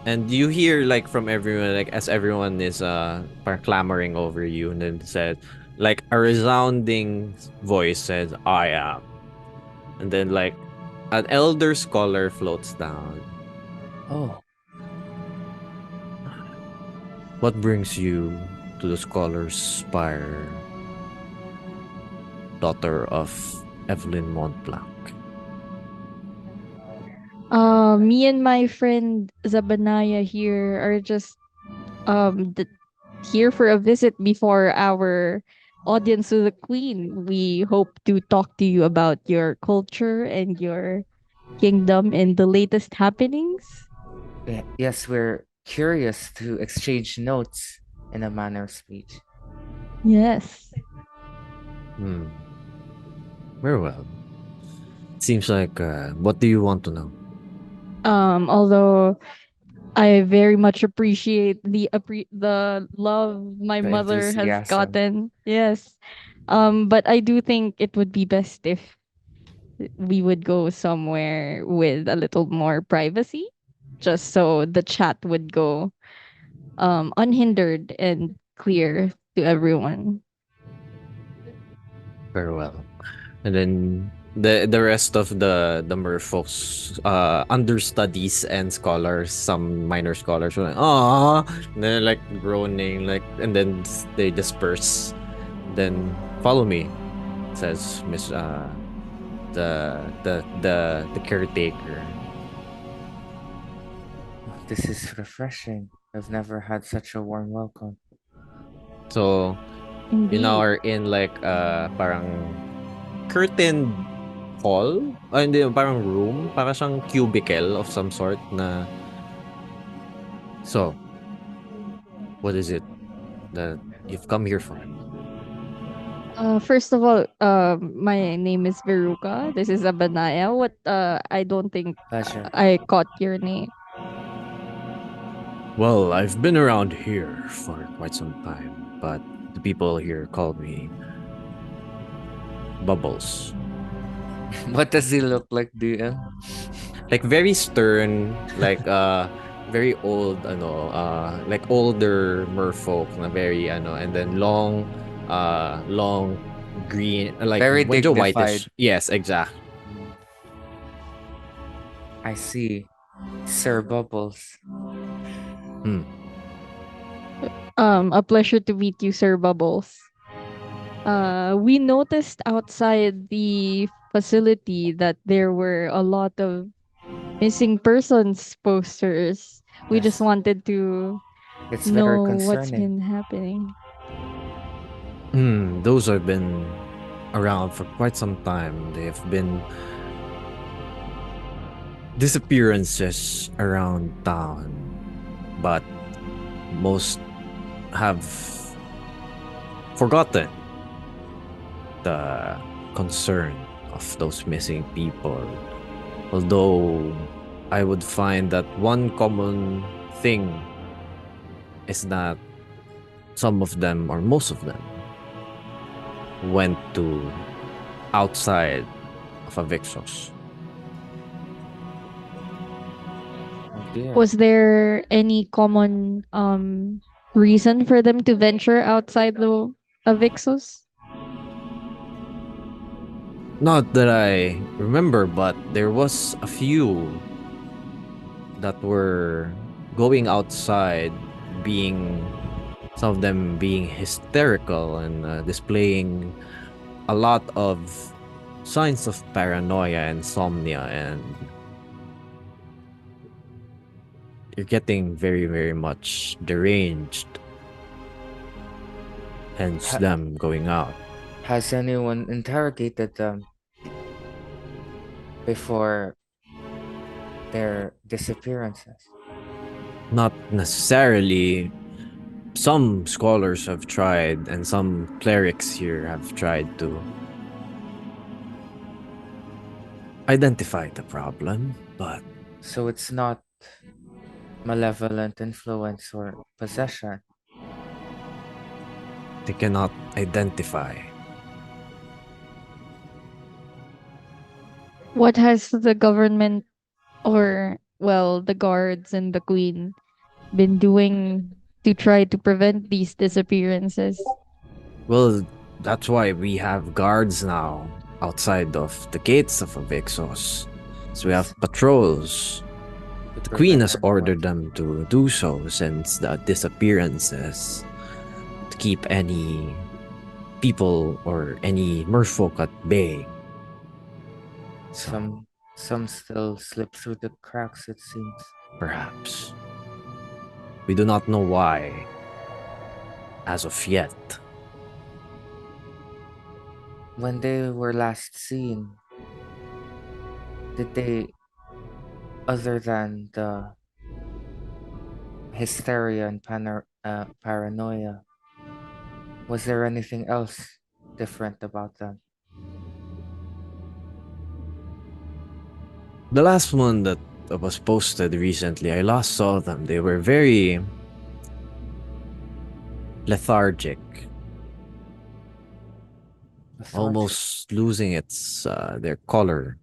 And you hear like from everyone, like as everyone is clamoring over you, and then said, like a resounding voice says, I am. And then like an elder scholar floats down. Oh. What brings you to the scholar's spire, daughter of Evelyn Montblanc? Me and my friend Zabanaya here are just here for a visit before our audience with the queen. We hope to talk to you about your culture and your kingdom and the latest happenings. Yes, we're curious to exchange notes in a manner of speech. Yes. Very well. Seems like what do you want to know? Although I very much appreciate the love my The mother has enthusiasm. gotten. Yes. But I do think it would be best if we would go somewhere with a little more privacy, just so the chat would go unhindered and clear to everyone. Very well. And then the rest of the merfolks, understudies and scholars, some minor scholars were like, ah, they're like groaning, like, and then they disperse. Then follow me, says Miss the caretaker. This is refreshing. I've never had such a warm welcome. So you now are in like parang curtained hall, hindi, parang room, parang siyang cubicle of some sort na. So, what is it that you've come here for? First of all, my name is Veruca. This is Abanaya. What I don't think Pleasure. I caught your name. Well, I've been around here for quite some time, but the people here call me Bubbles. What does he look like, DM? Like very stern, like very old, like older merfolk na very and then long green, like very medyo dignified. whitish. Yes, exactly. I see. Sir Bubbles. A pleasure to meet you, Sir Bubbles. We noticed outside the facility that there were a lot of missing persons posters. We just Yes, wanted to it's very know what's concerning. been happening. Those have been around for quite some time. They have been disappearances around town, but most have forgotten the concern of those missing people. Although I would find that one common thing is that some of them, or most of them, went to outside of Avyxos. Oh dear. Was there any common reason for them to venture outside the Avyxos? Not that I remember, but there was a few that were going outside, being some of them being hysterical and displaying a lot of signs of paranoia, insomnia, and you're getting very, very much deranged. Hence Ha- them going out. has anyone interrogated them before their disappearances? Not necessarily. Some scholars have tried, and some clerics here have tried to identify the problem, but So it's not malevolent influence or possession. they cannot identify. What has the government or, well, the guards and the queen been doing to try to prevent these disappearances? Well, that's why we have guards now outside of the gates of Avyxos. So we have patrols. To The queen prevent has ordered anyone. them to do so since the disappearances, to keep any people or any merfolk at bay. So Some still slip through the cracks, it seems. perhaps we do not know why as of yet. When they were last seen, did they, other than the hysteria and paranoia, was there anything else different about them? The last one that was posted recently, I last saw them. They were very lethargic, Lethargic. almost losing its their color,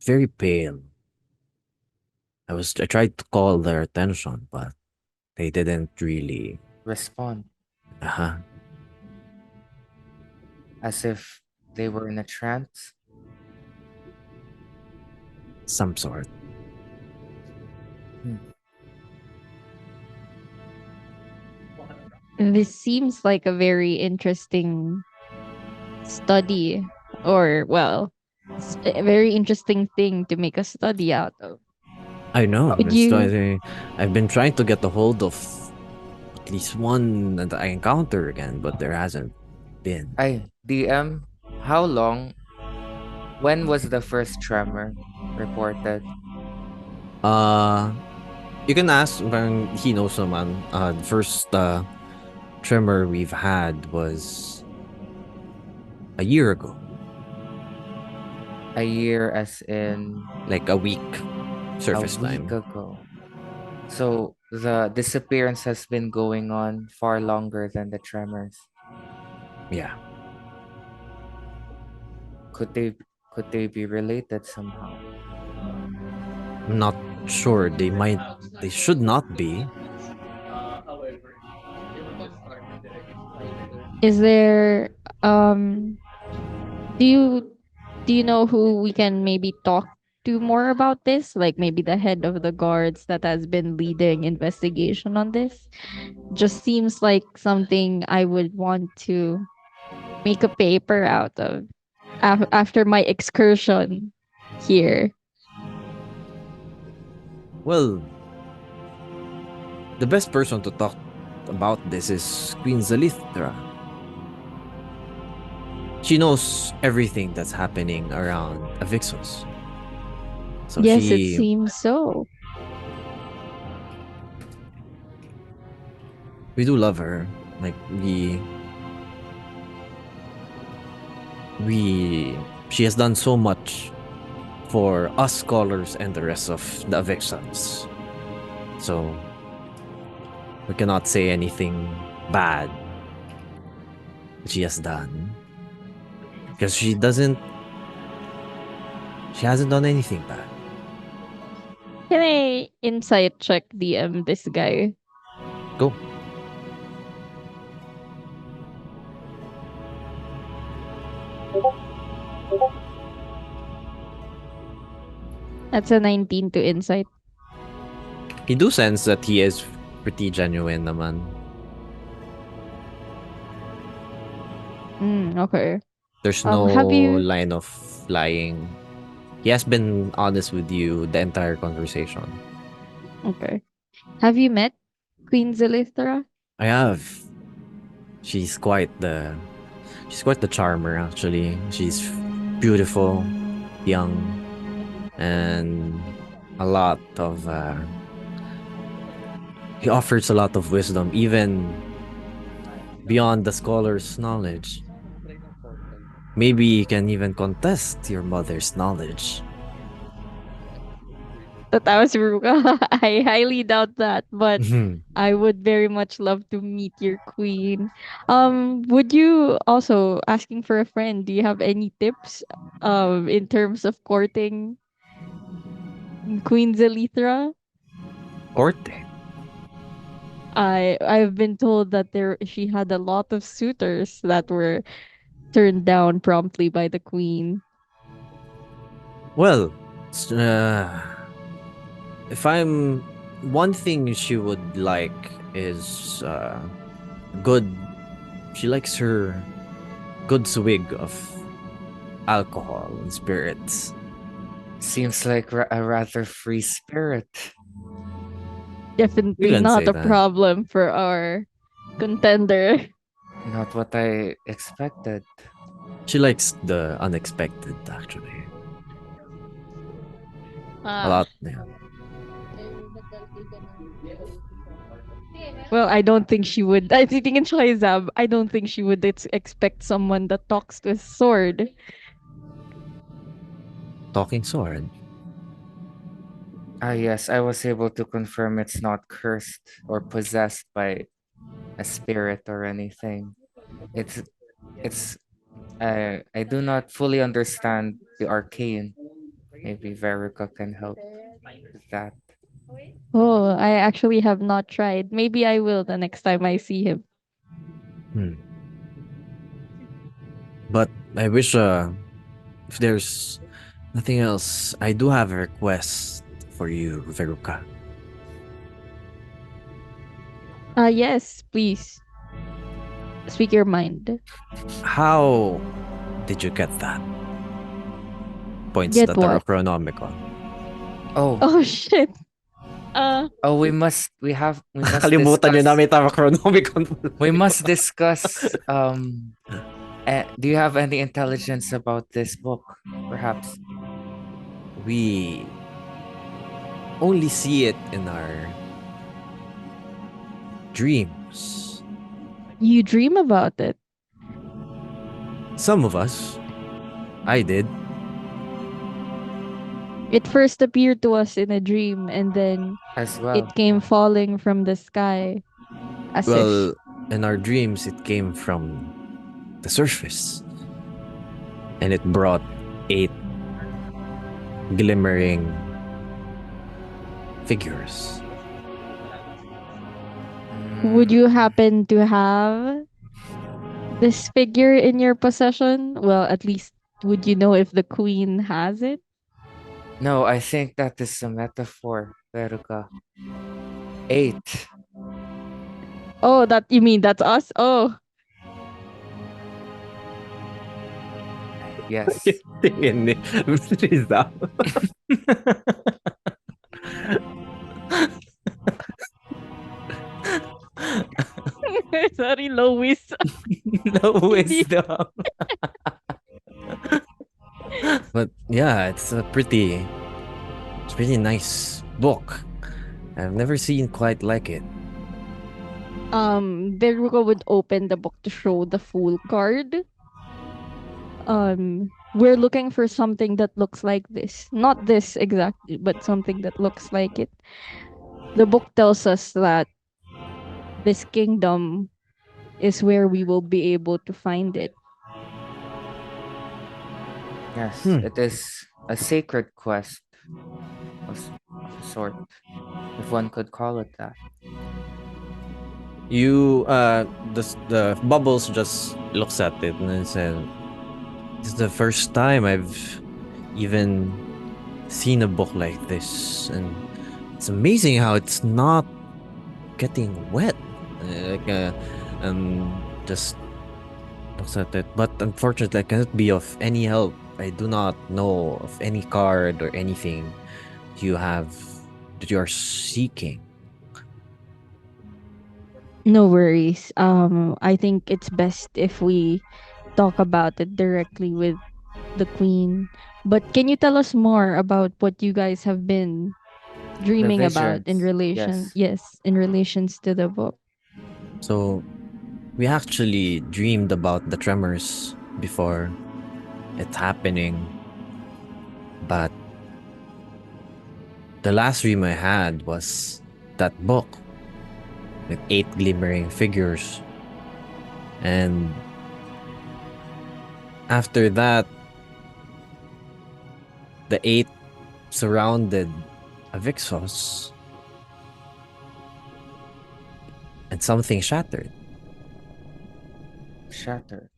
very pale. I tried to call their attention, but they didn't really. Respond Uh-huh. as if they were in a trance. Some sort. This seems like a very interesting study, or, well, a very interesting thing to make a study out of. I know. Would you I've been trying to get a hold of at least one that I encounter again, but there hasn't been. DM, how long? When was the first tremor reported? Uh, you can ask when he knows someone. The first tremor we've had was a year ago, A year, as in like a week a surface week time. ago. So the disappearance has been going on far longer than the tremors. Yeah. Could they be related somehow? I'm not sure. They should not be. is there do you do you know who we can maybe talk to more about this? Like maybe the head of the guards that has been leading investigation on this? Just seems like something I would want to make a paper out of after my excursion here. Well, the best person to talk about this is Queen Xalithra. She knows everything that's happening around Avyxos. So Yes, it seems so. we do love her. Like she has done so much for us scholars and the rest of the Avyxans. So we cannot say anything bad that she has done. Because she hasn't done anything bad. Can I insight check DM this guy? Go. That's a 19 to insight. You do sense that he is pretty genuine naman. Okay. There's no Have you line of lying. He has been honest with you the entire conversation. Okay. Have you met Queen Xalithra? I have. She's quite the charmer actually. She's beautiful, young, and a lot of he offers a lot of wisdom even beyond the scholar's knowledge. Maybe you can even contest your mother's knowledge. That I was Ruka. I highly doubt that, but I would very much love to meet your queen. Would you also asking for a friend? Do you have any tips in terms of courting Queen Xalithra? Corte. I've been told that she had a lot of suitors that were turned down promptly by the queen. Well, if I'm one thing she would like is good. She likes her good swig of alcohol and spirits. Seems like a rather free spirit. Definitely can not say a that. problem for our contender. Not what I expected. She likes the unexpected, actually. A lot, yeah. Well, I don't think she would. I think in Shahizab, I don't think she would expect someone that talks to a sword. Talking sword. Ah, yes, I was able to confirm it's not cursed or possessed by a spirit or anything. It's I do not fully understand the arcane. Maybe Veruca can help with that. Oh, I actually have not tried. Maybe I will the next time I see him. But I wish if there's nothing else, I do have a request for you, Veruca. Yes, please. Speak your mind. How did you get that? Points Get the what? Chronomicon. Oh, Oh shit. oh, we must Kalimutan nyo na may Chronomicon. we must discuss do you have any intelligence about this book, perhaps? We only see it in our dreams. You dream about it. Some of us. I did. It first appeared to us in a dream and then As well. it came falling from the sky. As Well, if. in our dreams, it came from the surface. And it brought 8 glimmering figures. Would you happen to have this figure in your possession? Well, at least would you know if the queen has it? No, I think that is a metaphor, Veruca. 8. Oh, that you mean that's us? Oh. Yes. Tingin ni Rizal. Sorry, Lois. No Hindi. wisdom. But yeah, it's a pretty nice book. I've never seen quite like it. Veruca would open the book to show the full card. We're looking for something that looks like this. Not this exactly, but something that looks like it. The book tells us that this kingdom is where we will be able to find it. Yes, Hmm. it is a sacred quest of a sort, if one could call it that. You the Bubbles just looks at it and then said, "This is the first time I've even seen a book like this, and it's amazing how it's not getting wet." Just looks at it. But unfortunately, I cannot be of any help. I do not know of any card or anything you have that you are seeking. No worries. I think it's best if we talk about it directly with the queen. But can you tell us more about what you guys have been The dreaming about in visions, yes. in relations to the book? So we actually dreamed about the tremors before it's happening, but the last dream I had was that book with 8 glimmering figures. And after that, the 8 surrounded Avyxos, and something shattered. Shattered.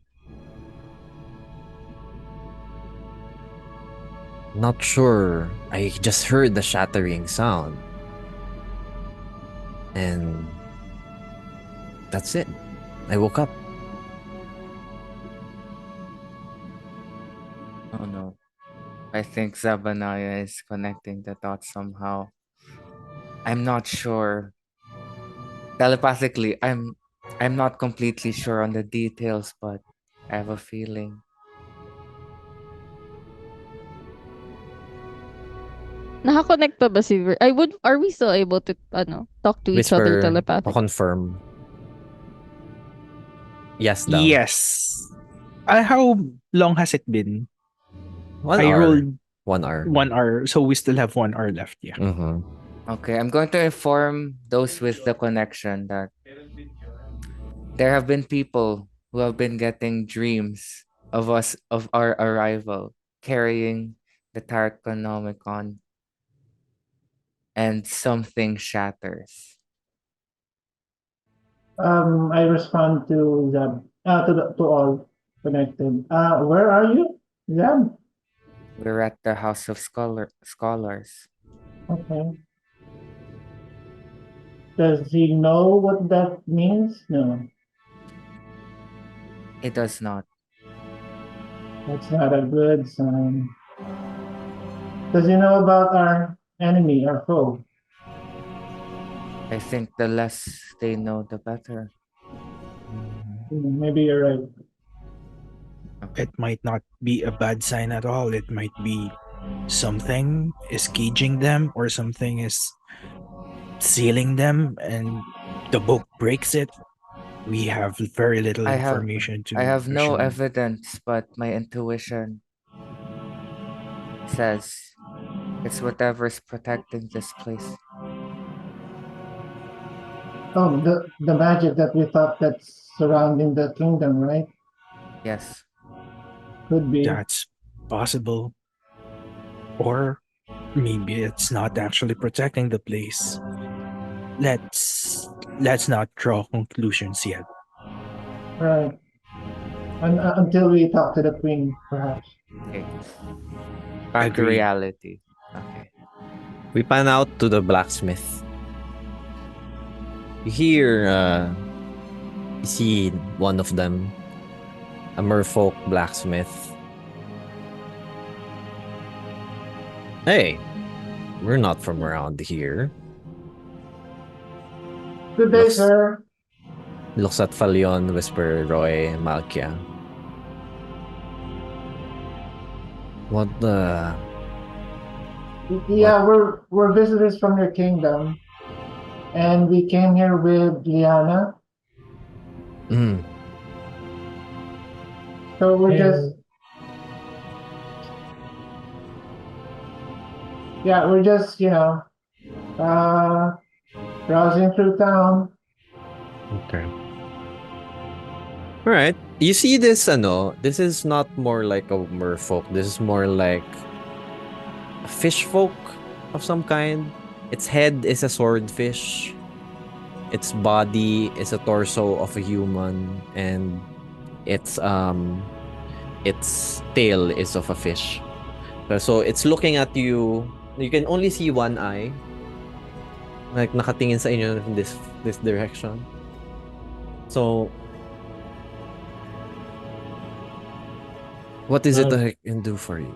Not sure. I just heard the shattering sound. And that's it. I woke up. Oh no. I think Zabanaya is connecting the dots somehow. I'm not sure. Telepathically, I'm not completely sure on the details, but I have a feeling. Nakakonect pa ba si are we still able to talk to each other Whisper, telepathic? confirm. Yes, daw. Yes. How long has it been? 1 I hour. rolled 1 hour. 1 hour, so we still have 1 hour left. Yeah. Mm-hmm. Okay, I'm going to inform those with the connection that there have been people who have been getting dreams of us, of our arrival, carrying the Tarkonomicon, and something shatters. I respond to Zab. To all connected. Where are you, Zab? We're at the House of Scholars. Okay. Does he know what that means? No, It does not. that's not a good sign. Does he know about our enemy, our foe? I think the less they know, the better. Maybe you're right. Okay. It might not be a bad sign at all. It might be something is caging them or something is sealing them and the book breaks it. We have very little I have information to I have no assume. evidence, but my intuition says it's whatever's protecting this place. Oh, the magic that we thought that's surrounding the kingdom, right? Yes. Could be. That's possible. Or maybe it's not actually protecting the place. Let's not draw conclusions yet. Right. Until we talk to the queen, perhaps. Okay. Back to Agreed. reality. Okay. We pan out to the blacksmith. You hear, you see one of them, a Merfolk blacksmith. Hey, we're not from around here. Good day, Looks, sir. looks at Falion, whisper Roy, Malkia. What the? Yeah, we're visitors from your kingdom, and we came here with Lyanna. Mm, So we're just we're just browsing through town. okay. All right. You see this, this is not more like a merfolk. This is more like a fish folk of some kind. Its head is a swordfish. Its body is a torso of a human, and its tail is of a fish. So it's looking at you. You can only see one eye. Like nakatingin sa inyo in this direction. So what is it that I can do for you?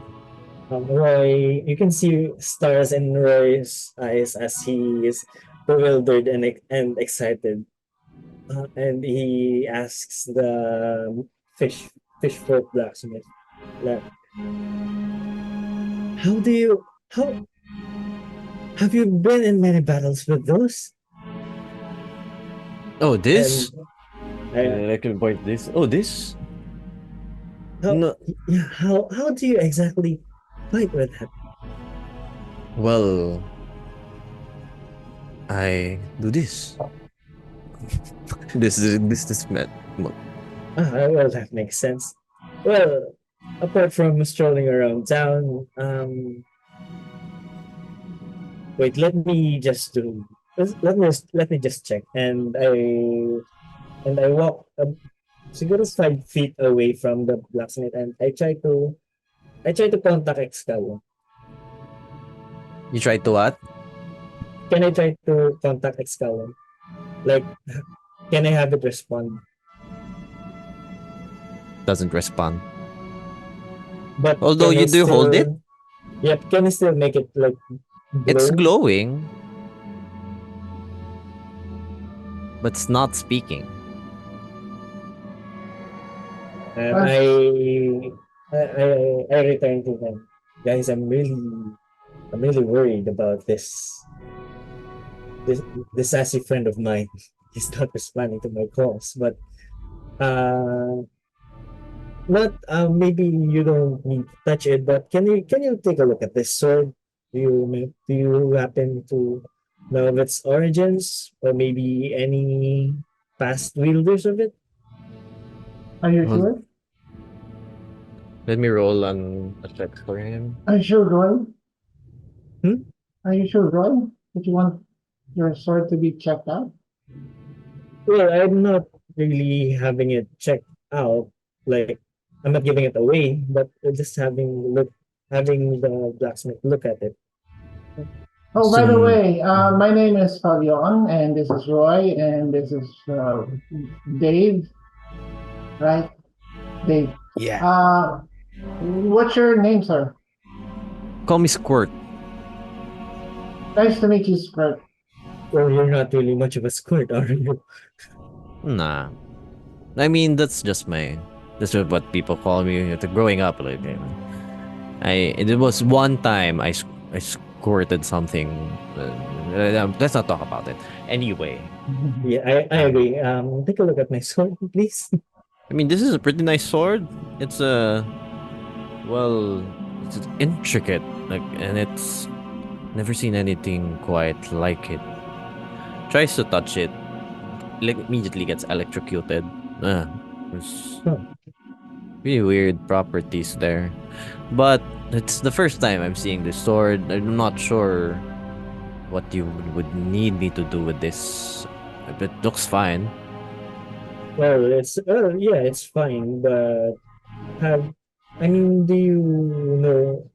Roy, you can see stars in Roy's eyes as he is bewildered and excited. And he asks the fish folk blacksmith, like, how have you been in many battles with those? Oh, this? And I can point this. Oh, this? how, No. yeah, how do you exactly fight with that? Well, I do this. this meant. Well, that makes sense. Well, apart from strolling around town, wait, let me just check. And I walk siguro 5 feet away from the blacksmith, and I try to contact Excalibur. You tried to what? Can I try to contact Excalibur? Like, can I have it respond? Doesn't respond. But although can you I do hold it, Yep, can I still make it like glow? it's glowing, but it's not speaking. And I return to them. Guys, I'm really worried about this sassy friend of mine. He's not responding to my calls, but not maybe you don't need to touch it, but can you take a look at this sword? Do you happen to know of its origins, or maybe any past wielders of it? Are you Well, sure? Let me roll on a check for him. Are you sure, Roy? Hmm? Are you sure, Roy? That you want your sword to be checked out? Well, I'm not really having it checked out. Like, I'm not giving it away, but just having the blacksmith look at it. Oh, by the Some- way, my name is Fabian, and this is Roy, and this is Dave. Right, Dave. Yeah. What's your name, sir? Call me Squirt. Nice to meet you, Squirt. Well, you're not really much of a squirt, are you? Nah. I mean, that's just what people call me growing up. Like, it was one time I squirted something. Let's not talk about it. Anyway, Yeah, I agree. Take a look at my sword, please. I mean, this is a pretty nice sword. It's it's intricate, and it's never seen anything quite like it. Tries to touch it, immediately gets electrocuted. There's really weird properties there, but it's the first time I'm seeing this sword. I'm not sure what you would need me to do with this. It looks fine. Well, it's fine, but do you know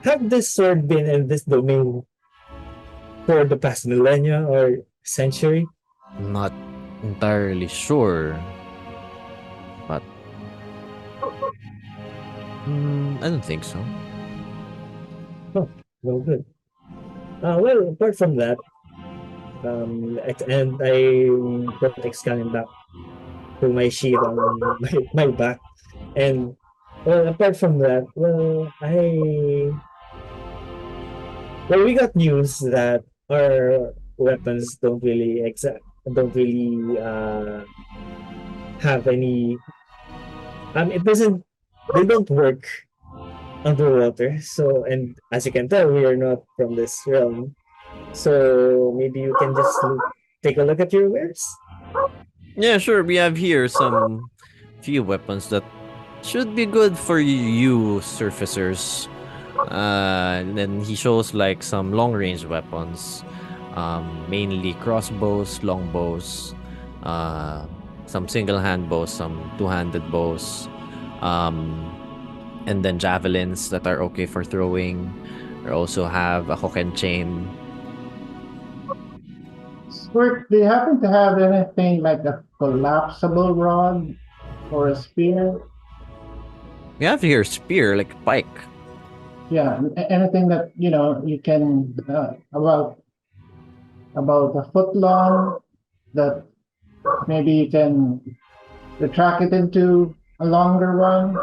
have this sword been in this domain for the past millennia or century? Not entirely sure, but I don't think so. Well, good. Well, apart from that, and I put Excalibur back to my sheet on my back. And well, apart from that, we got news that our weapons don't really have any it doesn't they don't work underwater. So, and as you can tell, we are not from this realm. So maybe you can just take a look at your wares. Yeah, sure. We have here some few weapons that should be good for you surfacers. And then he shows like some long range weapons, mainly crossbows, longbows, some single hand bows, some two-handed bows, and then javelins that are okay for throwing. We also have a hook and chain. Squirt, do you happen to have anything like a collapsible rod or a spear? We have here spear, like pike. Yeah, anything that you can about a foot long that maybe you can retract it into a longer one.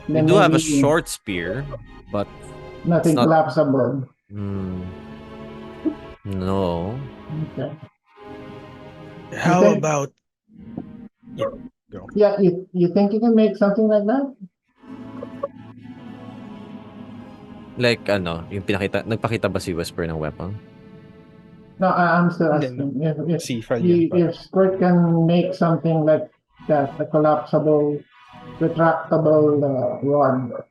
We do have a short spear, but nothing not collapsible. No. Okay. How about? Yeah, go. Yeah, you think you can make something like that? Like yung nagpakita ba si Whisper ng weapon? No, I'm still Hindi, asking if Squirt can make something like that, a collapsible, retractable rod.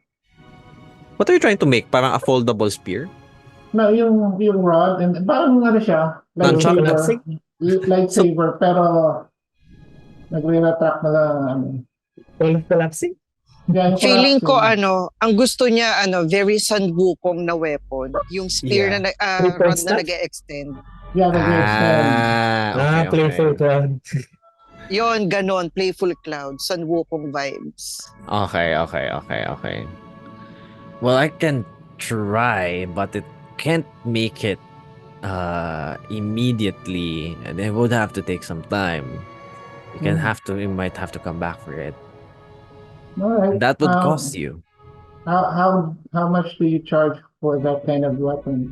What are you trying to make? Parang a foldable spear? No, yung rod, and parang siya, lightsaber, pero nagre-retract na lang. All of collapsing? Yeah, feeling ko ang gusto niya very San Wukong na weapon, yung spear na rod na nag-extend. Yeah, nag-extend. Okay. Playful cloud. Yon, ganon, playful cloud, San Wukong vibes. Okay. Well, I can try, but it can't make it immediately, and it would have to take some time. You might have to come back for it. All right. That would cost you. How much do you charge for that kind of weapon?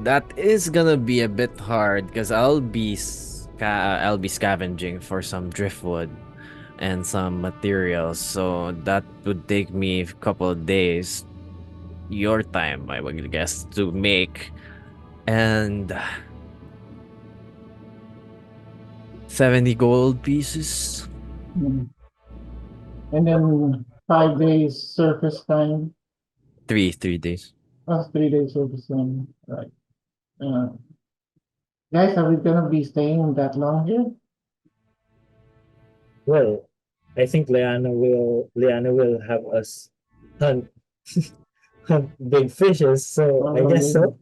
That is gonna be a bit hard because I'll be scavenging for some driftwood and some materials, so that would take me a couple of days, your time, I would guess, to make, and 70 gold pieces. And then 5 days surface time. 3 days. 3 days surface time. Right. Guys, are we gonna be staying that long here? Well, I think Lyanna will have us hunt big fishes, so I guess so.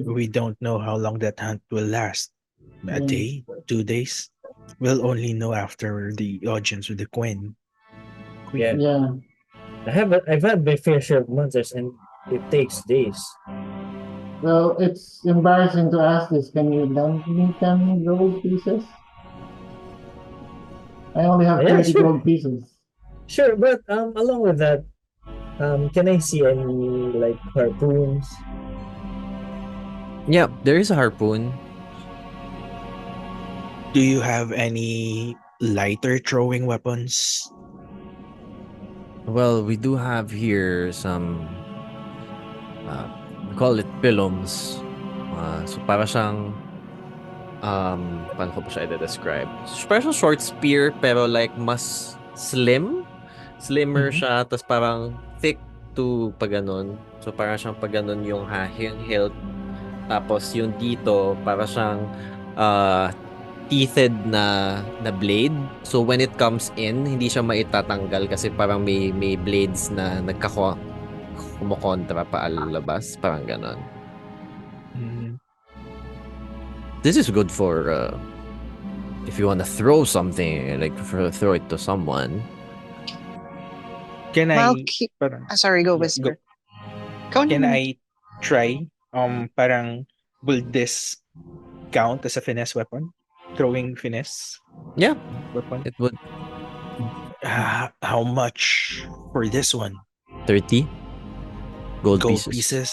We don't know how long that hunt will last. A day, 2 days. We'll only know after the audience with the Queen. Yeah. I've had my fair share of monsters, and it takes days. Well, it's embarrassing to ask this. Can you lend me 10 gold pieces? I only have 30 gold pieces. Sure, but along with that, can I see any like harpoons? Yeah, there is a harpoon. Do you have any lighter throwing weapons? Well, we do have here some we call it pilums. So para siyang paano ko pa siya i-describe? Parang short spear pero like mas slimmer siya, tapos parang thick to pag ganun. So parang siyang pag ganun yung hilt. Tapos yung dito para siyang teethed na blade. So when it comes in, hindi siya maitatanggal kasi parang may blades na kumukontra paalabas, parang ganon. Mhm. This is good for if you want to throw something, like throw it to someone. Can I Malkia. parang Sorry, go go, whisper. Go can on. I try parang will this count as a finesse weapon? Throwing finesse Yeah, weapon? it would. How much for this one? 30 gold Gold pieces. pieces.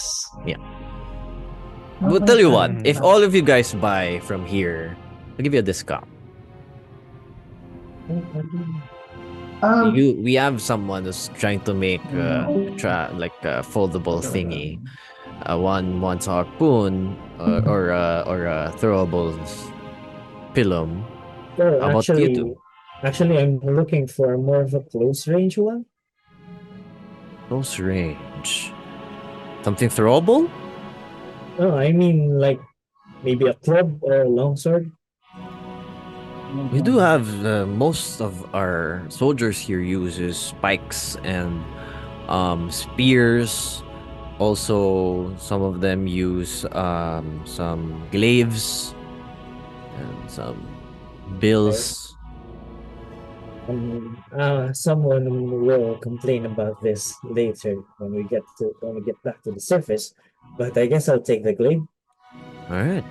We'll tell you what, Mhm. if all of you guys buy from here, I'll give you a discount. We have someone who's trying to make like a foldable thingy. One wants a harpoon or a throwable pilum. Well, How about you two? actually, I'm looking for more of a close range one. Close range. Something throwable? No, I mean like maybe a club or a longsword. We do have most of our soldiers here uses spikes and spears. Also, some of them use some glaives and some bills. Someone will complain about this later when we get back to the surface. But I guess I'll take the glaive. All right,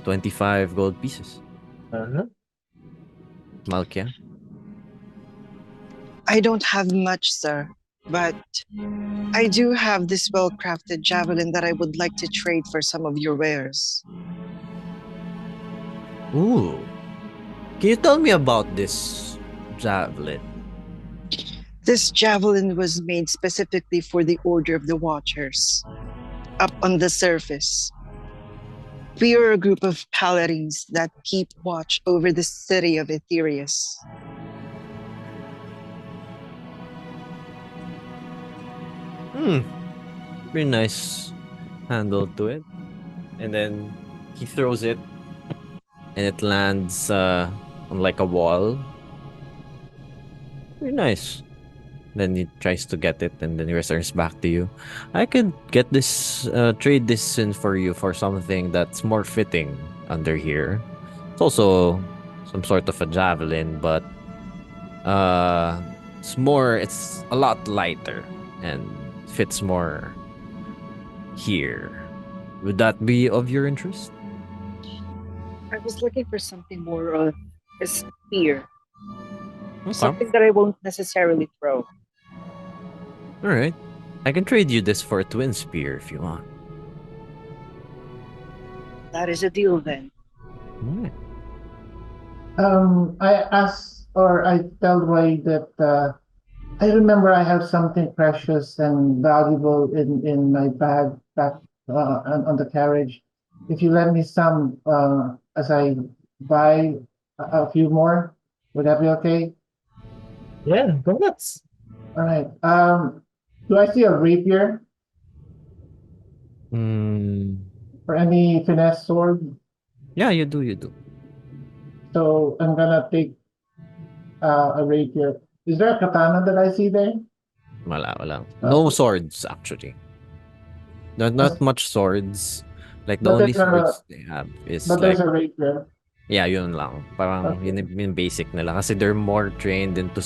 25 gold pieces. Uh-huh. Malkia. I don't have much, sir, but I do have this well-crafted javelin that I would like to trade for some of your wares. Ooh. Can you tell me about this javelin? This javelin was made specifically for the Order of the Watchers. Up on the surface, we are a group of paladins that keep watch over the city of Aetherius. Very nice handle to it. And then he throws it and it lands on like a wall. Very nice. Then he tries to get it and then he returns back to you. I could get this, trade this in for you for something that's more fitting under here. It's also some sort of a javelin, but it's a lot lighter and fits more here. Would that be of your interest? I was looking for something more of a spear. Okay. Something that I won't necessarily throw. Alright. I can trade you this for a twin spear if you want. That is a deal then. Alright. I ask or I tell Roy that I remember I have something precious and valuable in my bag back on the carriage. If you lend me some as I buy a few more, would that be okay? Yeah, go nuts. All right. Do I see a rapier or any finesse sword? Yeah, you do. So I'm gonna take a rapier. Is there a katana that I see there? Wala. No swords, actually. Not much swords. Like, the But only there's a swords they have is but like, there's a rapier. yeah, yun lang. Parang Okay. yun basic nila. Kasi they're more trained into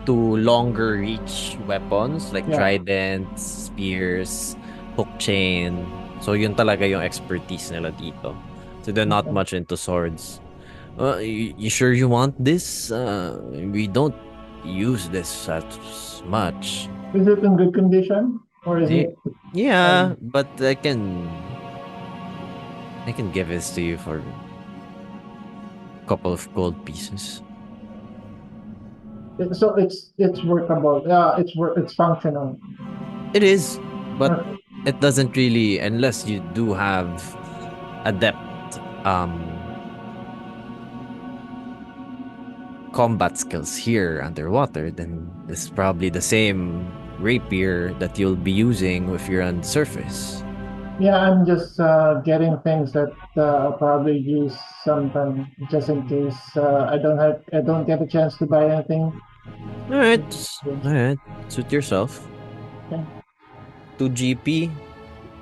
to longer reach weapons like Yeah. tridents, spears, hook chain. So yun talaga yung expertise nila dito. So they're not Okay. much into swords. You sure you want this? We don't use this as much. Is it in good condition or is it? Yeah, but I can give this to you for a couple of gold pieces. So it's workable. Yeah, it's functional. It is, but Okay. it doesn't really, unless you do have adept combat skills here underwater, then it's probably the same rapier that you'll be using if you're on the surface. Yeah, I'm just getting things that I'll probably use sometime just in case I don't get a chance to buy anything. All right. Suit yourself. Okay. 2 GP,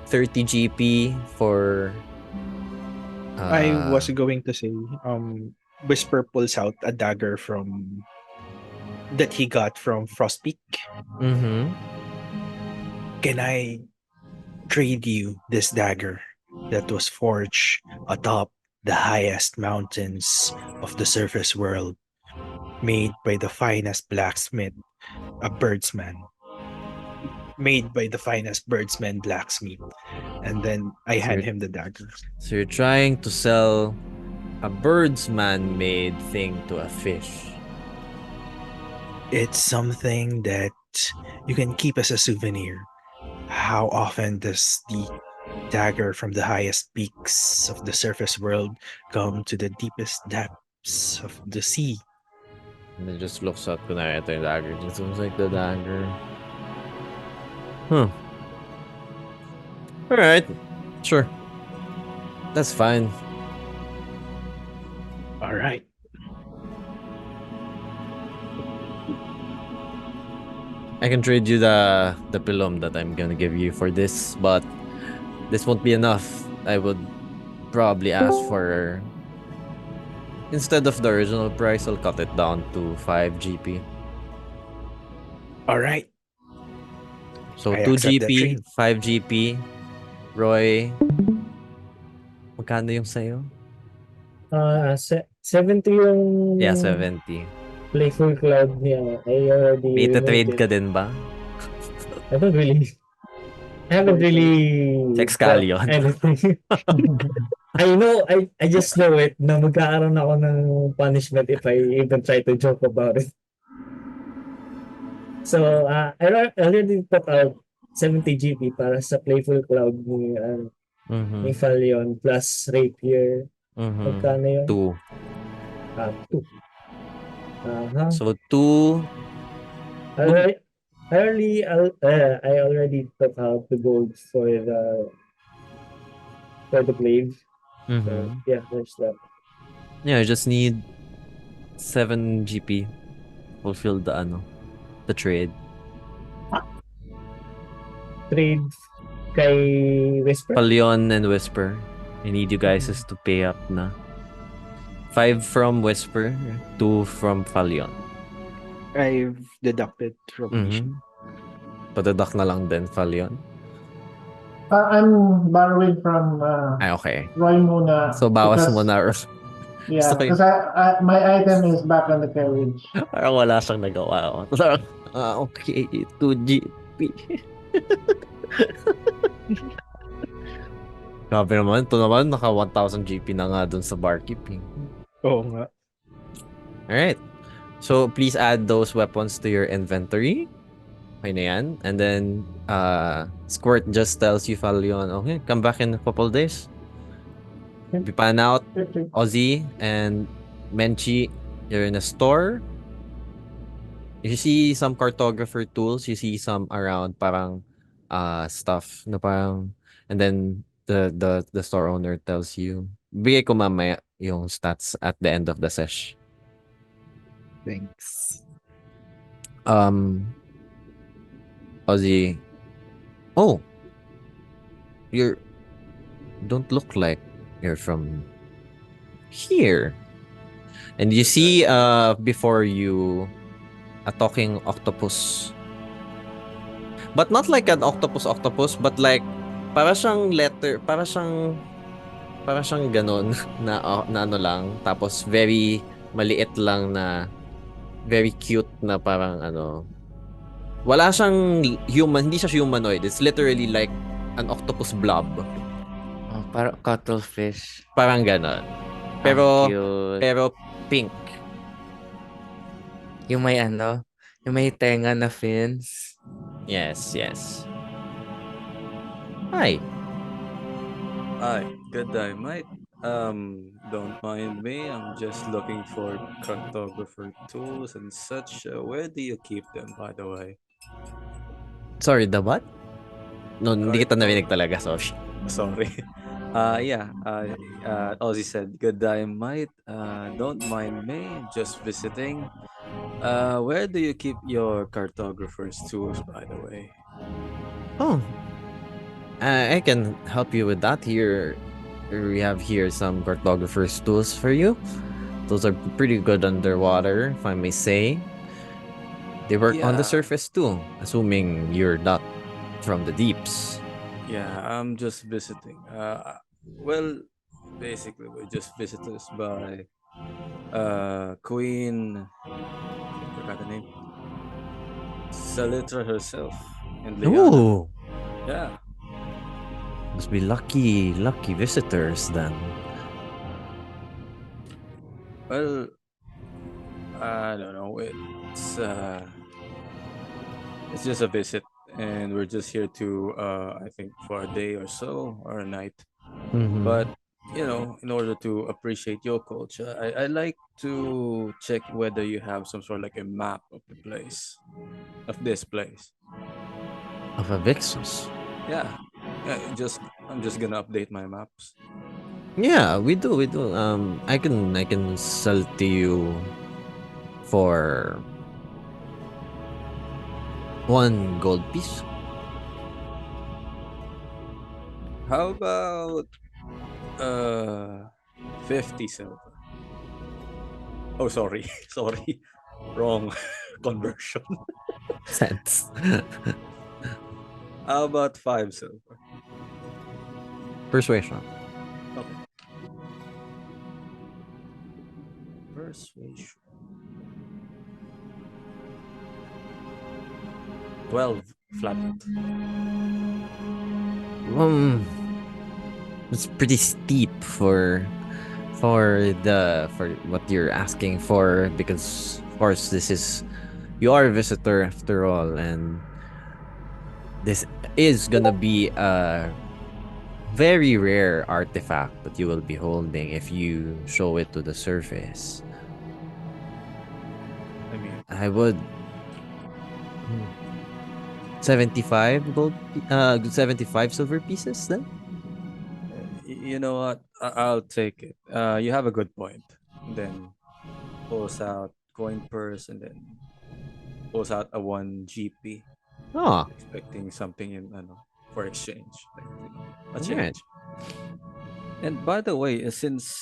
30 GP for I was going to say, Whisper pulls out a dagger from that he got from Frostpeak. mm-hmm. Can I trade you this dagger that was forged atop the highest mountains of the surface world, made by the finest blacksmith, a birdsman, made by the finest birdsman blacksmith. And then I hand him the dagger. So you're trying to sell a birdsman made thing to a fish. It's something that you can keep as a souvenir. How often does the dagger from the highest peaks of the surface world come to the deepest depths of the sea? And it just looks at kunwari ito yung dagger. It seems like the dagger. Huh. Alright. Sure. That's fine. All right. I can trade you the pilum that I'm gonna give you for this, but this won't be enough. I would probably ask for, instead of the original price, I'll cut it down to 5 GP. All right. So I 2 accept that GP, trade. 5 GP. Roy, magkano yung sa'yo? 70 yung Yeah, 70. Playful Cloud niya. I already May removed trade it. ka din ba? I don't really. I haven't really Check bought Scallion. anything. I just know it na magkakaroon ako ng punishment if I even try to joke about it. So, I already took out 70 GP para sa Playful Cloud ni Mm-hmm. Fallion plus Rapier. Magkano yun? 2. 2. So 2. I already took out the gold for the glaive. So, yeah, there's that. Yeah, I just need 7 GP. Fulfill the trade. Trade kay Whisper? Fallion and Whisper. I need you guys to pay up na. 5 from Whisper, 2 from Fallion. I've deducted from each. Padadak na lang din, Fallion. I'm borrowing from Ay, okay. Roy muna. So, bawas because- mo na. Yeah, Gusto ko because my item is back on the carriage. Parang wala siyang nagawa. Okay, 2 GP. Grabe naman. Ito naman, naka 1,000 GP na nga dun sa barkeeping. Oo nga. Alright. So, please add those weapons to your inventory. Okay na yan. And then, Squirt just tells you, Fallion, okay, come back in a couple days. We pan out. Ozzy and Menchi, you're in a store. You see some cartographer tools. You see some around parang stuff na parang, and then the store owner tells you, bigay ko mamaya yung stats at the end of the sesh. Thanks. Ozzy, oh, you don't look like you're from here. And you see before you a talking octopus. But not like an octopus, but like para siyang letter, para siyang ganon na ano lang, tapos very maliit lang na very cute na parang wala siyang human, hindi siya humanoid. It's literally like an octopus blob. Oh, parang cuttlefish. Parang ganon. Pero Cute. pero pink. Yung may yung may tenga na fins. Yes. Hi. Hi, good day, mate. Don't mind me. I'm just looking for cartographer tools and such. Where do you keep them, by the way? Sorry, the what? No, hindi kita narinig talaga, sorry. Sorry. Ozzy said, good day, mate. Don't mind me. Just visiting. Where do you keep your cartographer's tools, by the way? Oh, I can help you with that. Here, we have here some cartographer's tools for you. Those are pretty good underwater, if I may say. They work on the Yeah, surface too, assuming you're not from the deeps. yeah, I'm just visiting. Well, basically, we're just visitors by Queen. I forgot the name. Xalithra herself and Lyanna. Ooh, Yeah. must be lucky visitors then. Well, I don't know. It's just a visit, and we're just here to I think for a day or so or a night. Mm-hmm. But in order to appreciate your culture, I like to check whether you have some sort of like a map of the place, of this place. Of Avyxos. Yeah, yeah. I'm just gonna update my maps. Yeah, we do. I can sell to you for 1 gold piece. How about 50 silver? Oh, sorry, sorry, wrong conversion. Cents. How about 5 silver? Persuasion. Okay. Persuasion. 12 flattened. Um, it's pretty steep for what you're asking for, because of course this is, you are a visitor after all, and this is gonna be a very rare artifact that you will be holding if you show it to the surface. I mean, I would 75 75 silver pieces then. you know what? I'll take it. You have a good point. Then pulls out coin purse and then pulls out a 1 GP, Oh, expecting something in for exchange, like a alright. change. And by the way, since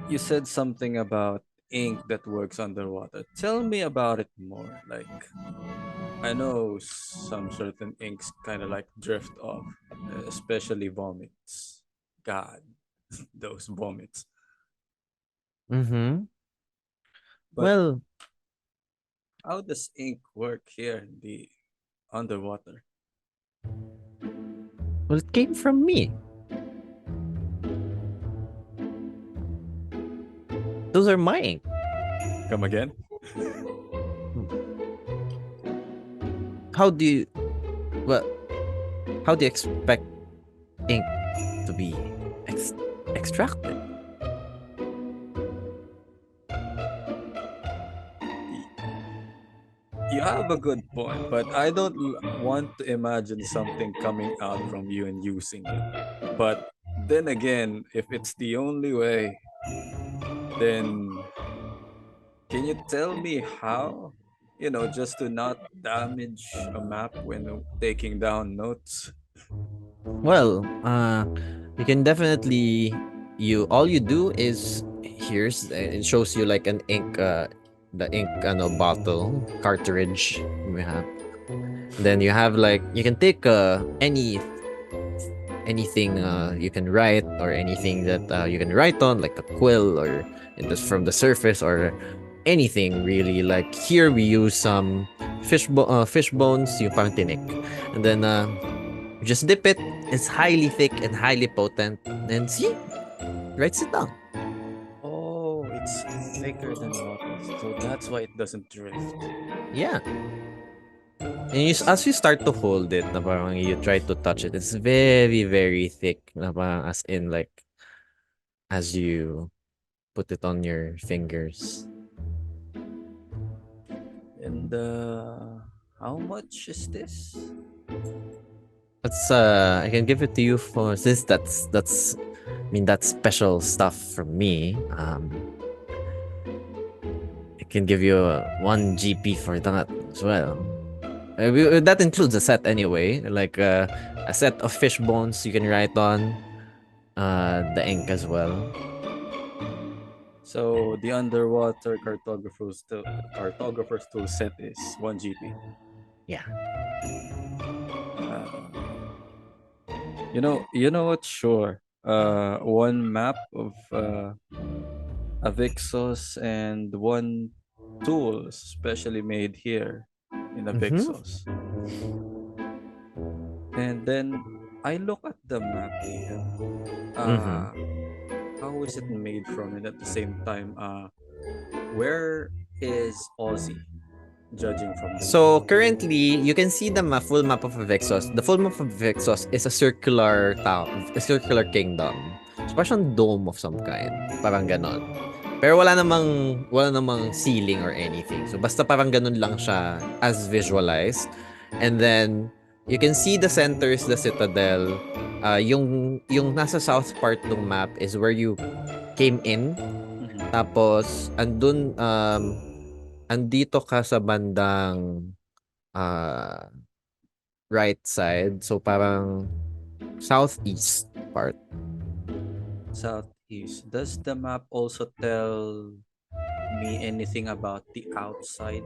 you said something about ink that works underwater, tell me about it more. Like, I know some certain inks kind of like drift off, especially vomits. God, those vomits. Mm-hmm. But Well, how does ink work here in the underwater? it came from me. Those are my ink. Come again? How do you, well, how do you expect ink to be extracted? You have a good point, but I don't want to imagine something coming out from you and using it. But then again, if it's the only way, then can you tell me how? Just to not damage a map when taking down notes. Well, you can definitely, you all you do is, it shows you like an ink, the ink bottle cartridge we have. Then you have like, you can take anything you can write, or anything that you can write on, like a quill, or from the surface, or anything really. Like here we use some fish bones, yung parang tinik, and then you just dip it. It's highly thick and highly potent, and see, writes it down. Oh, it's thicker than water, so that's why it doesn't drift. Yeah. And as you start to hold it, na parang you try to touch it, it's very, very thick. Na parang as in like, as you put it on your fingers. And how much is this? That's I can give it to you for, since that's I mean, that's special stuff from me. I can give you 1 GP for that as well. That includes a set anyway, like a set of fish bones you can write on, the ink as well. So the underwater cartographer's tool set is 1 GP. Yeah. You know what? Sure. One map of Avyxos and one tool specially made here in Mm-hmm. Avyxos. And then I look at the map here. Mm-hmm. How is it made from? And at the same time, where is Ozzy? Judging from the map. So currently, you can see the full map of Avyxos. The full map of Avyxos is a circular town, a circular kingdom. So parang dome of some kind. Parang ganon. Pero wala namang ceiling or anything. So basta parang ganun lang siya as visualized. And then, you can see the center is the citadel. Yung nasa south part ng map is where you came in. Tapos, andito ka sa bandang right side. So, parang southeast part. Southeast. Does the map also tell me anything about the outside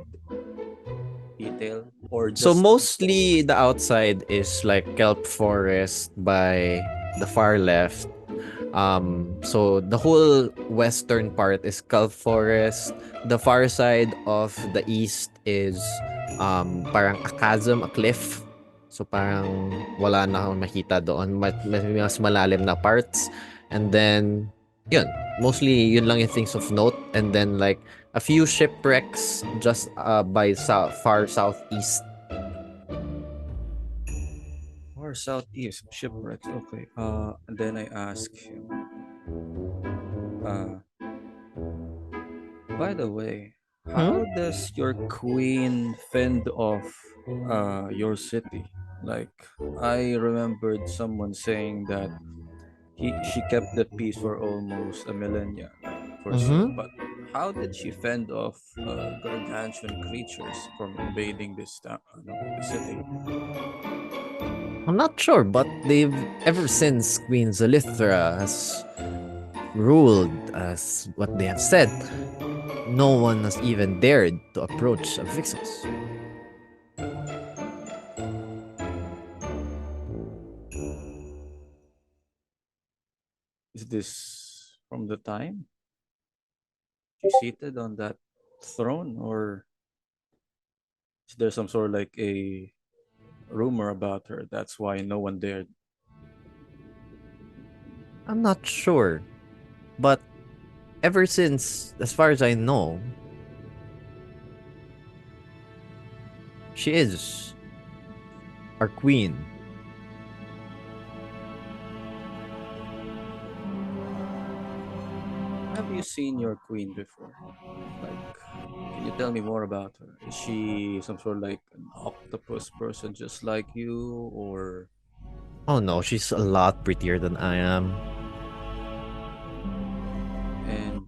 detail? Or just So, mostly the outside is like kelp forest by the far left. So the whole western part is kelp forest. The far side of the east is parang a chasm, a cliff. So parang wala na akong makita doon. Mas malalim na parts. And then, yun. Mostly, yun lang yung things of note. And then, like, a few shipwrecks just by far southeast. Far southeast shipwrecks. Okay. And then I ask him. By the way, how does your queen fend off your city? Like, I remembered someone saying that she kept the peace for almost a millennia, like for sure. But how did she fend off gargantuan creatures from invading this town, the city? I'm not sure, but they've ever since Queen Xalithra has ruled as what they have said, no one has even dared to approach Avyxos. Is this from the time she's seated on that throne, or is there some sort of like a rumor about her? That's why no one dared. I'm not sure, but ever since, as far as I know, she is our queen. Have you seen your queen before? Like, can you tell me more about her? Is she some sort of like an octopus person just like you, or? Oh no, she's a lot prettier than I am. And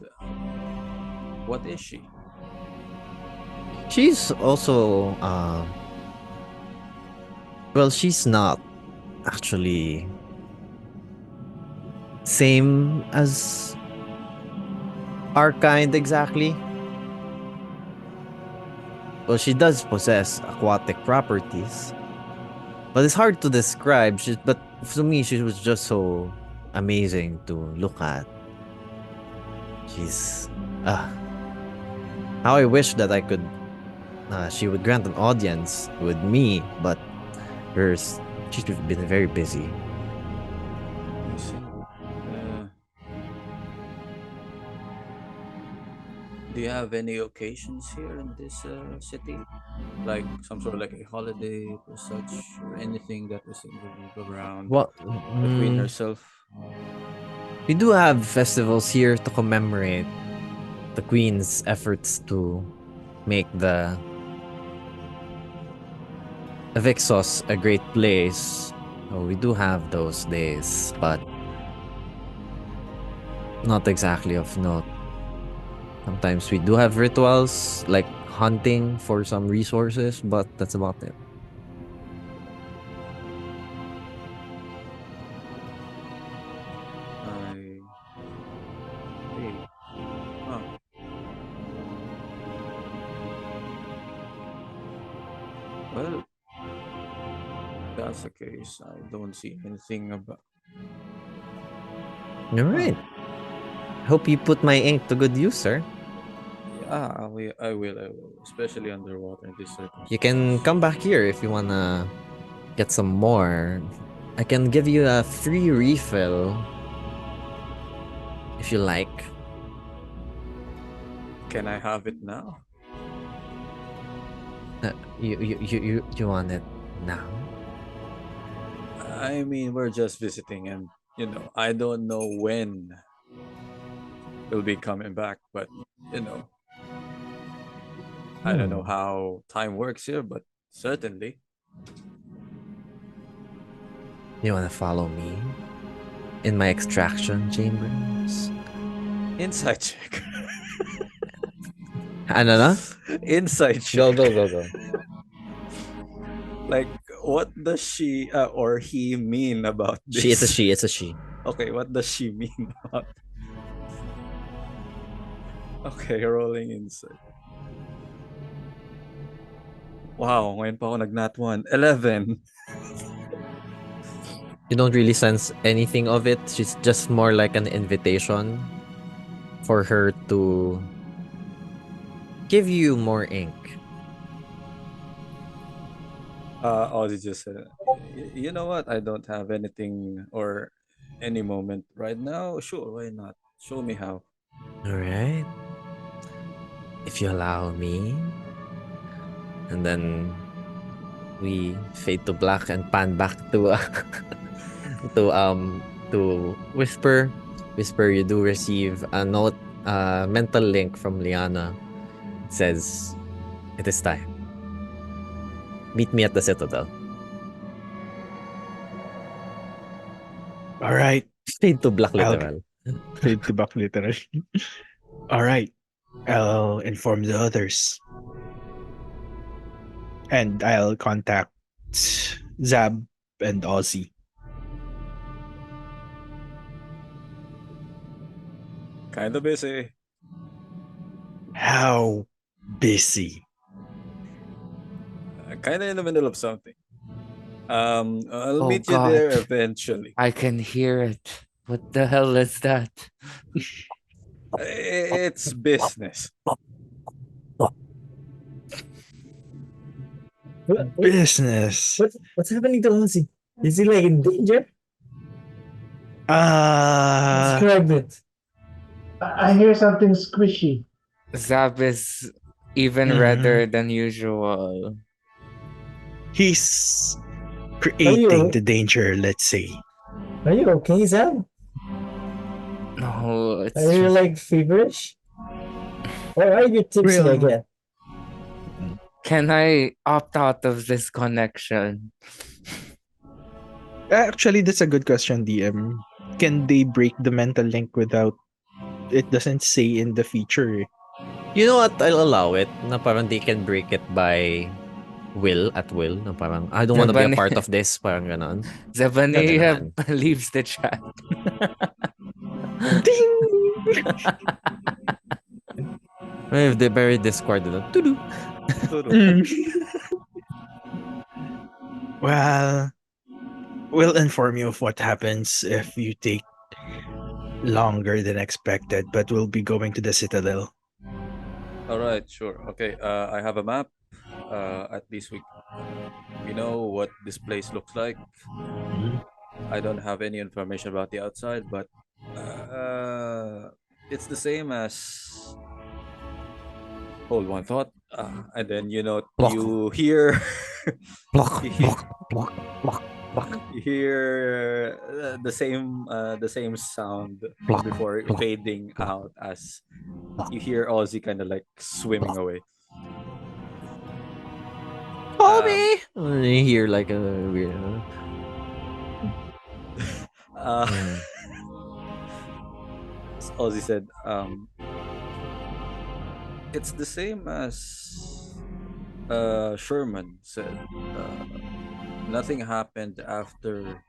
what is she? She's also, well, she's not actually same as our kind exactly. Well, she does possess aquatic properties, but it's hard to describe. But to me, she was just so amazing to look at. She's, how I wish that I could, she would grant an audience with me, but she's been very busy. I see. Do you have any occasions here in this city? Like some sort of like a holiday or such, or anything that is around Well, the queen herself? We do have festivals here to commemorate the queen's efforts to make the Avyxos a great place. Oh, we do have those days, but not exactly of note. Sometimes we do have rituals like hunting for some resources, but that's about it. that's the case, I don't see anything about. All right. Hope you put my ink to good use, sir. Yeah, I will, especially underwater in this circumstance. You can come back here if you wanna get some more. I can give you a free refill if you like. Can I have it now? You want it now? I mean, we're just visiting, and I don't know when we'll be coming back, but I don't know how time works here, but certainly. You wanna follow me in my extraction chambers? Insight check. Ano na? Insight check. Go. Like, what does she or he mean about this? It's a she. Okay, what does she mean about? Okay, rolling insight. Wow, ngayon pa ako nag-nat 1. 11. You don't really sense anything of it. She's just more like an invitation for her to give you more ink. Ozzy just said, you know what? I don't have anything or any moment right now. Sure, why not? Show me how. All right. If you allow me. And then we fade to black and pan back to to Whisper. Whisper, you do receive a note, mental link from Lyanna. It says, "It is time. Meet me at the Citadel." All right. Fade to black, literal. Fade to black, literal. All right. I'll inform the others. And I'll contact Zab and Ozzy. Kind of busy. How busy? Kind of in the middle of something. I'll Oh, meet you God. there eventually. I can hear it. What the hell is that? It's business. Business. What's happening to Ozzy? Is he like in danger? Describe it. I hear something squishy. Zab is even redder than usual. He's creating the danger, let's say. Are you okay, Zab? No, it's Are you just... like feverish? Or are you tipsy Real. again? Can I opt out of this connection? Actually, that's a good question, DM. Can they break the mental link without it doesn't say in the feature? You know what? I'll allow it. Na parang they can break it by at will. Na parang, I don't want to be a Zabani- part of this. Parang ganon. Zabania Pwede leaves the chat. If they bury Discord, to-do. Well, we'll inform you of what happens if you take longer than expected, but we'll be going to the Citadel. All right, sure. Okay, I have a map. At least we know what this place looks like. I don't have any information about the outside, but it's the same as. Hold one thought, and then you hear. You hear the same sound before fading out as you hear Ozzy kind of like swimming away. Bobby! And you hear like a weird. Ozzy said, it's the same as Sherman said. Nothing happened after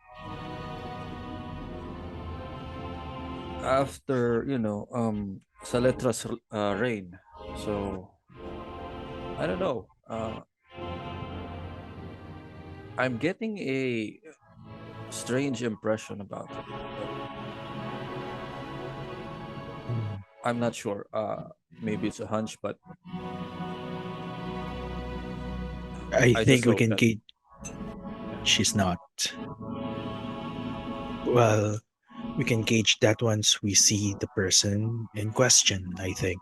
Xalithra's reign. So I don't know. I'm getting a strange impression about her, but I'm not sure. Maybe it's a hunch, but I I just think we hope can that. gauge she's not. Well, we can gauge that once we see the person in question, I think.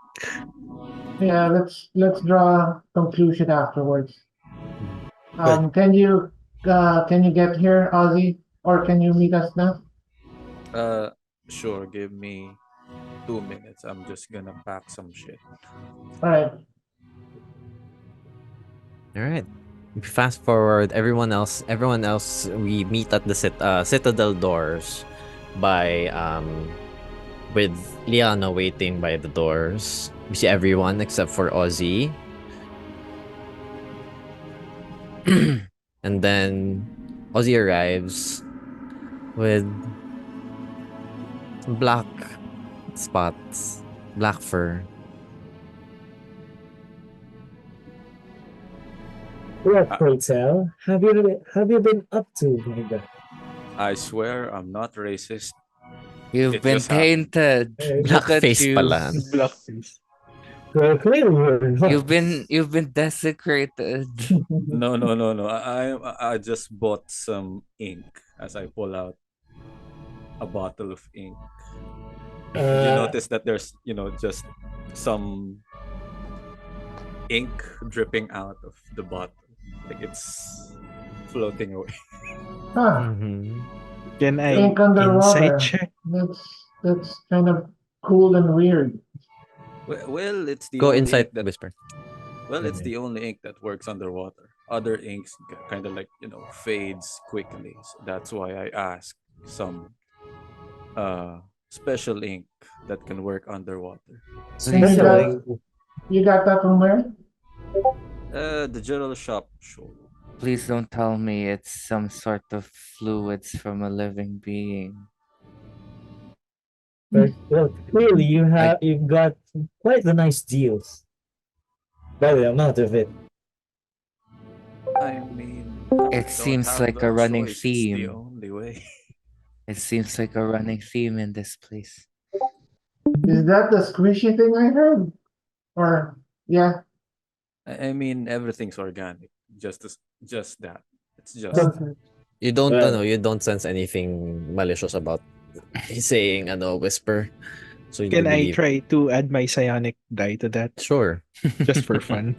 Yeah, let's draw a conclusion afterwards. But Can you get here, Ozzy, or can you meet us now? Uh, sure. Give me 2 minutes. I'm just gonna pack some shit. All right. All right. Fast forward, everyone else, we meet at the citadel doors by with Lyanna waiting by the doors. We see everyone except for Ozzy. And then Ozzy arrives with some black spots, black fur. What, pray tell? Have you been up to, my God? I swear I'm not racist. You've It been just happened. tainted. Look at Blackface you. pala. blackface. Well, clearly you're not. You've been desecrated. No, no, no, no. I just bought some ink as I pull out a bottle of ink. And you notice that there's, just some ink dripping out of the bottle. Like it's floating away. Huh. Mhm. Can I Ink insight underwater. check? That's kind of cool and weird. Well, it's the Go only inside, ink that whisper. it's the only ink that works underwater. Other inks kind of like, fades quickly. So that's why I asked some special ink that can work underwater. And Please you got that from where? The general shop show. Please don't tell me it's some sort of fluids from a living being. Well, clearly you've got quite the nice deals. By the amount of it. I mean, It don't seems have like no a running choice. It's the theme. only way. It seems like a running theme in this place. Is that the squishy thing I heard? Or yeah. I mean, everything's organic. Just that. It's just So, that. You don't Well. you don't sense anything malicious about saying whisper. So you do Can I believe. try to add my psionic die to that? Sure. Just for fun.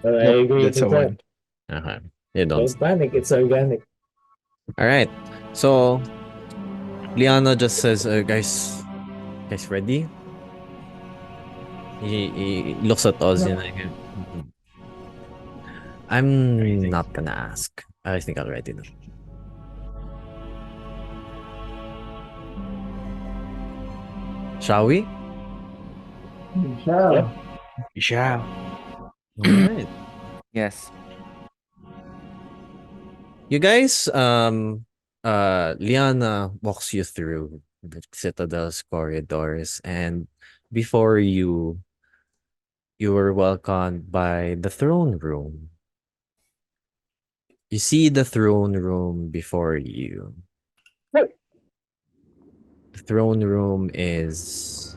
Well, I Nope, agree that's to a that. 1. Uh-huh. You don't. Don't panic, it's organic. All right. So Lyanna just says, guys ready? He looks at Ozzy and like, I'm not gonna ask. I think I'll write it. Shall we? Sure. Yep. Yeah. All right. Yes. You guys, Lyanna walks you through the Citadel's corridors, and before you were welcomed by the throne room. You see the throne room before you. The throne room is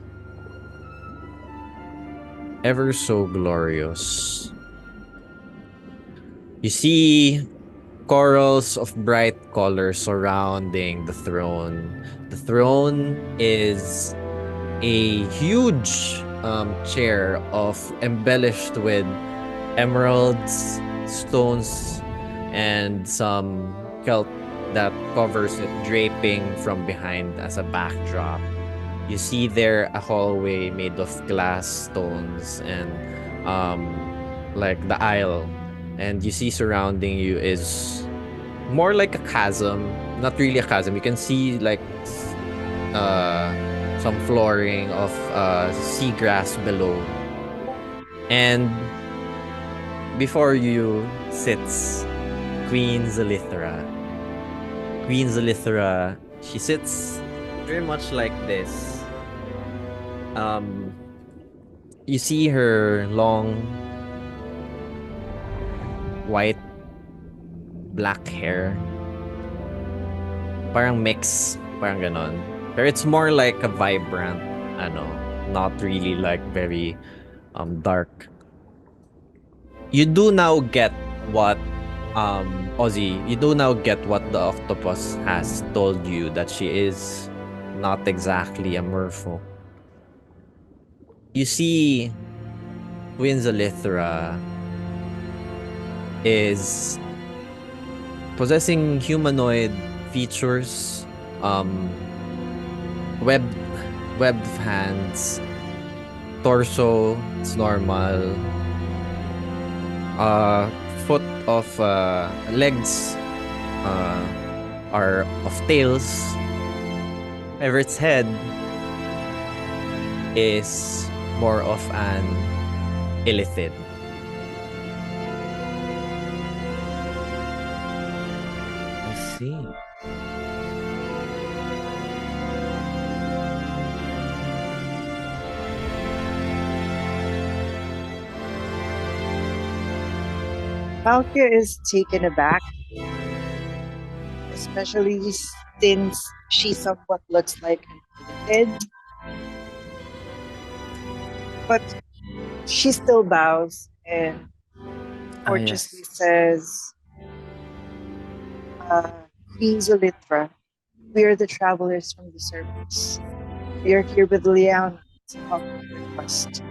ever so glorious. You see corals of bright colors surrounding the throne. The throne is a huge chair embellished with emeralds, stones, and some kelp that covers it, draping from behind as a backdrop. You see there a hallway made of glass stones and like the aisle, and you see surrounding you is more like a chasm, not really a chasm. You can see like some flooring of seagrass below, and before you sits Queen Xalithra. Queen Xalithra, she sits very much like this. You see her long white, black hair. Parang mix, parang ganon. Pero it's more like a vibrant, not really like very dark. You do now get what Ozzy, you do now get what the octopus has told you, that she is not exactly a merfolk. You see, Queen Xalithra is possessing humanoid features, webbed hands, torso, it's normal, foot of legs are of tails. However, its head is more of an illithid. I see. Malkia is taken aback, especially since she somewhat looks like an illithid. But she still bows and courteously Yes. says, Queen Xalithra, we are the travelers from the surface. We are here with Lyanna to help your quest.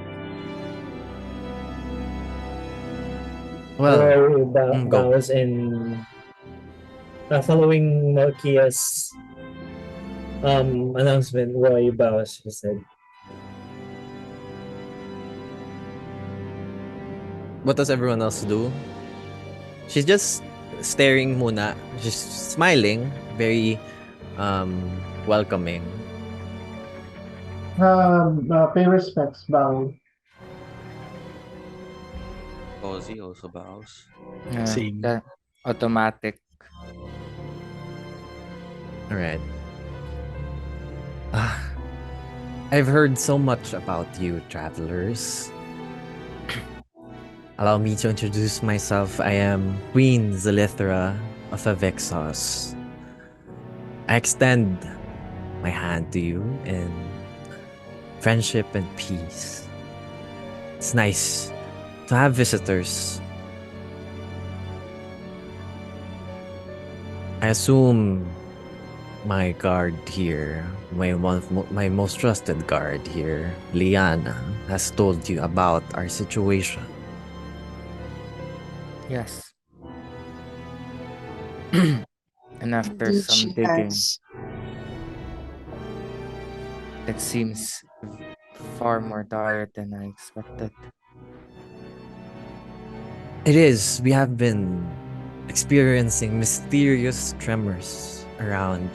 Well, Roy go. bows in following Malkia's announcement. Roy bows. He said, What does everyone else do? She's just staring muna. She's smiling, very welcoming. Pay respects, bow. Ozzy also bows. Same. That automatic. All right. I've heard so much about you, travelers. Allow me to introduce myself. I am Queen Xalithra of Avyxos. I extend my hand to you in friendship and peace. It's nice to have visitors. I assume my guard here, my most trusted guard here, Lyanna, has told you about our situation. Yes. And after Indeed, some she digging, has. it seems far more dire than I expected. It is. We have been experiencing mysterious tremors around,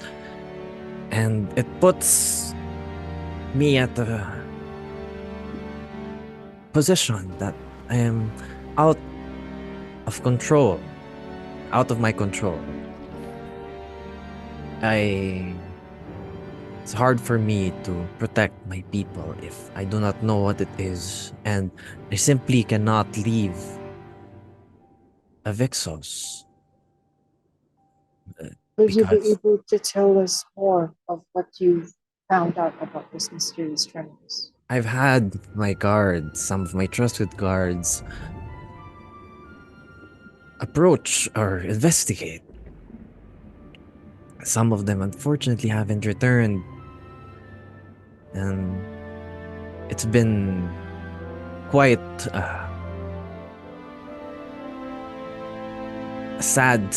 and it puts me at a position that I am out of control, out of my control. It's hard for me to protect my people if I do not know what it is, and I simply cannot leave Avyxos. Will you be Because able to tell us more of what you've found out about this mysterious tremors? I've had my guards, some of my trusted guards, approach or investigate. Some of them unfortunately haven't returned. And it's been quite a sad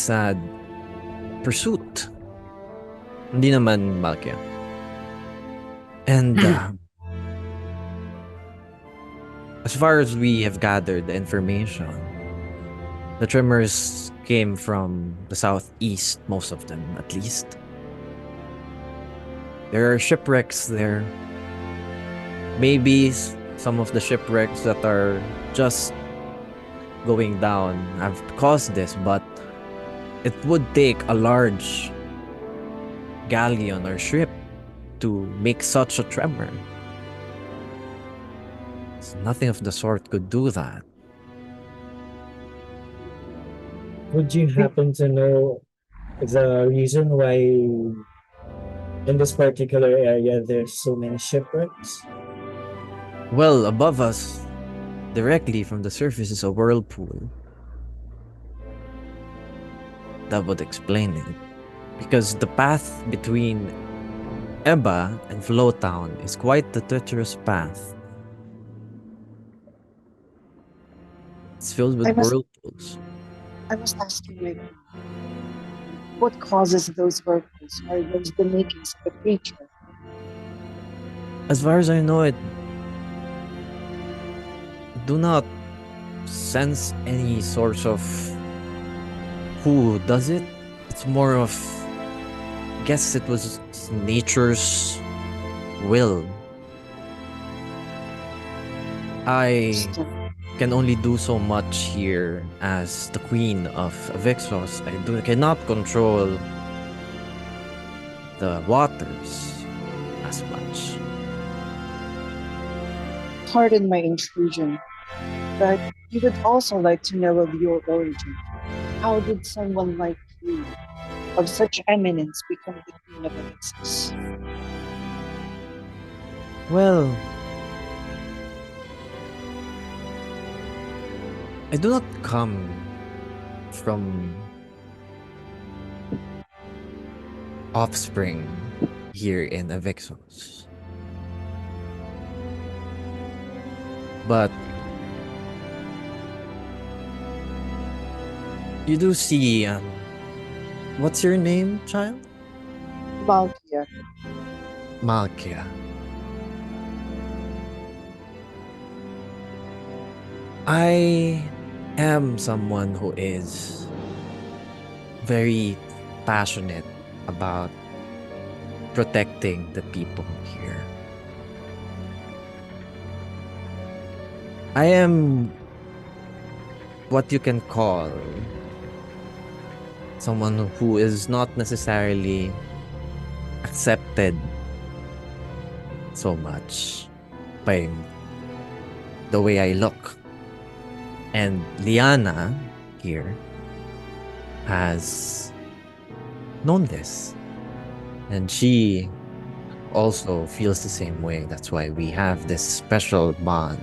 pursuit. Hindi naman, Malkia. And as far as we have gathered the information, the tremors came from the southeast, most of them at least. There are shipwrecks there. Maybe some of the shipwrecks that are just going down have caused this, but it would take a large galleon or ship to make such a tremor. So nothing of the sort could do that. Would you happen to know the reason why in this particular area there's so many shipwrecks? Well, above us, directly from the surface, is a whirlpool. That would explain it. Because the path between Eba and Flowtown is quite the treacherous path. It's filled with I must whirlpools. I must ask you, my queen, what causes those whirlpools? Are those the makings of a creature? As far as I know, it do not sense any source of who does it. It's more of guess it was nature's will. I Still, can only do so much here as the queen of Avyxos. Cannot control the waters as much. pardon my intrusion, but we would also like to know of your origin. How did someone like you, of such eminence, become the queen of Avyxos? Well, I do not come from Offspring here in Avyxos. But you do see, what's your name, child? Malkia, Malkia. I am someone who is very passionate about protecting the people here. I am what you can call someone who is not necessarily accepted so much by the way I look. And Lyanna here has known this. And she also feels the same way. That's why we have this special bond.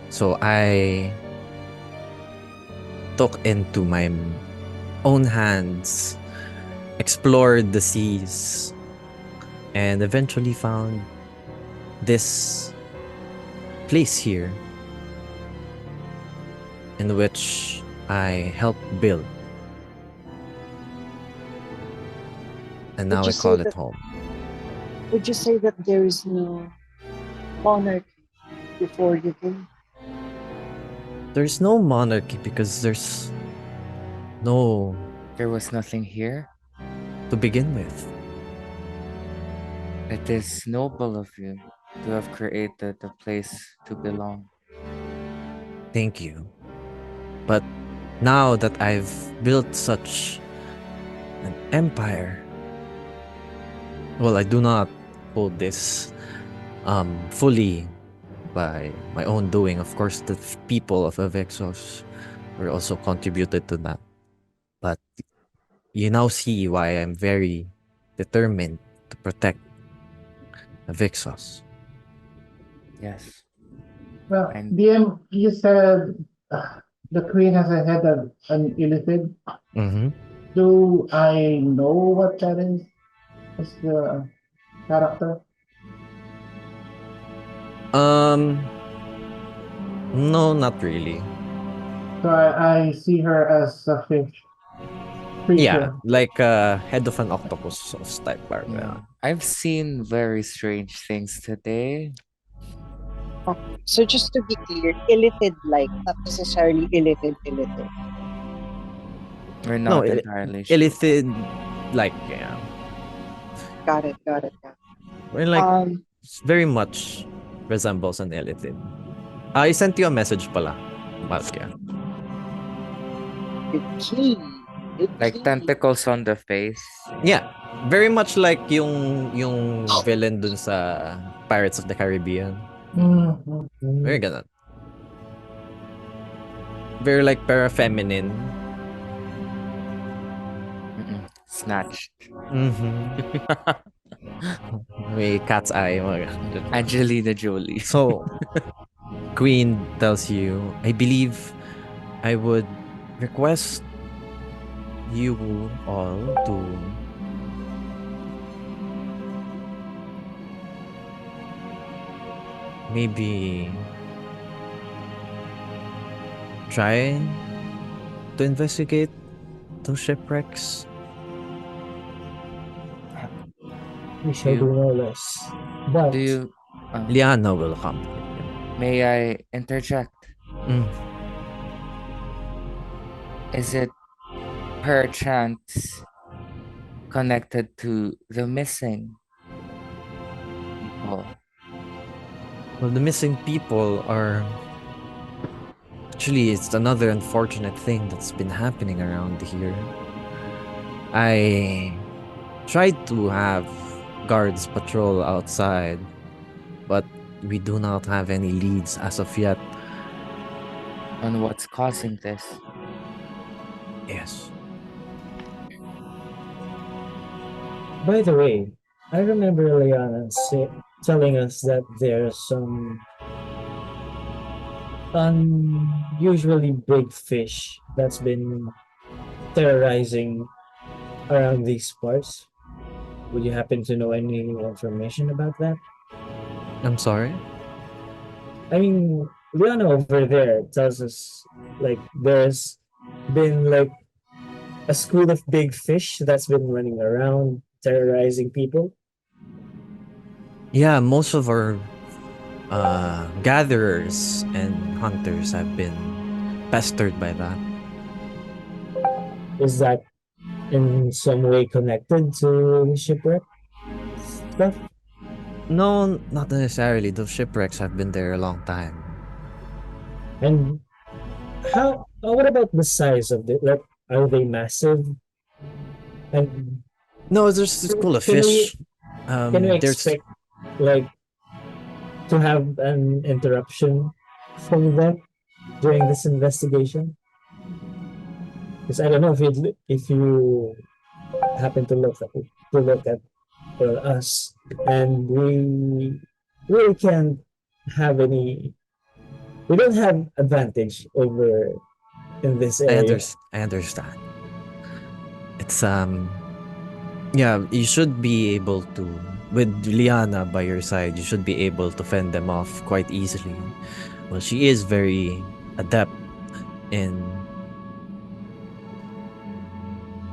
So I took into my own hands, explored the seas, and eventually found this place here in which I helped build. And now Would I you say call it that- home. would you say that there is no monarchy before you came? There's no monarchy because there's no There was nothing here. to begin with. It is noble of you to have created a place to belong. Thank you. But now that I've built such an empire, well, I do not hold this fully by my own doing. Of course, the people of Avyxos were also contributed to that. But you now see why I'm very determined to protect Avyxos. Yes. Well, And- DM, you said the queen has a head of an illithid. Mm-hmm. Do I know what that is? What's the character? No, not really. So I see her as a fish Yeah, creature. like head of an octopus of type. Yeah. I've seen very strange things today. So just to be clear, illithid-like, not necessarily illithid. We're No, not entirely sure. illithid, like, yeah. Got it. We're like, Um, very much resembles an illithid. I sent you a message pala, Malkia. the key. Like tentacles on the face. Yeah, very much like yung villain dun sa Pirates of the Caribbean. Very ganun. Very like para-feminine, snatched. May cat's eye. Mga ganun. Angelina Jolie. So, Queen tells you, I believe I would request you all to maybe try to investigate those shipwrecks. We shall You- do no less. But Do you Lyanna will accompany you. may I interject? Mm. Is it perchance connected to the missing people? Well, the missing people are actually, it's another unfortunate thing that's been happening around here. I tried to have guards patrol outside, but we do not have any leads as of yet. On what's causing this? Yes. by the way, I remember Lyanna telling us that there's some unusually big fish that's been terrorizing around these parts. Would you happen to know any information about that? I'm sorry? I mean, Lyanna over there tells us like there's been like a school of big fish that's been running around terrorizing people. Yeah, most of our gatherers and hunters have been pestered by that. Is that in some way connected to shipwreck stuff? No, not necessarily. Those shipwrecks have been there a long time. And what about the size of it? Like, are they massive? And No, there's a school of Can we- fish. can we There's expect like to have an interruption from them during this investigation? Because I don't know if you happen to look at us, and we really can't have any. We don't have advantage over in this area. I understand. It's yeah, you should be able to, with Lyanna by your side, you should be able to fend them off quite easily. Well, she is very adept in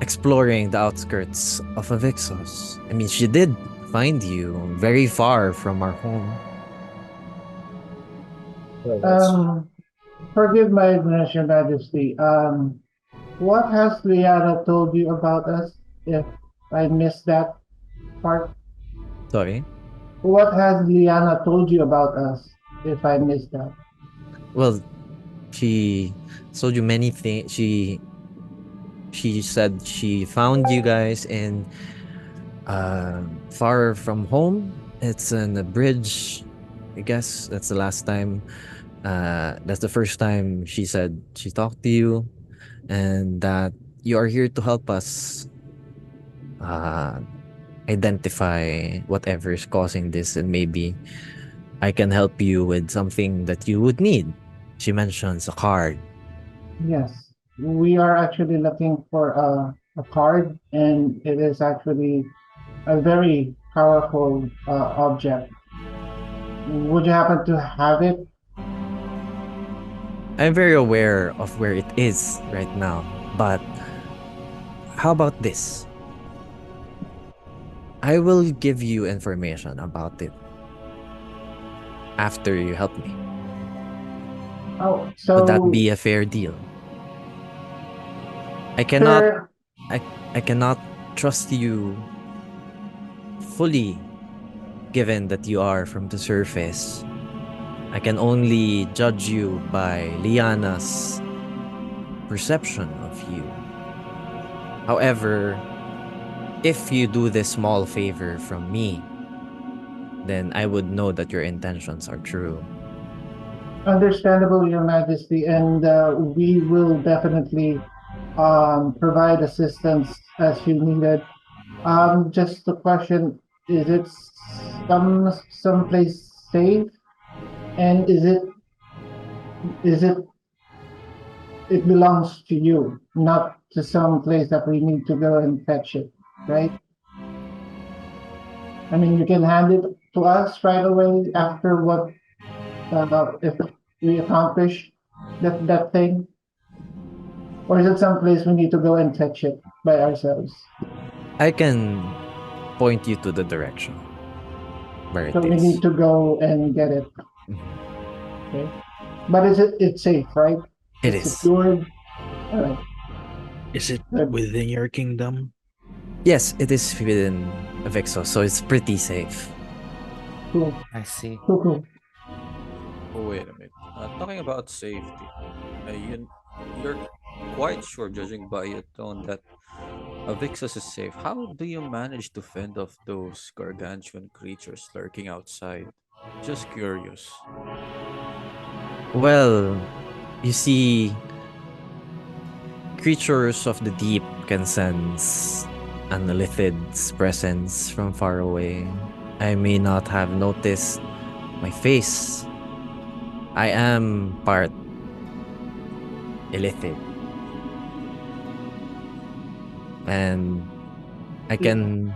exploring the outskirts of Avyxos. I mean, she did find you very far from our home. Well, that's- Forgive my ignorance, Your Majesty. What has Lyanna told you about us? If I missed that part, Sorry. what has Lyanna told you about us? If I missed that, Well, she told you many things. She said she found you guys in far from home. It's in a bridge. I guess that's the last time. That's the first time she said she talked to you, and that you are here to help us identify whatever is causing this, and maybe I can help you with something that you would need. She mentions a card. yes, we are actually looking for a card, and it is actually a very powerful object. Would you happen to have it? I'm very aware of where it is right now, but how about this? I will give you information about it after you help me. Oh, so Would that be a fair deal? I cannot Sir, I cannot trust you fully, given that you are from the surface. I can only judge you by Lyanna's perception of you. However, if you do this small favor from me, then I would know that your intentions are true. understandable, Your Majesty, and we will definitely provide assistance as you needed. Just a question: is it some place safe, and is it it belongs to you, not to some place that we need to go and fetch it, right? I mean, you can hand it to us right away after what if we accomplish that thing, or is it some place we need to go and fetch it by ourselves? I can point you to the direction where So it we need is. to go and get it. Mhm. Okay, but it's safe, right? It It's is. secured. All right. Is it Good. within your kingdom? Yes, it is within Avyxos, so it's pretty safe. Cool. I see. Cool. Oh, wait a minute. Talking about safety, you're quite sure, judging by your tone, that Avyxos is safe. How do you manage to fend off those gargantuan creatures lurking outside? Just curious. Well, you see, creatures of the deep can sense an illithid's presence from far away. I may not have noticed my face. I am part illithid. And I can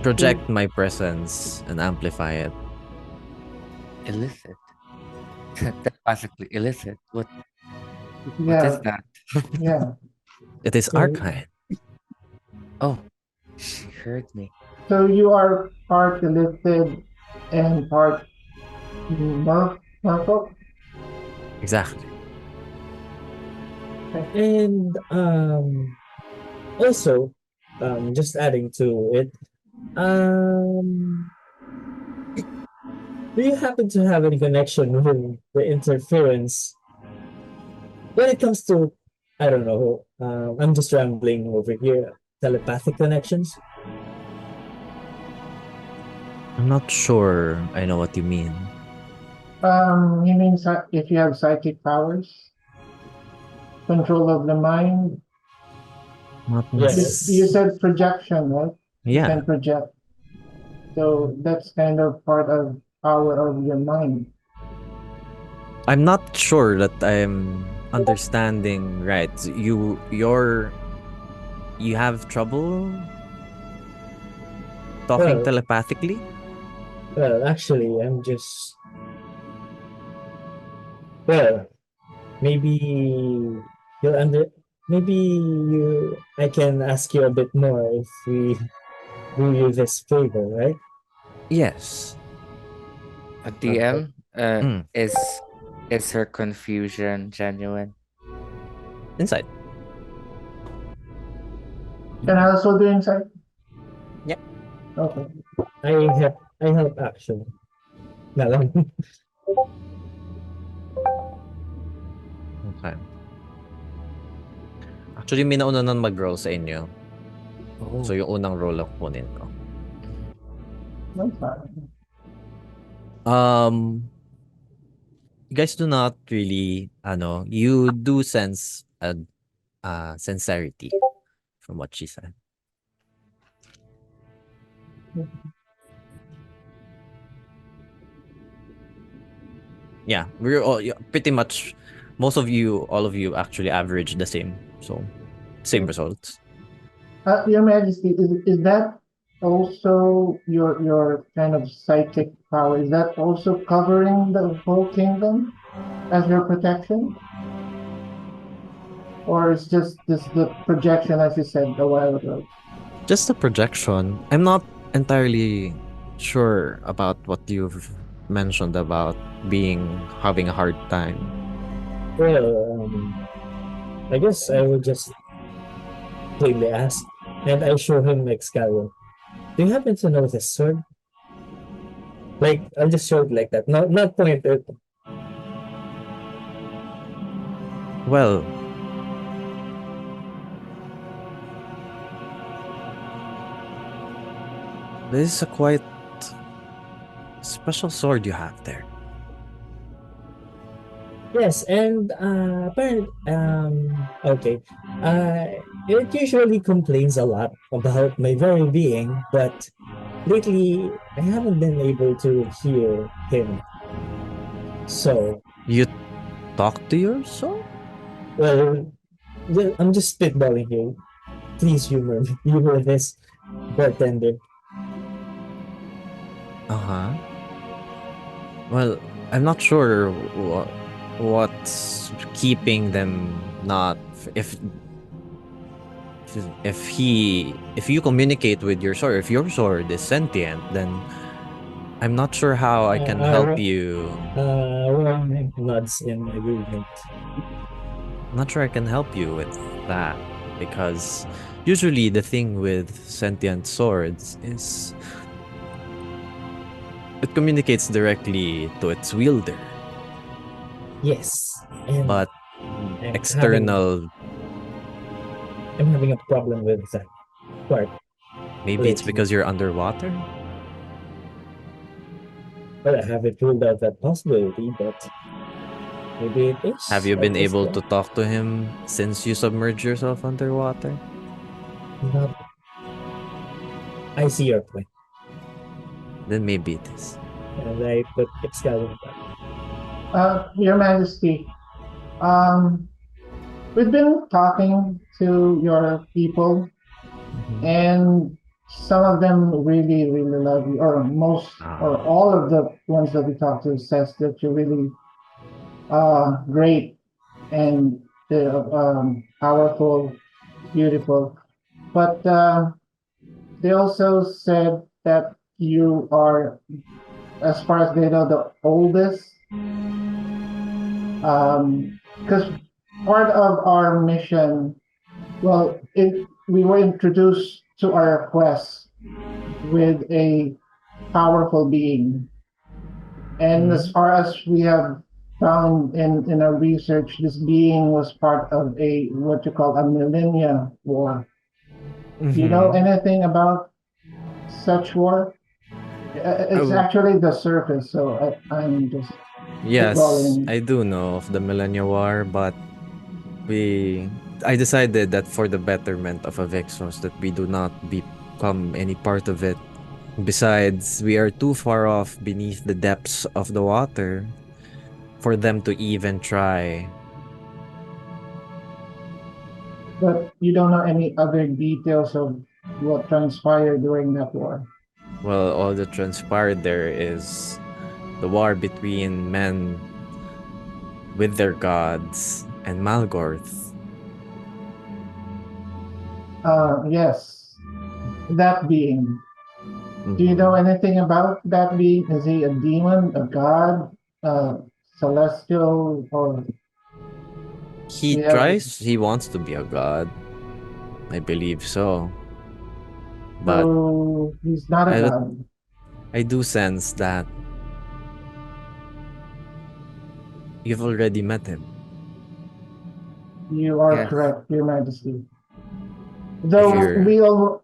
project my presence and amplify it. Illicit. That's basically illicit. What is Yeah. that? Yeah. It is So- arcane. Oh, she heard me. So you are part illithid and part Merfolk? Exactly. And also, just adding to it, do you happen to have any connection with the interference when it comes to, I don't know, I'm just rambling over here, telepathic connections? I'm not sure I know what you mean. You mean if you have psychic powers, control of the mind? Not Yes. You said projection, right? You Yeah. can project. So that's kind of part of power of your mind. I'm not sure that I'm understanding right. You have trouble talking Well- telepathically? Well, actually, I'm just. Well, maybe you'll under. Maybe I can ask you a bit more if we do you this favor, right? Yes. A DM? Mm. Is her confusion genuine? Inside. Can I also do insight? Yep. Okay. I help actually. Na lang. Okay. Actually, may nauna nun mag-roll sa inyo. Oh. So, yung unang roll ang kunin ko. That's fine. You guys do not really, you do sense a sincerity from what she said. Yeah, we're all pretty much, most of you, all of you actually average the same. So, same results. Your Majesty, is that also your kind of psychic power? Is that also covering the whole kingdom as your protection? Or is just this the projection, as you said a while ago? Just a projection. I'm not entirely sure about what you've mentioned about having a hard time. Well, I guess I will just plainly ask, and I show him Excalibur. Do you happen to know this sword? Like, I'll just show it like that, not point it. Well, this is a quite special sword you have there. Yes, and apparently, okay. It usually complains a lot about my very being, but lately I haven't been able to hear him. So, You talk to your soul? well, I'm just spitballing here. Please humor this bartender. Uh-huh. Well, I'm not sure what's keeping them not if you communicate with your sword, if your sword is sentient, then I'm not sure how I can help you. Ron nods in agreement. I'm not sure I can help you with that because usually the thing with sentient swords is it communicates directly to its wielder. Yes, and But I'm external, I'm having a problem with that part maybe it's lately. because you're underwater? Well, I haven't ruled out that possibility, but maybe it is. Have you at been this able point. to talk to him since you submerged yourself underwater? Not. I see your point, Then maybe it is. and I put Excalibur back. Your Majesty, um, we've been talking to your people, and some of them really, really love you, or most, or Ah. all of the ones that we talked to says that you're really great and powerful, beautiful. But they also said that you are, as far as they know, the oldest. Because part of our mission, well, we were introduced to our quest with a powerful being. And as far as we have found in our research, this being was part of a what you call a millennia war. Do you know anything about such war? It's Oh, actually the surface, so I'm just yes, spitballing. I do know of the Millennial War, but I decided that for the betterment of Avyxos that we do not become any part of it. Besides, we are too far off beneath the depths of the water for them to even try. But you don't know any other details of what transpired during that war. Well, all that transpired there is the war between men with their gods and Malgorth. Yes, that being. Do you know anything about that being? Is he a demon, a god, celestial, or He do you have? he wants to be a god. I believe so. But So he's not a I, god. I do sense that you've already met him. You are Yes. correct, Your Majesty. If Though you're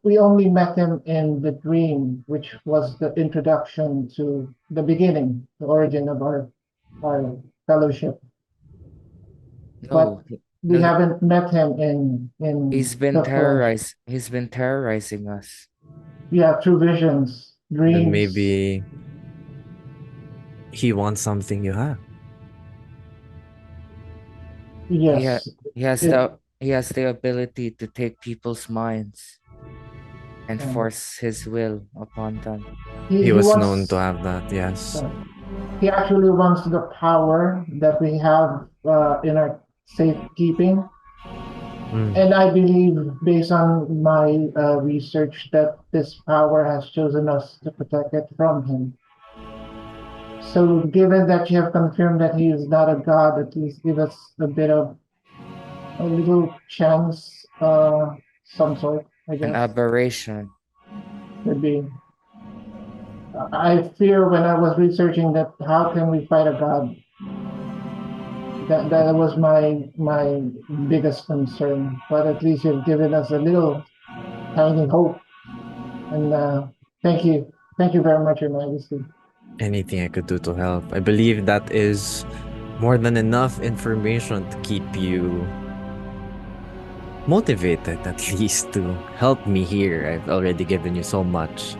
we only met him in the dream, which was the introduction to the beginning, the origin of our fellowship. But No. we No, haven't met him in the flesh. he's been terrorizing us. Yeah, through visions, then dreams. maybe he wants something you have. He ha- Yes, it. he has the ability to take people's minds and Um, force his will upon them. He he was known to wants. have that, yes. He actually wants the power that we have in our safekeeping. And I believe, based on my research, that this power has chosen us to protect it from him. So, given that you have confirmed that he is not a god, at least give us a little chance, some sort, I An guess, aberration. could be. I fear when I was researching that how can we fight a god? That was my biggest concern. But at least you've given us a little tiny hope. And thank you very much, Your Majesty. Anything I could do to help. I believe that is more than enough information to keep you motivated, at least to help me here. I've already given you so much.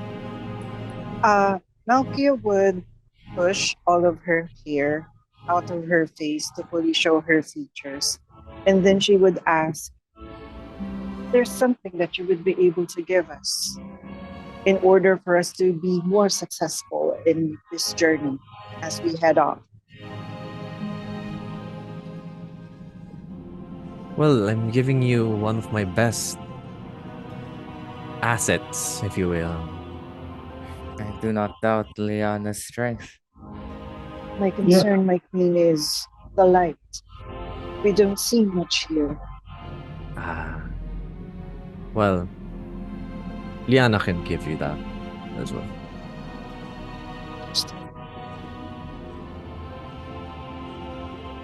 Malkia would push all of her hair out of her face to fully show her features. And then she would ask, there's something that you would be able to give us in order for us to be more successful in this journey as we head off. Well, I'm giving you one of my best assets, if you will. I do not doubt Lyanna's strength. My concern, my queen, is the light. We don't see much here. Well, Lyanna can give you that as well.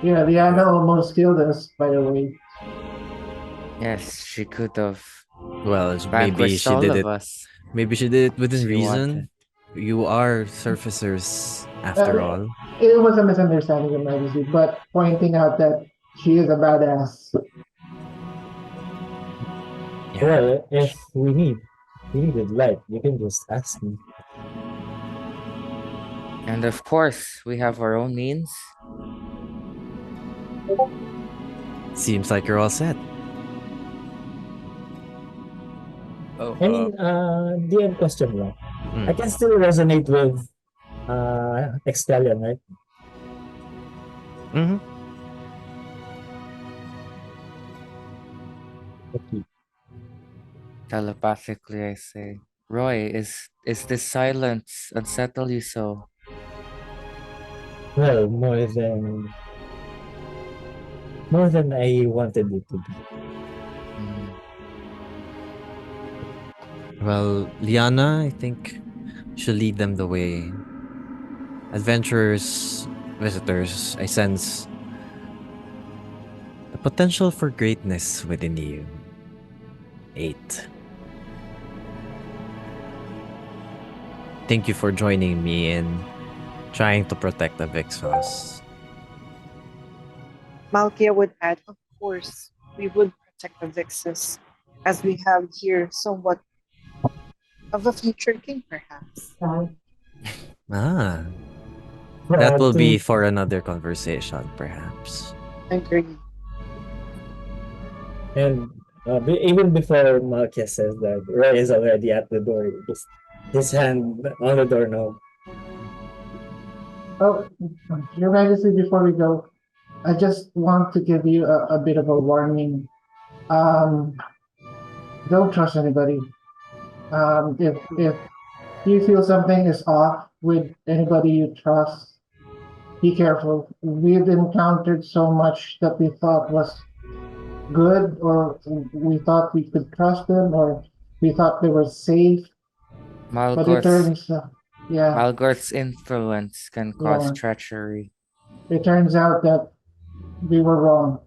Yeah, Lyanna almost killed us, by the way. Yes, she could have. Well, maybe vanquished she all did of it. us. Maybe she did it within She reason. wanted. You are surfacers after all. It was a misunderstanding, Your Majesty, but pointing out that she is a badass. Yeah. Well, if we needed light, you can just ask me. And of course, we have our own means. Seems like you're all set. Oh, Any DM question lang. I can still resonate with Excalion, right? Mm-hmm. Okay. Telepathically, I say, Roy, is this silence unsettle you so? Well, more than I wanted it to be. Well, Lyanna, I think she'll lead them the way. Adventurers, visitors, I sense the potential for greatness within you. 8. Thank you for joining me in trying to protect Avyxos. Malkia would add, of course, we would protect Avyxos, as we have here somewhat of a future king, perhaps. That will be for another conversation, perhaps. Agree. And even before Malkia says that, Roy is already at the door. His hand on the doorknob. Oh, Your Majesty, before we go, I just want to give you a bit of a warning. Don't trust anybody. If you feel something is off with anybody you trust, be careful. We've encountered so much that we thought was good, or we thought we could trust them, or we thought they were safe. But it turns, Malgorth's influence can cause treachery. It turns out that we were wrong.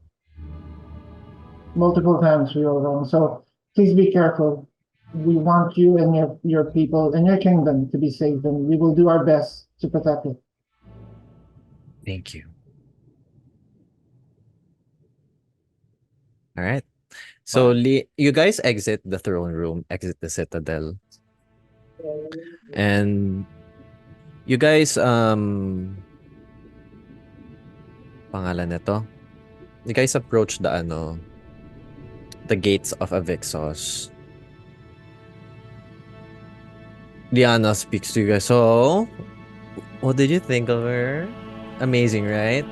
Multiple times we were wrong. So please be careful. We want you and your people and your kingdom to be safe, and we will do our best to protect it. Thank you. All right. So you guys exit the throne room, exit the citadel. And you guys pangalan nito. You guys approach the gates of Avyxos. Lyanna speaks to you guys. So, what did you think of her? Amazing, right?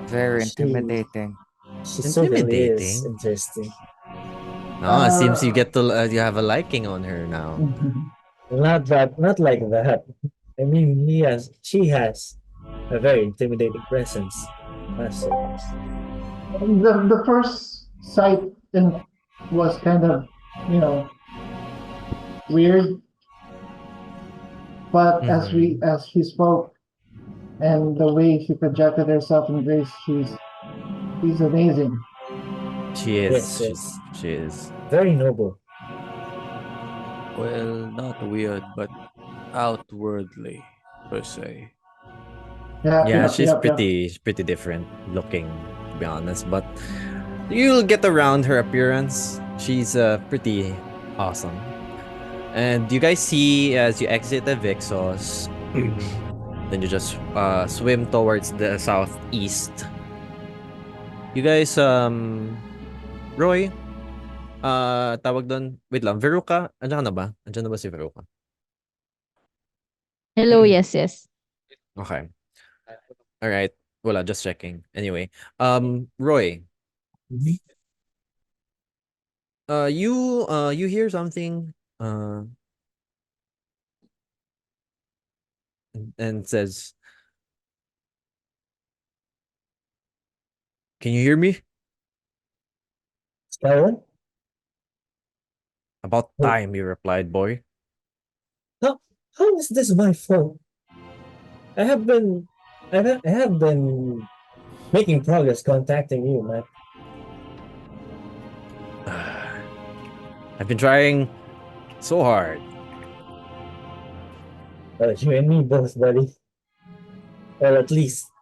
Very intimidating. She certainly is interesting. It seems you get to you have a liking on her now. Not like that. I mean, she has a very intimidating presence. The first sight was kind of, weird, but as she spoke and the way she projected herself in grace, she's amazing. She is. Yes. She is very noble. Well, not weird, but outwardly, per se. Yeah, she's Yep. pretty different looking, to be honest. But you'll get around her appearance. She's pretty awesome. And you guys see as you exit the Vixos, then you just swim towards the southeast. You guys, Roy, tawag doon, wait lang, Veruca, andyan ka na ba? Andyan na ba si Veruca? Hello, yes. Okay. All right. Wala, just checking. Anyway, Roy, you hear something and says, "Can you hear me?" Spire? About Oh. time, you replied, boy. How is this my fault? I have been making progress contacting you, man. I've been trying so hard. Well, you and me both, buddy. Or at least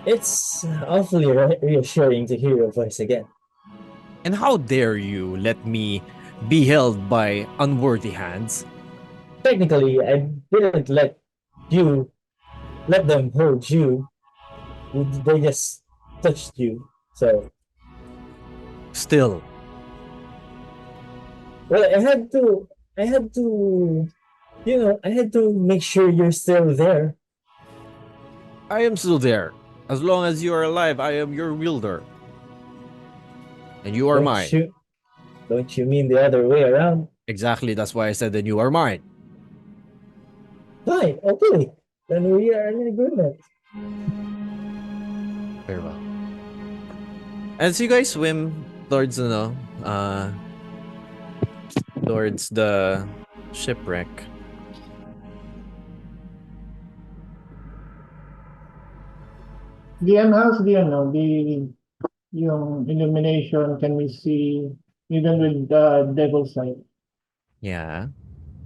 it's awfully reassuring to hear your voice again. And how dare you let me be held by unworthy hands? Technically, I didn't let them hold you. They just touched you. So, Still, well, I had to, I had to make sure you're still there. I am still there. As long as you are alive, I am your wielder. And you are mine. Don't you mean the other way around? Exactly, that's why I said that you are mine. Fine, okay. Then we are in agreement. Very well. As you guys swim towards, towards the shipwreck, DM, how's yung illumination, can we see even with the devil sight? yeah,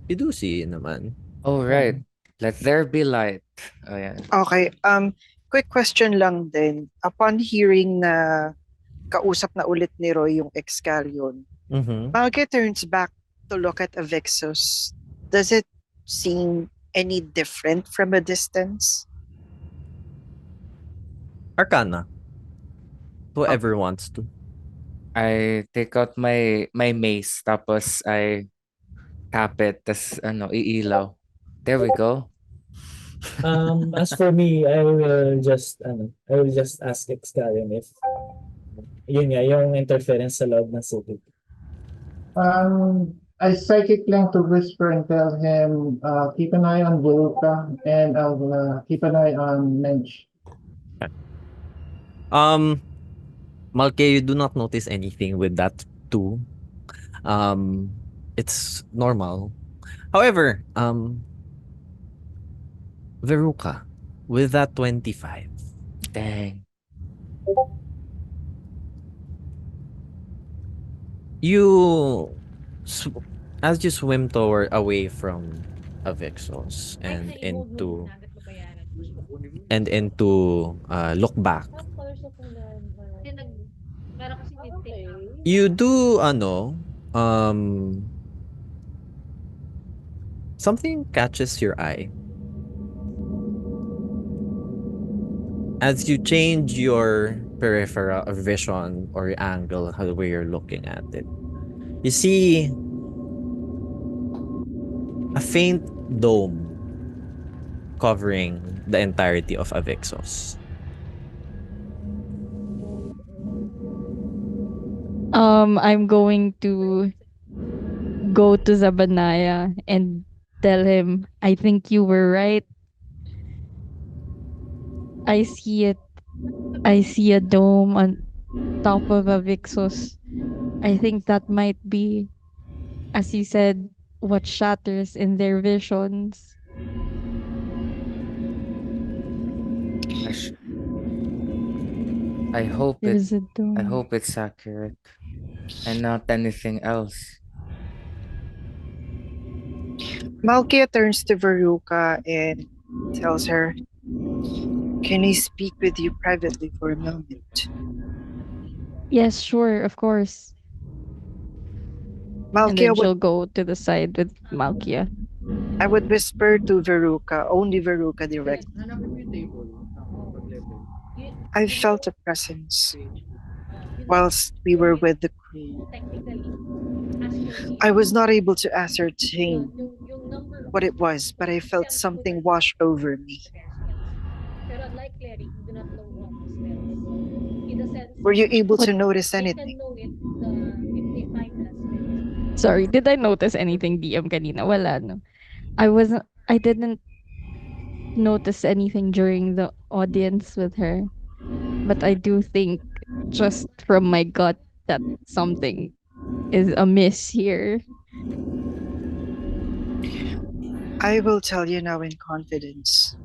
you do see naman. Oh, right. Let there be light. Oh, yeah. Okay, quick question lang din. Upon hearing na kausap na ulit ni Roy yung Excalion, Malkia turns back to look at Avyxos. Does it seem any different from a distance? Arcana. Whoever wants to. I take out my mace, tapos I tap it, tas iilaw. There we go. As for me, I will just ask Excalion if yun nga, yung interference sa loob ng city. I psychic lang to whisper and tell him, keep an eye on Veruca and I'll keep an eye on Mensch. Malkia, you do not notice anything with that too. It's normal. However, Veruca, with that 25. Dang. As you swim away from Avyxos and into look back, you do something catches your eye as you change your peripheral vision or your angle, how way you're looking at it. You see a faint dome covering the entirety of Avyxos. I'm going to go to Zabanaya and tell him, I think you were right. I see it. I see a dome on top of Avyxos. I think that might be, as you said, what shatters in their visions. I hope There's a dome. I hope it's accurate and not anything else. Malkia turns to Veruca and tells her, Can I speak with you privately for a moment? Yes, sure, of course. And Malkia then would she'll go to the side with Malkia. I would whisper to Veruca, only Veruca directly. I felt a presence whilst we were with the crew. I was not able to ascertain what it was, but I felt something wash over me. Were you able What? to notice anything? Sorry, did I notice anything, DM, kanina? Wala, no? I didn't notice anything during the audience with her. But I do think, just from my gut, that something is amiss here. I will tell you now in confidence.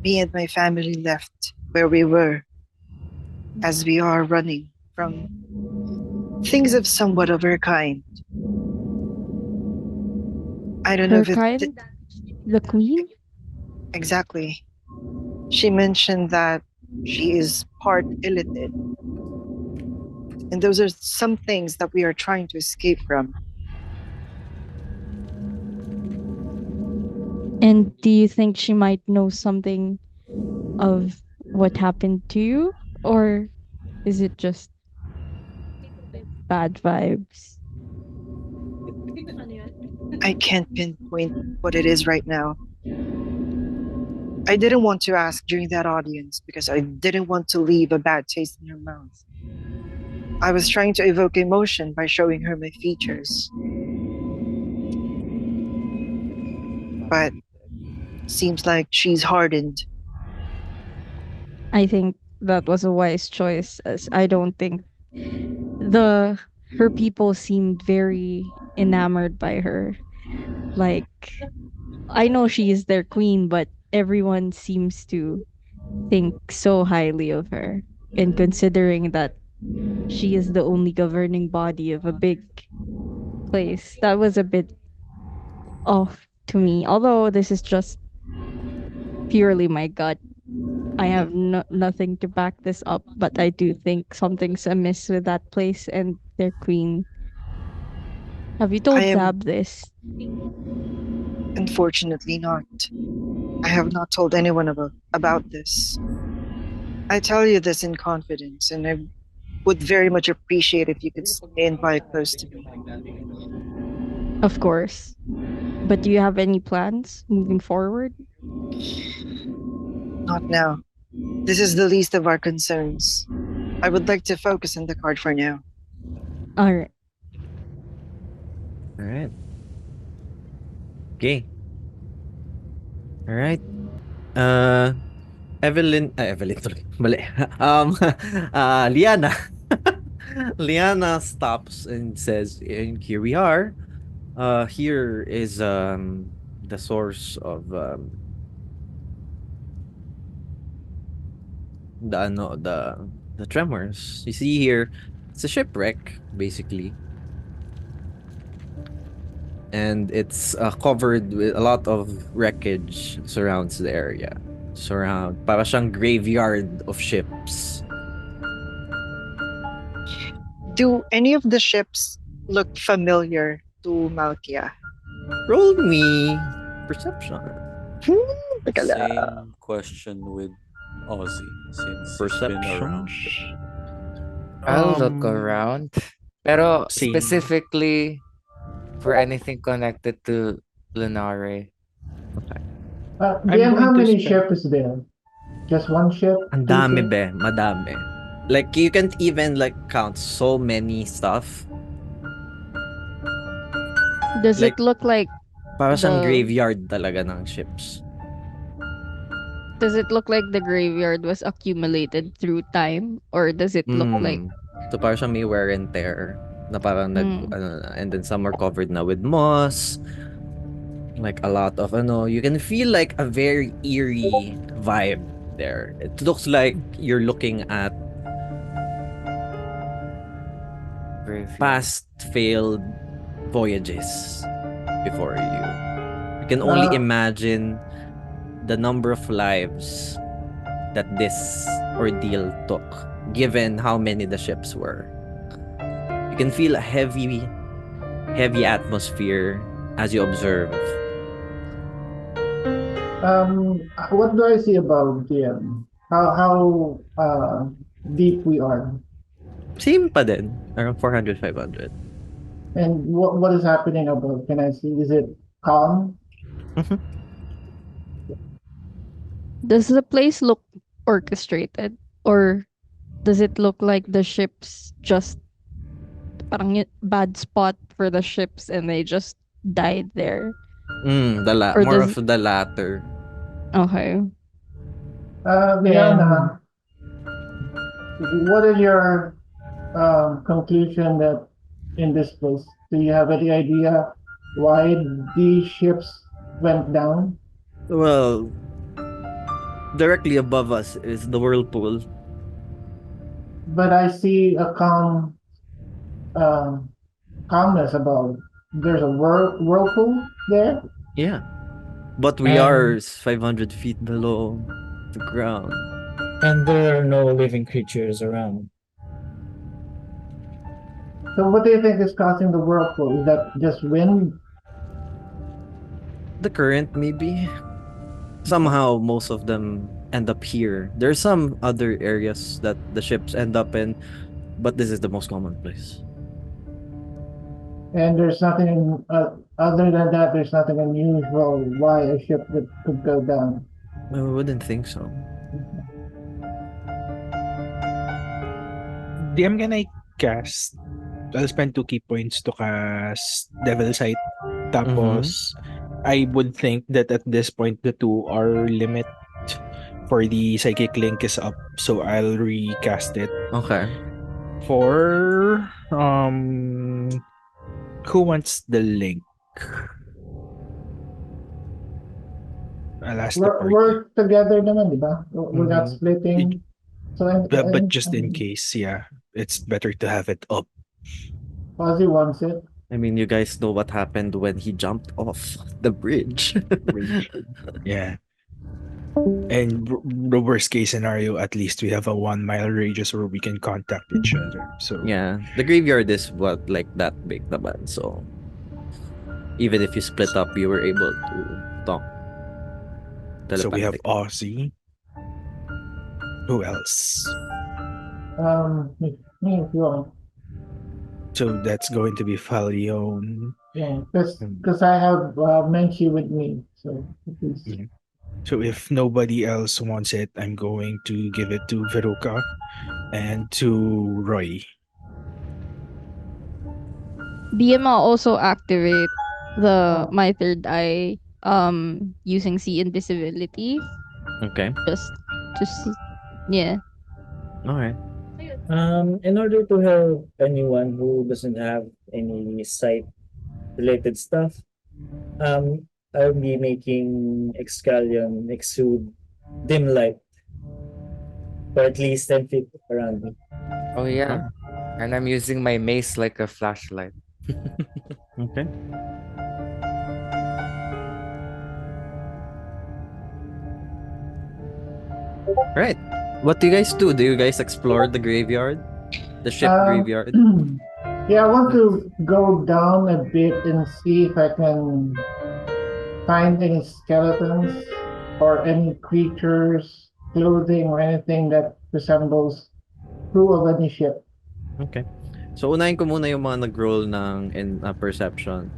Me and my family left where we were as we are running from things of somewhat of her kind. I don't know Her if kind? The queen? exactly. She mentioned that she is part illithid. And those are some things that we are trying to escape from. And do you think she might know something of what happened to you? Or is it just bad vibes? I can't pinpoint what it is right now. I didn't want to ask during that audience because I didn't want to leave a bad taste in her mouth. I was trying to evoke emotion by showing her my features. But seems like she's hardened. I think that was a wise choice, as I don't think the her people seemed very enamored by her. Like, I know she is their queen, but everyone seems to think so highly of her. And considering that she is the only governing body of a big place, that was a bit off to me. Although this is just purely my gut. I have nothing to back this up, but I do think something's amiss with that place and their queen. Have you I told am Zab this? unfortunately not. I have not told anyone about this. I tell you this in confidence, and I would very much appreciate if you could stay and buy close to me. Of course. But do you have any plans moving forward? Not now. This is the least of our concerns. I would like to focus on the card for now. All right. All right. Okay. All right. Evelyn tuloy. Mali. Lyanna. Lyanna stops and says, and here we are. Here is the source of the tremors. You see here, it's a shipwreck basically, and it's covered with a lot of wreckage surrounds the area. Para siyang graveyard of ships. Do any of the ships look familiar to Malkia? Roll me perception. Same question with Ozzy since he's been Perception. around. I'll look around. Pero Same. specifically for anything connected to Lunare. Okay. DM, how going to many spend- ships is there? Just one ship? Ang Two dami ships? be, madami. Like you can't even like count so many stuff. Does Like it look like para siyang the graveyard talaga ng ships. the graveyard was accumulated through time, or does it look like So para siyang may wear and tear na parang mm, and then some are covered na with moss. Like a lot of you can feel like a very eerie vibe there. It looks like you're looking at Graveyard. past failed voyages before you. You can only imagine the number of lives that this ordeal took, given how many the ships were. You can feel a heavy atmosphere as you observe. What do I see above DM? How deep we are, Same pa din, around 400, 500. and what is happening above? Can I see? Is it calm? Does the place look orchestrated, or does it look like the ships just parang bad spot for the ships and they just died there? Or More does of the latter. okay. Lyanna, what is your conclusion that in this place? Do you have any idea why these ships went down? Well, directly above us is the whirlpool. But I see a calmness above. There's a whirlpool there. Yeah. But we And- are 500 feet below the ground. And there are no living creatures around. So what do you think is causing the whirlpool? Is that just wind? The current, maybe. Somehow, most of them end up here. There's some other areas that the ships end up in, but this is the most common place. And there's nothing other than that. There's nothing unusual why a ship could go down. I wouldn't think so. DM, can I cast? I'll spend 2 key points to cast Devil Sight. Tapos, I would think that at this point, the 2 are limit for the Psychic Link is up. So I'll recast it. Okay. For, who wants the link? I'll ask the party. We're together naman, di ba? We're not splitting. So But just in case, yeah, it's better to have it up. Ozzy wants it. I mean, you guys know what happened when he jumped off the bridge. Yeah. And the worst case scenario, at least we have a 1 mile radius where we can contact each other. So Yeah. The graveyard is like that big naman. So even if you split up, you were able to talk. So we have Telepathic. Ozzy. Who else? Me if you want. So that's going to be Falion. Yeah, because I have Menchie with me. So please. Yeah. So if nobody else wants it, I'm going to give it to Veruca and to Roy. DMA also activate the my third eye using see invisibility Okay. just to see. Yeah. All right. In order to help anyone who doesn't have any sight related stuff, I'll be making Excalion exude dim light for at least 10 feet around me. Oh yeah. And I'm using my mace like a flashlight. Okay. Right. What do you guys do? Do you guys explore the graveyard? The ship graveyard? Yeah, I want to go down a bit and see if I can find any skeletons or any creatures, clothing, or anything that resembles crew of any ship. Okay. So, unahin ko muna yung mga nag-roll in perception.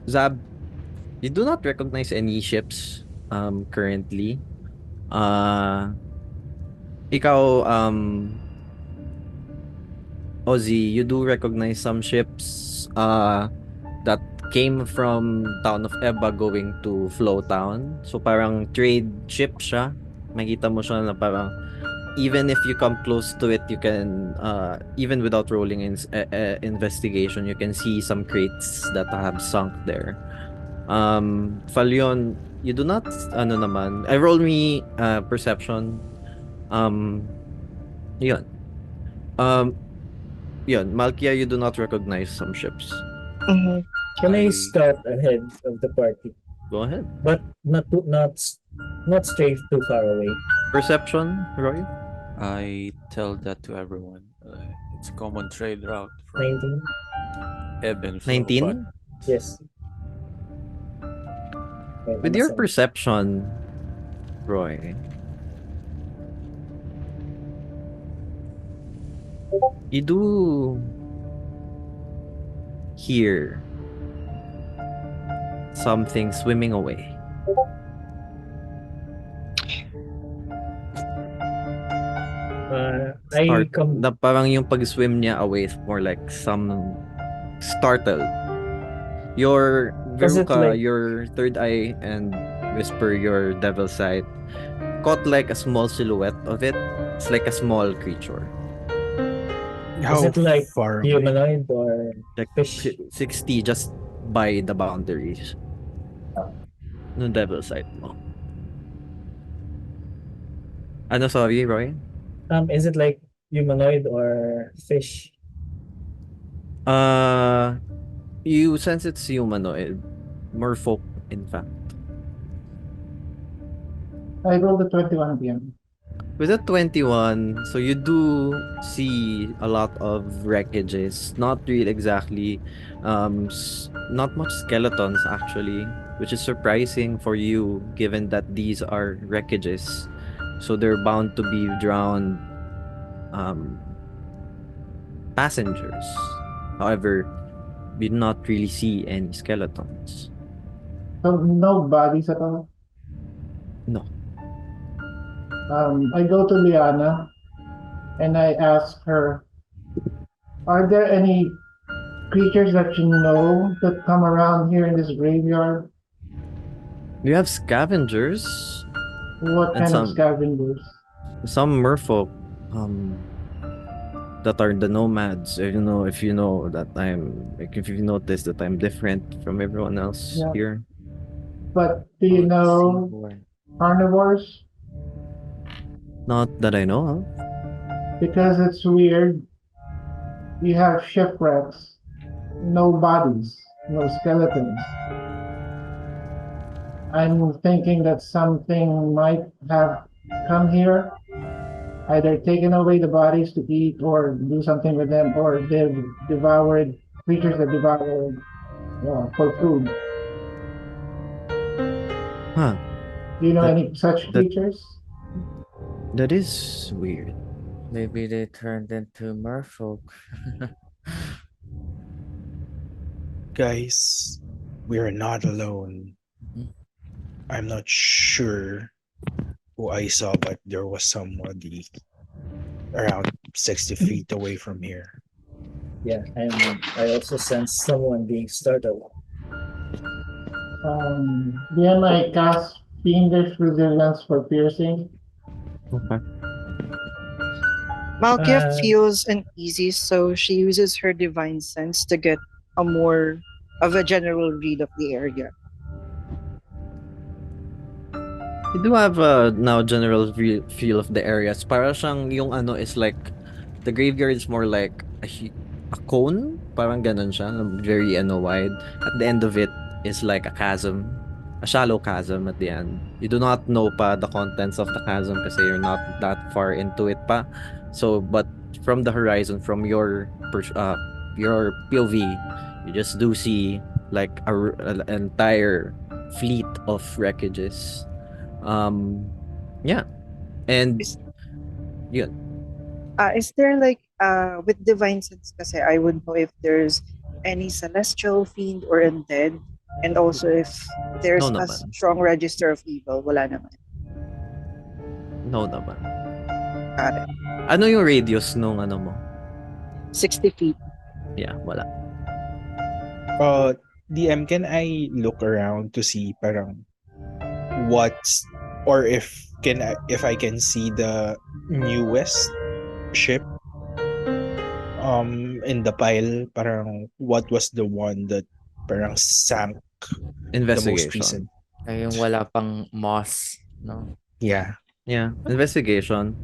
Zab, you do not recognize any ships currently. Ikaw, Ozzy, you do recognize some ships that came from town of Eba going to Flow Town. So parang trade ship siya. Makita mo siya na parang even if you come close to it, you can even without rolling investigation, you can see some crates that have sunk there. Falyon, you do not I roll me perception. Yun. Yun, Malkia, you do not recognize some ships. Mhm. Can I scout ahead of the party? Go ahead. but not stray too far away. Perception, Roy? I tell that to everyone. It's a common trade route from 19. ebb and flow, but 19? Yes. Okay, With your perception, Roy, you do hear something swimming away. I come. Na parang yung pag-swim niya away is more like some startled. Your Was it Veruca, like- your third eye, and Whisper, your devil sight, caught like a small silhouette of it. It's like a small creature. Is it like far away? humanoid or Like fish? 60 just by the boundaries. No devil sight mo. Ano, sorry, Roy? Is it like humanoid or fish? You sense it's humanoid. Merfolk, in fact. I rolled a 21 PM. With a 21, so you do see a lot of wreckages. Not really exactly, not much skeletons actually, which is surprising for you given that these are wreckages. So they're bound to be drowned passengers. However, we do not really see any skeletons. So no bodies at all. No. I go to Lyanna and I ask her, are there any creatures that you know that come around here in this graveyard? You have scavengers. What And kind of some- scavengers? Some merfolk that are the nomads. If you know that if you notice that I'm different from everyone else Yeah. here. But do you know carnivores? Not that I know of. Because it's weird. You have shipwrecks, no bodies, no skeletons. I'm thinking that something might have come here, either taken away the bodies to eat or do something with them, or they've devoured creatures that devoured for food. Huh. Do you know That- any such that- creatures? That is weird. Maybe they turned into merfolk. Guys, we're not alone. I'm not sure who I saw, but there was somebody around 60 feet away from here. Yeah, and I also sense someone being startled. Then I cast Fiendish Resilience for piercing. Okay. Malkia Uh, feels uneasy, so she uses her divine sense to get a more of a general read of the area. You do have a now general feel of the areas. Para siyang yung is like the graveyard is more like a cone, parang ganun siya, very wide. At the end of it is like a chasm, a shallow chasm at the end. You do not know pa the contents of the chasm kasi you're not that far into it pa. So, but from the horizon, from your POV, you just do see like an entire fleet of wreckages. Yeah, and Is- yun. Is there like with divine sense kasi I would know if there's any celestial fiend or undead, and also if there's No a naman. strong register of evil. Wala naman. No naman. Got it. Ano yung radius nung mo? 60 feet. Yeah, wala. DM, can I look around to see parang what's, or if I can see the newest ship in the pile, parang what was the one that parang sank the most Investigation. recent? Ay, yung wala pang moss, no? Yeah. Yeah, investigation.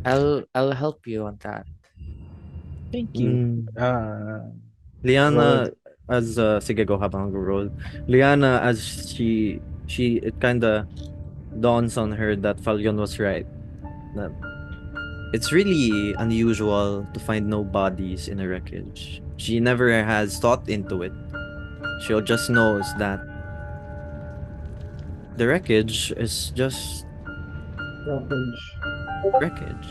I'll help you on that. Thank you. Lyanna, as sige go habang nag-roll. Lyanna, as she it kinda dawns on her that Falyon was right. That it's really unusual to find no bodies in a wreckage. She never has thought into it. She just knows that the wreckage is just Wreckage. wreckage.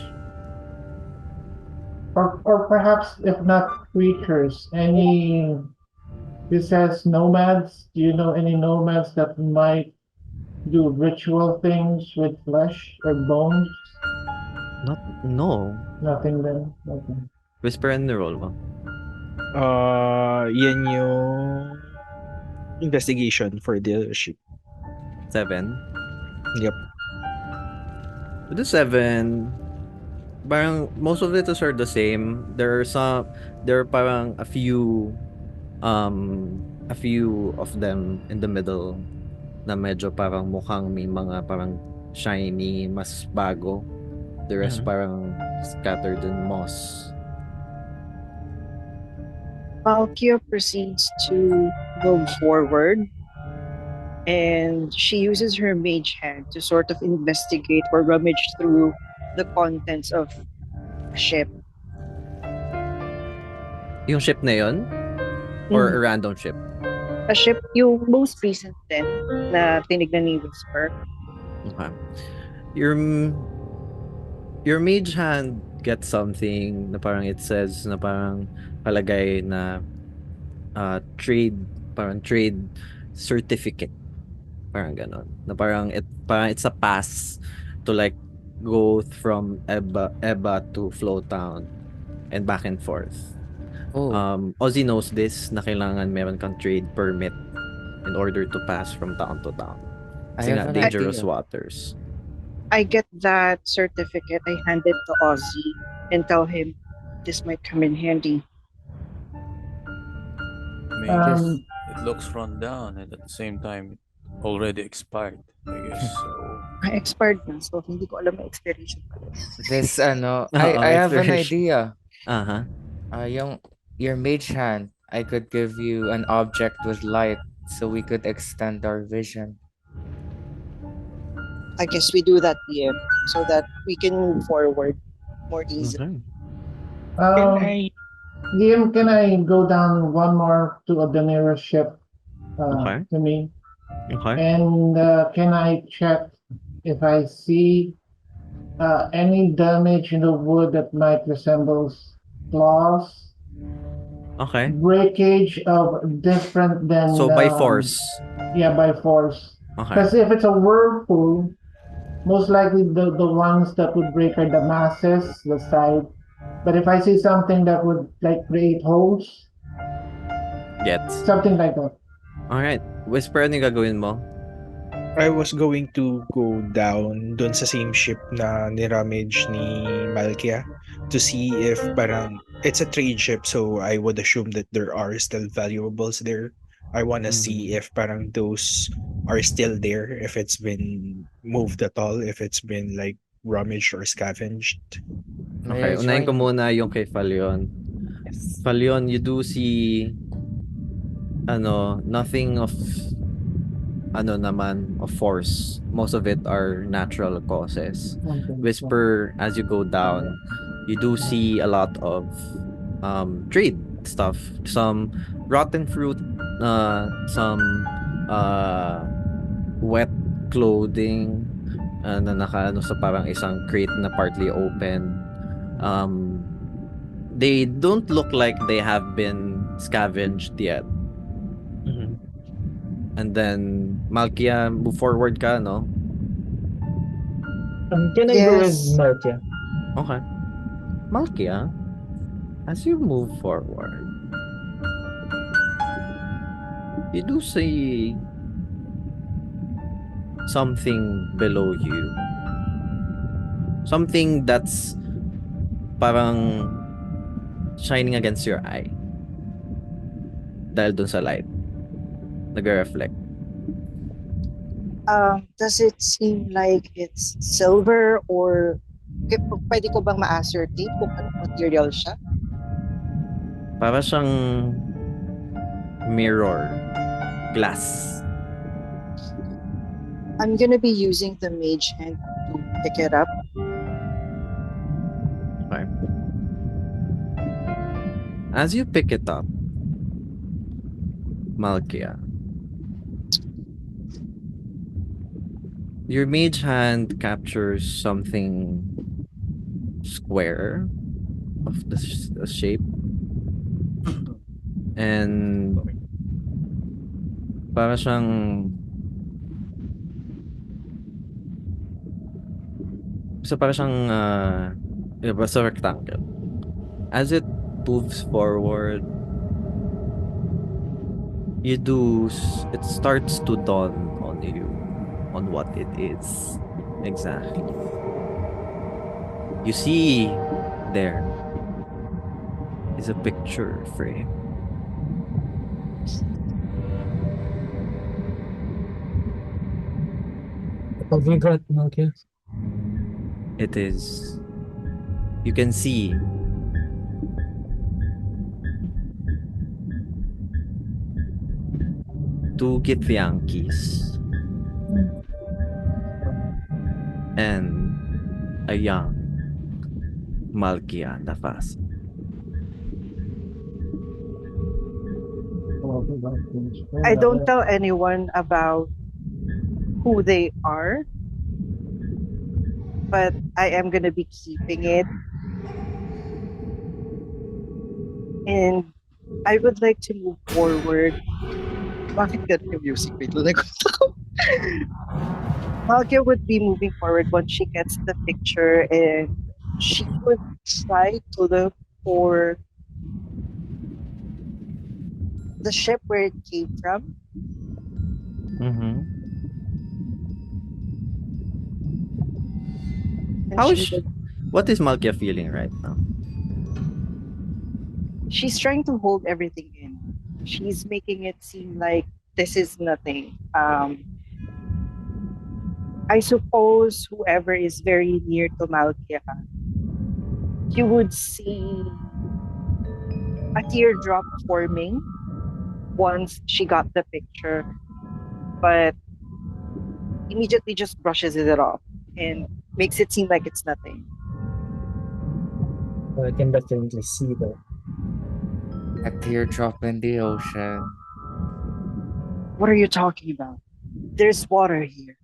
Or perhaps, if not creatures, any. This says nomads. Do you know any nomads that might do ritual things with flesh or bones? Not no. Nothing then. Nothing. Whisper and roll mo. Yan yung investigation for the ship. 7. Yep. With the 7, parang most of it are the same. There are parang a few of them in the middle na medyo parang mukhang may mga parang shiny, mas bago. The rest parang scattered in moss. Malkia proceeds to move forward and she uses her mage hand to sort of investigate or rummage through the contents of a ship. Yung ship na yun? Or a random ship? A ship, yung most recent din na tinignan ni Whisper. Okay. Your mage hand gets something na parang it says na parang palagay na trade certificate. Parang ganon. Na parang it's a pass to like go from Eba to Flowtown and back and forth. Ozzy knows this na kailangan meron kang trade permit in order to pass from town to town. Kasi nga, dangerous waters. I get that certificate. I hand it to Ozzy and tell him this might come in handy. It looks run down and at the same time already expired, I guess. So expired na, so hindi ko alam ang expiration. This I have an idea. Your mage hand, I could give you an object with light so we could extend our vision. I guess we do that, DM, so that we can move forward more easily. DM, can I go down one more to the nearest ship to me? Okay. And can I check if I see any damage in the wood that might resemble claws? Okay. Breakage of different than... So by force? Yeah, by force. Okay. Because if it's a whirlpool, most likely the ones that would break are the masses, the side. But if I see something that would like create holes, something like that. Alright. Whisper, ano yung gagawin mo? I was going to go down dun sa same ship na niramage ni Malkia to see if parang it's a trade ship, so I would assume that there are still valuables there. I want to see if parang those are still there, if it's been moved at all, if it's been like rummaged or scavenged. Okay, unahin ko muna yung kay Falyon. Yes. Falyon, you do see nothing of of force. Most of it are natural causes. Whisper, as you go down, you do see a lot of trade stuff. Some rotten fruit, some wet clothing na nakaano sa parang isang crate na partly open. They don't look like they have been scavenged yet. And then, Malkia, move forward ka, no? Can I go with Malkia? Okay. Malkia, as you move forward, you do see something below you. Something that's parang shining against your eye. Dahil dun sa light. Nag-reflect. Does it seem like it's silver or pwede ko bang ma-ascertain kung anong material siya? Para siyang mirror glass. I'm gonna be using the mage hand to pick it up. Okay. As you pick it up, Malkia, your mage hand captures something square of the shape, and para siyang para siyang basta rectangle. As it moves forward, it starts to dawn on you on what it is exactly. You see there is a picture frame. What have you got, Malkia? It is, you can see two Githyanki's and a young Malkia Nafas. I don't tell anyone about who they are, but I am gonna be keeping it. And I would like to move forward. Bakit ganun yung music? Wait, lalagot ako. Malkia would be moving forward once she gets the picture, and she would try to look for the ship where it came from. Mm-hmm. And what is Malkia feeling right now? she's trying to hold everything in. She's making it seem like this is nothing. I suppose whoever is very near to Malkia, you would see a teardrop forming once she got the picture, but immediately just brushes it off and makes it seem like it's nothing. I can definitely see that. A teardrop in the ocean. What are you talking about? There's water here.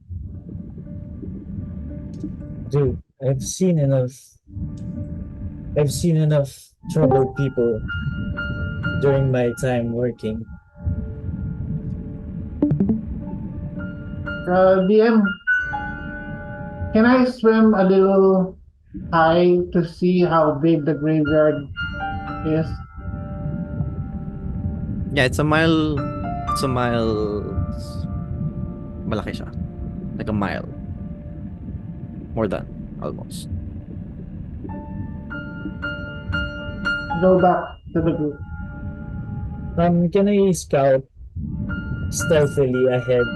Dude, I've seen enough troubled people during my time working. DM, can I swim a little high to see how big the graveyard is? Yeah, it's a mile. Malaki siya. Like a mile. More than, almost. Go back to the group. Can I scout stealthily ahead?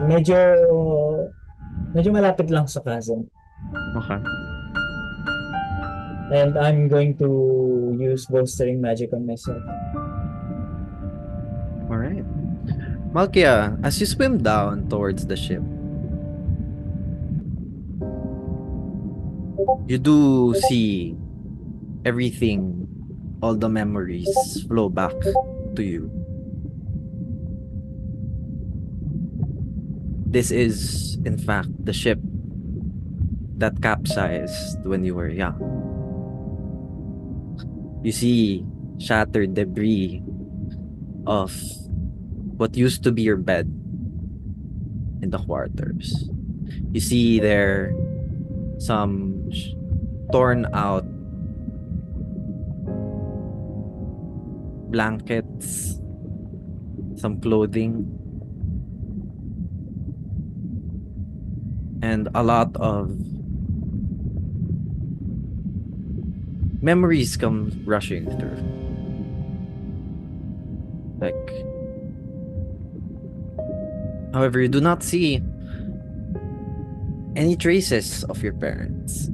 Medyo malapit lang sa chasm. Okay. And I'm going to use bolstering magic on myself. Alright. Malkia, as you swim down towards the ship, you do see everything, all the memories flow back to you. This is, in fact, the ship that capsized when you were young. You see shattered debris of what used to be your bed in the quarters. You see there some torn out blankets, some clothing, and a lot of memories come rushing through. However, you do not see any traces of your parents.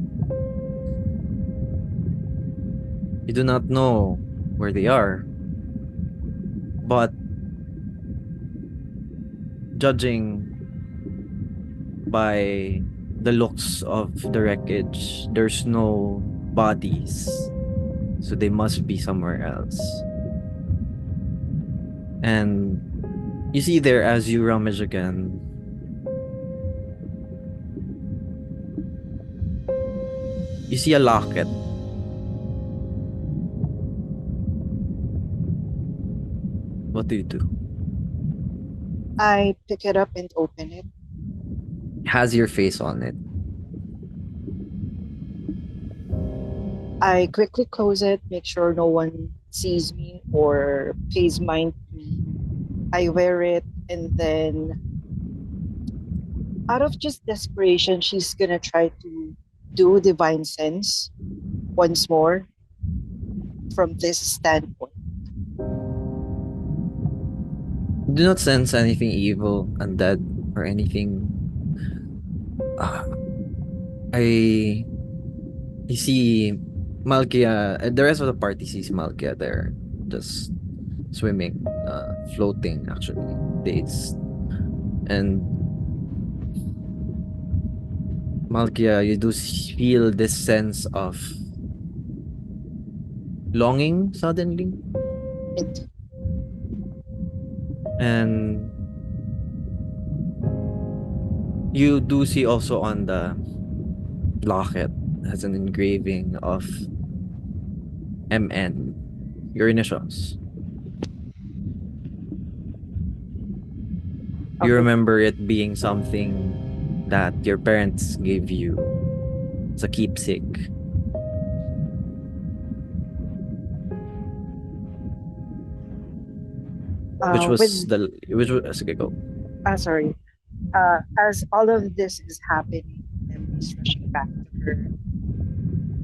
You do not know where they are. But judging by the looks of the wreckage, there's no bodies. So they must be somewhere else. And you see there as you rummage again, you see a locket. What do you do? I pick it up and open it. It has your face on it. I quickly close it, make sure no one sees me or pays mind to me. I wear it, and then, out of just desperation, she's gonna try to do divine sense once more from this standpoint. Do not sense anything evil, undead, or anything. I you see Malkia. The rest of the party sees Malkia there, just swimming, floating. Actually, dazed, and Malkia, you do feel this sense of longing suddenly, And and you do see also on the locket has an engraving of MN, your initials. You okay, remember it being something that your parents gave you as a keepsake. Which was with the which was okay, go. sorry, as all of this is happening, memories rushing back to her.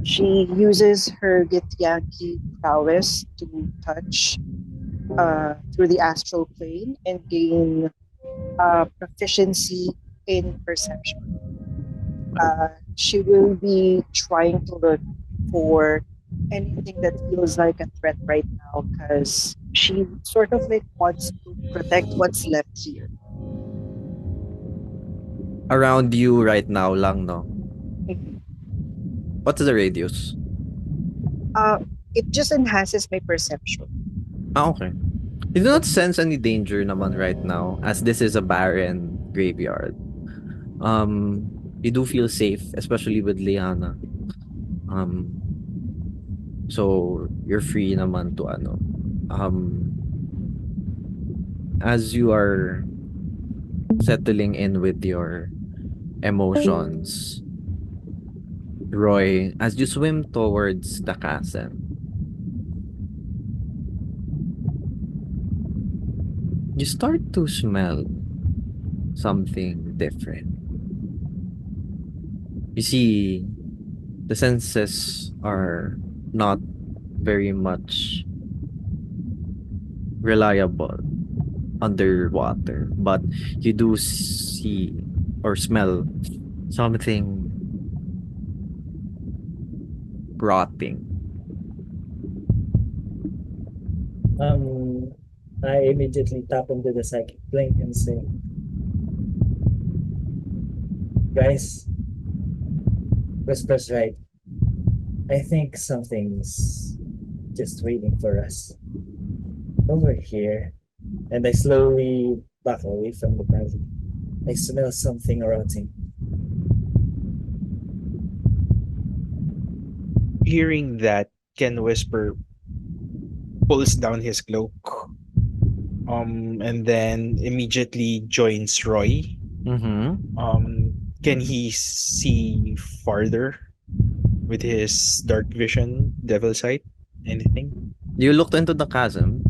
She uses her Githyanki prowess to touch through the astral plane and gain proficiency in perception. She will be trying to look for anything that feels like a threat right now because she sort of like wants to protect what's left here. Around you right now lang, no? What's the radius? Uh, it just enhances my perception. Okay. You do not sense any danger naman right now, as this is a barren graveyard. You do feel safe, especially with Lyanna. Um, so you're free naman to ano. As you are settling in with your emotions, Roy, as you swim towards the chasm, you start to smell something different. You see, the senses are not very much reliable underwater, but you do see or smell something rotting. Um, I immediately tap into the psychic blink and say, guys, Whisper's right. I think something's just waiting for us. Over here. And I slowly back away from the present. I smell something rotting. Hearing that, Ken Whisper pulls down his cloak, and then immediately joins Roy. Mm-hmm. Can he see farther with his dark vision, devil sight, anything? You looked into the chasm.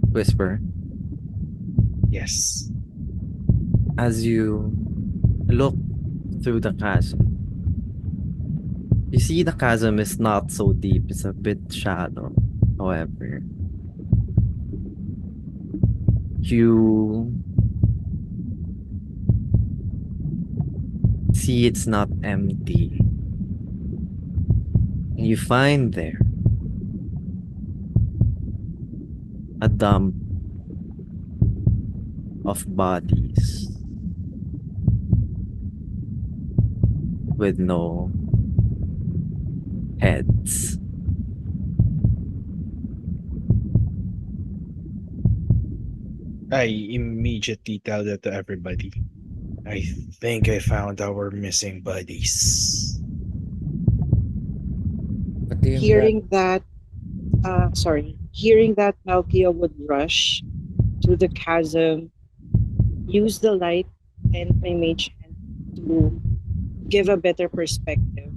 Whisper. Yes. As you look through the chasm, you see the chasm is not so deep. It's a bit shallow. However, you see it's not empty. And you find there a dump of bodies with no heads. I immediately tell that to everybody. I think I found our missing buddies. What do you mean? Hearing that, hearing that Malkia would rush to the chasm, use the light and my mage hand to give a better perspective.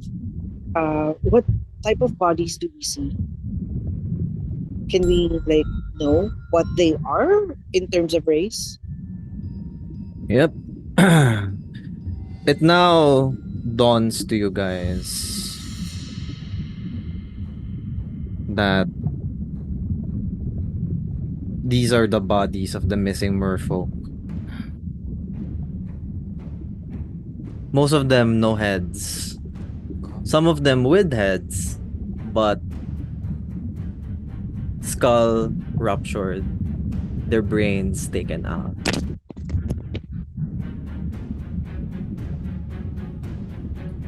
What type of bodies do we see? Can we know what they are in terms of race? Yep. It now dawns to you guys that these are the bodies of the missing merfolk. Most of them no heads. Some of them with heads, but skull ruptured, their brains taken out.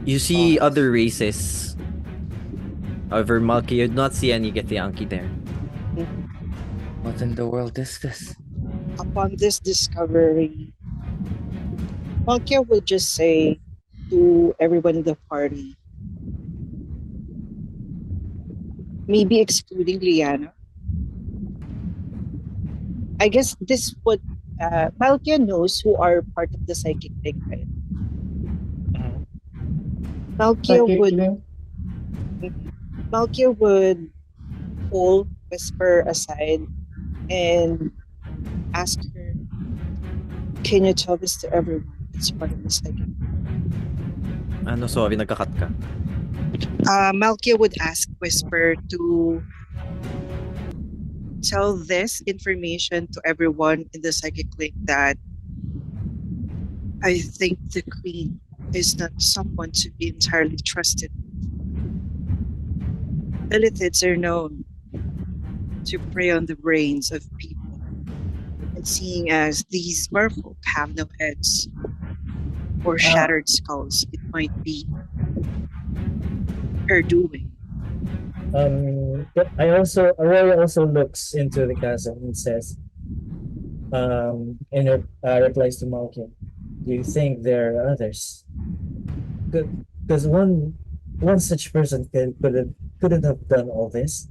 You see other races. However, Malkia, you do not see any Githyanki there. What in the world is this? Upon this discovery, Malkia would just say to everyone in the party, maybe excluding Lyanna. I guess this would Malkia knows who are part of the psychic link, right? Psychic link? Malkia would pull Whisper aside and ask her, can you tell this to everyone? It's part of the psychic. Ano, sorry, nagka-cut ka. Malkia would ask Whisper to tell this information to everyone in the psychic link that I think the queen is not someone to be entirely trusted. Illithids are known to prey on the brains of people, and seeing as these merfolk have no heads or shattered skulls, it might be her doing. Roy also looks into the chasm and says, replies to Malkin, do you think there are others? Because one such person couldn't have done all this.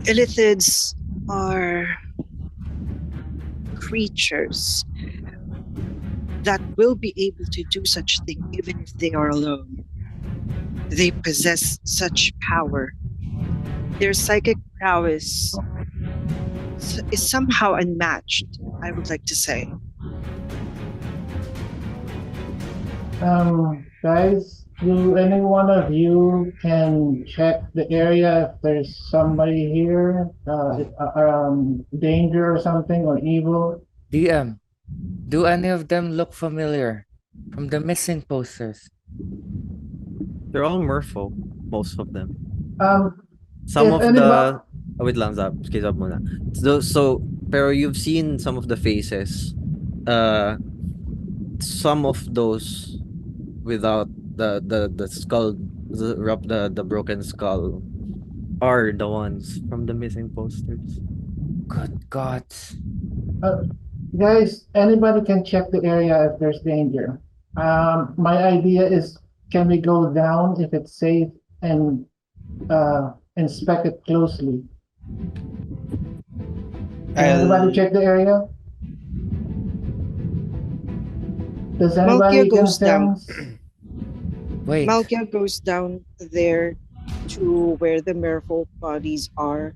Illithids are creatures that will be able to do such thing even if they are alone. They possess such power. Their psychic prowess is somehow unmatched, I would like to say. Guys, do any one of you can check the area if there's somebody here, danger or something, or evil? DM, do any of them look familiar from the missing posters? They're all merfolk, most of them. Some of the... wait lang, Zab. Skizab muna. So, pero you've seen some of the faces. Some of those without the skull, the broken skull, are the ones from the missing posters. Good God. Guys, anybody can check the area if there's danger. My idea is, can we go down if it's safe and inspect it closely? Can anybody check the area? Does anybody Malkia goes down. Wait. Malkia goes down there to where the merfolk bodies are.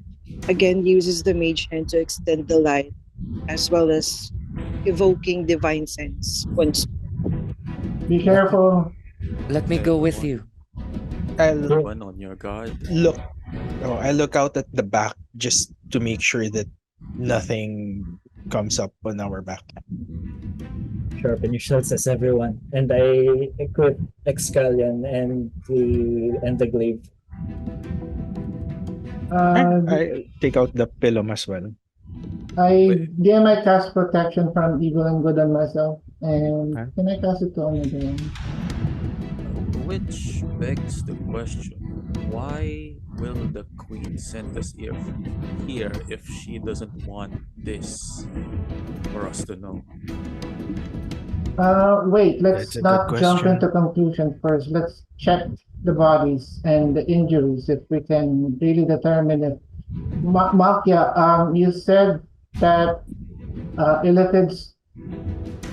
Again, uses the mage hand to extend the light, as well as evoking divine sense once. Be careful. Let me go with you. One on your guard. I look out at the back just to make sure that nothing comes up on our back. Sharpen your shields, says everyone, and I equip Excalion and the glaive. I take out the pillow as well. DM I cast protection from evil and good on myself. And Okay. can I cast it to another one? Which begs the question, why will the queen send us here if she doesn't want this for us to know? Wait, let's That's a good not jump question. into conclusions first. Let's check the bodies and the injuries if we can really determine it. Malkia, you said that illithids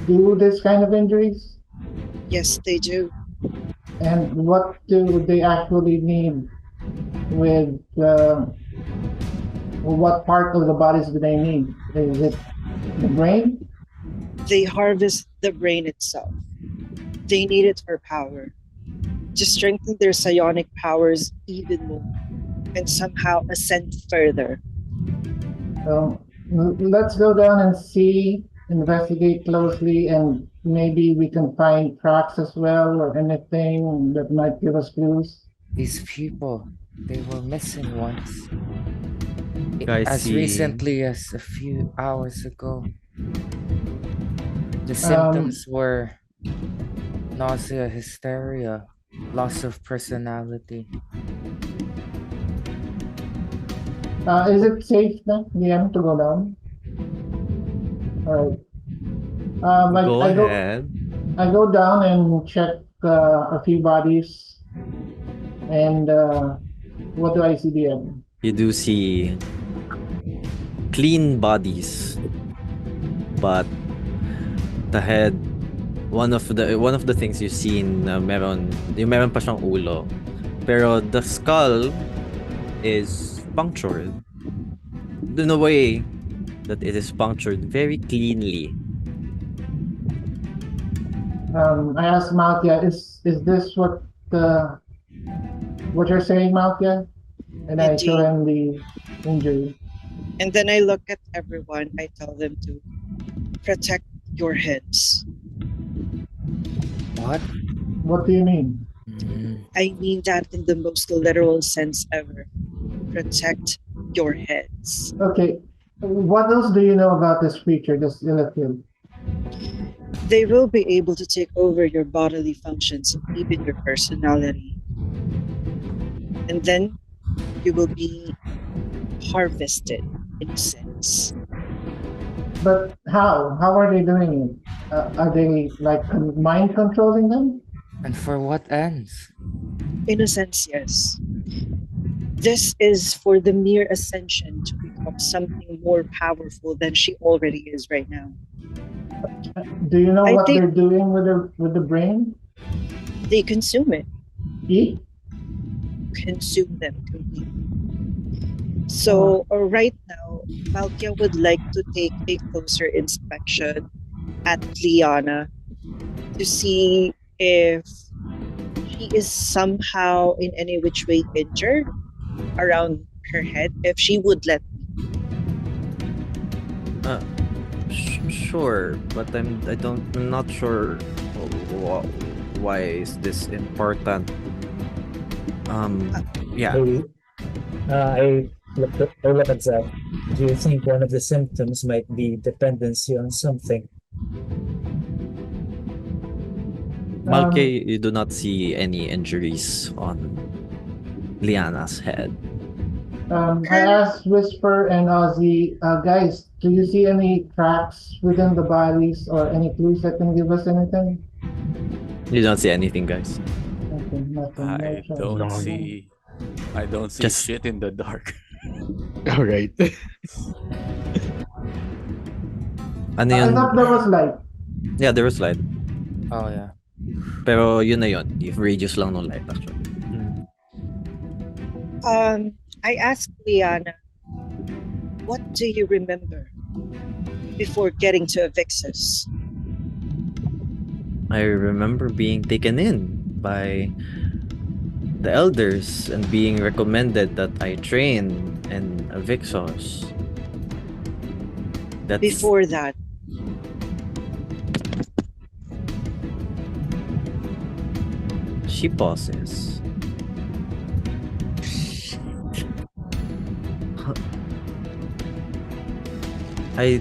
do this kind of injuries? Yes, they do. And what do they actually need with what part of the bodies do they need? Is it the brain? They harvest the brain itself. They need it for power, to strengthen their psionic powers even more, and somehow ascend further. So let's go down and see, investigate closely, and maybe we can find tracks as well or anything that might give us clues. These people, they were missing once. Guys, As see. recently as a few hours ago. The symptoms were nausea, hysteria, loss of personality. Is it safe now, DM, to go down? All right. Go ahead. I go down and check a few bodies. And what do I see, DM? You do see clean bodies, but the head, one of the things you've seen, meron pa siyang ulo, pero the skull is punctured in a way that it is punctured very cleanly. I asked Malkia, is this what you're saying, Malkia? And I show him the injury. And then I look at everyone. I tell them to protect your heads. What? What do you mean? I mean that in the most literal sense ever. Protect your heads. Okay. What else do you know about this creature, this illithid? They will be able to take over your bodily functions, even your personality. And then you will be harvested, in a sense. But how? How are they doing it? Are they like mind controlling them? And for what ends? In a sense, yes. This is for the mere ascension to become something more powerful than she already is right now. Do you know what they're doing with the brain? They consume it. Eat? Consume them completely. So right now, Malkia would like to take a closer inspection at Lyanna to see if she is somehow in any which way injured around her head, if she would let me. Sure, but I'm not sure why is this important. Yeah. I look at Zach. Do you think one of the symptoms might be dependency on something? Malkia, you do not see any injuries on Lyanna's head. I asked Whisper and Ozzy, guys, do you see any cracks within the bodies or any clues that can give us anything? You don't see anything, guys. Nothing. I don't see Just shit in the dark. All right. Ano I yun? thought there was light. Yeah, there was light. Oh, yeah. Pero yun na yun. If radius lang ng light, actually. I asked Lyanna, what do you remember before getting to Avyxos? I remember being taken in by the elders and being recommended that I train in Avyxos. Before that, she pauses. I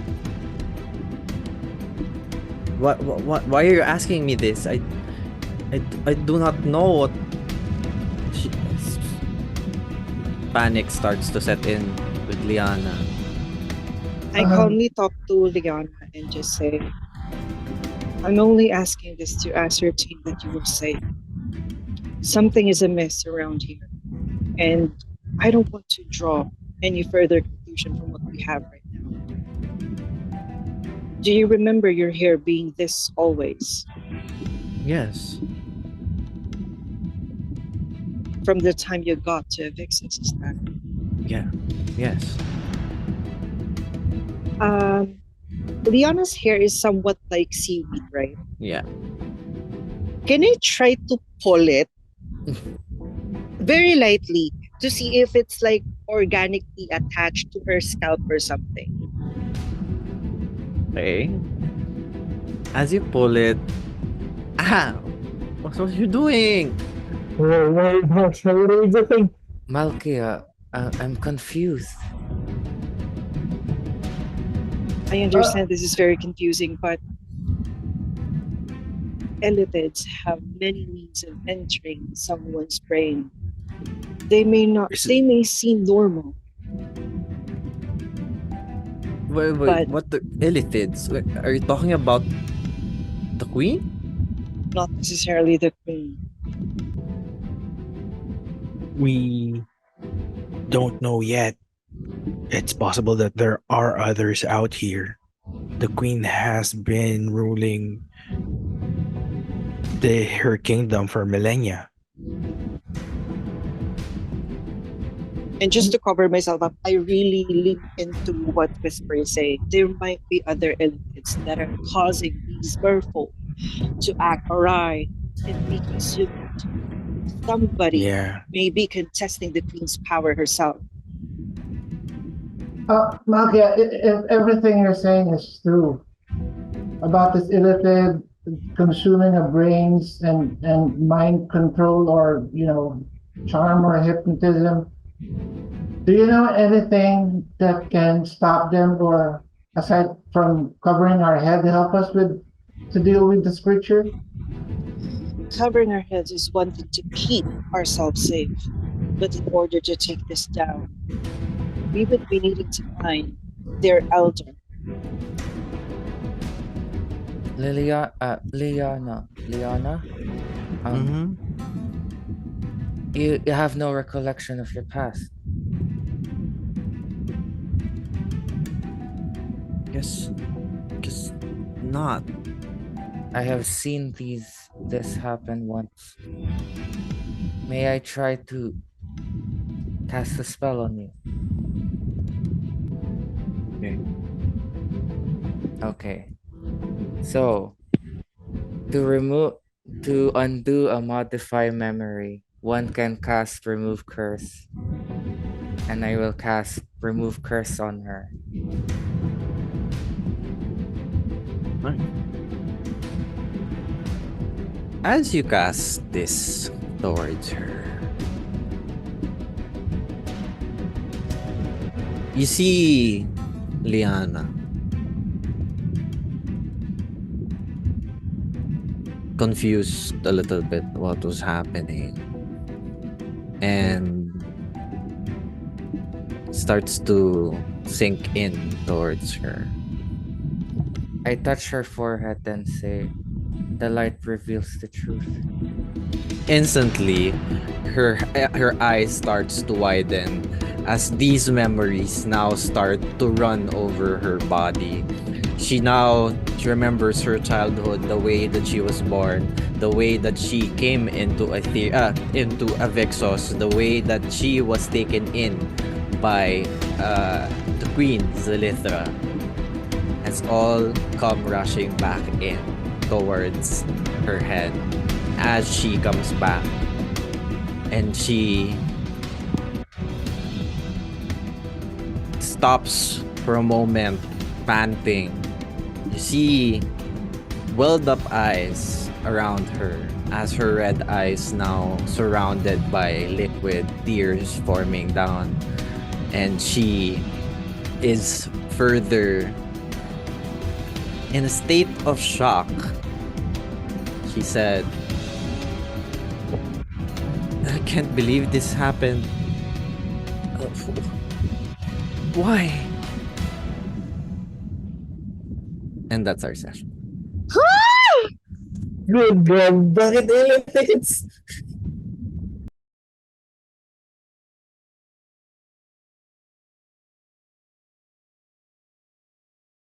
what why are you asking me this? I do not know what she, panic starts to set in with Lyanna. I calmly talk to Lyanna and just say, I'm only asking this to ascertain that you are safe. Something is amiss around here, and I don't want to draw any further conclusion from what we have right now. Do you remember your hair being this always? Yes. From the time you got to Avyxos, is that? Yeah. Yes. Lyanna's hair is somewhat like seaweed, right? Yeah. Can I try to pull it very lightly to see if it's like organically attached to her scalp or something? Okay. As you pull it, what's what you doing? What are you doing? Malkia, I'm confused. I understand this is very confusing, but elitids have many means of entering someone's brain. They may seem normal. Wait, But- what the illithids? Wait, are you talking about the queen? Not necessarily the queen. We don't know yet. It's possible that there are others out here. The queen has been ruling her kingdom for millennia. And just to cover myself up, I really lean into what Whisper is saying. There might be other elitids that are causing these Merfolk to act awry and be consumed. Somebody Yeah. may be contesting the queen's power herself. Malkia, if everything you're saying is true about this illithid consuming of brains and mind control or, charm or hypnotism, do you know anything that can stop them or aside from covering our head help us to deal with this creature? Covering our heads is one thing to keep ourselves safe, but in order to take this down, we would be needing to find their elder. Lyanna, Mm-hmm. you have no recollection of your past. Guess not. I have seen this happen once. May I try to cast a spell on you? Okay. So, to undo a modify memory, one can cast remove curse. And I will cast remove curse on her. As you cast this towards her, you see Lyanna confused a little bit what was happening and starts to sink in towards her. I touch her forehead and say, the light reveals the truth. Instantly, her eyes starts to widen as these memories now start to run over her body. She remembers her childhood, the way that she was born, the way that she came into Avyxos, the way that she was taken in by the Queen Xalithra, has all come rushing back in towards her head as she comes back, and she stops for a moment, panting. You see welled up eyes around her as her red eyes now surrounded by liquid tears forming down, and she is further In a state of shock, she said, I can't believe this happened. Why? And that's our session. Good God, bakit elements?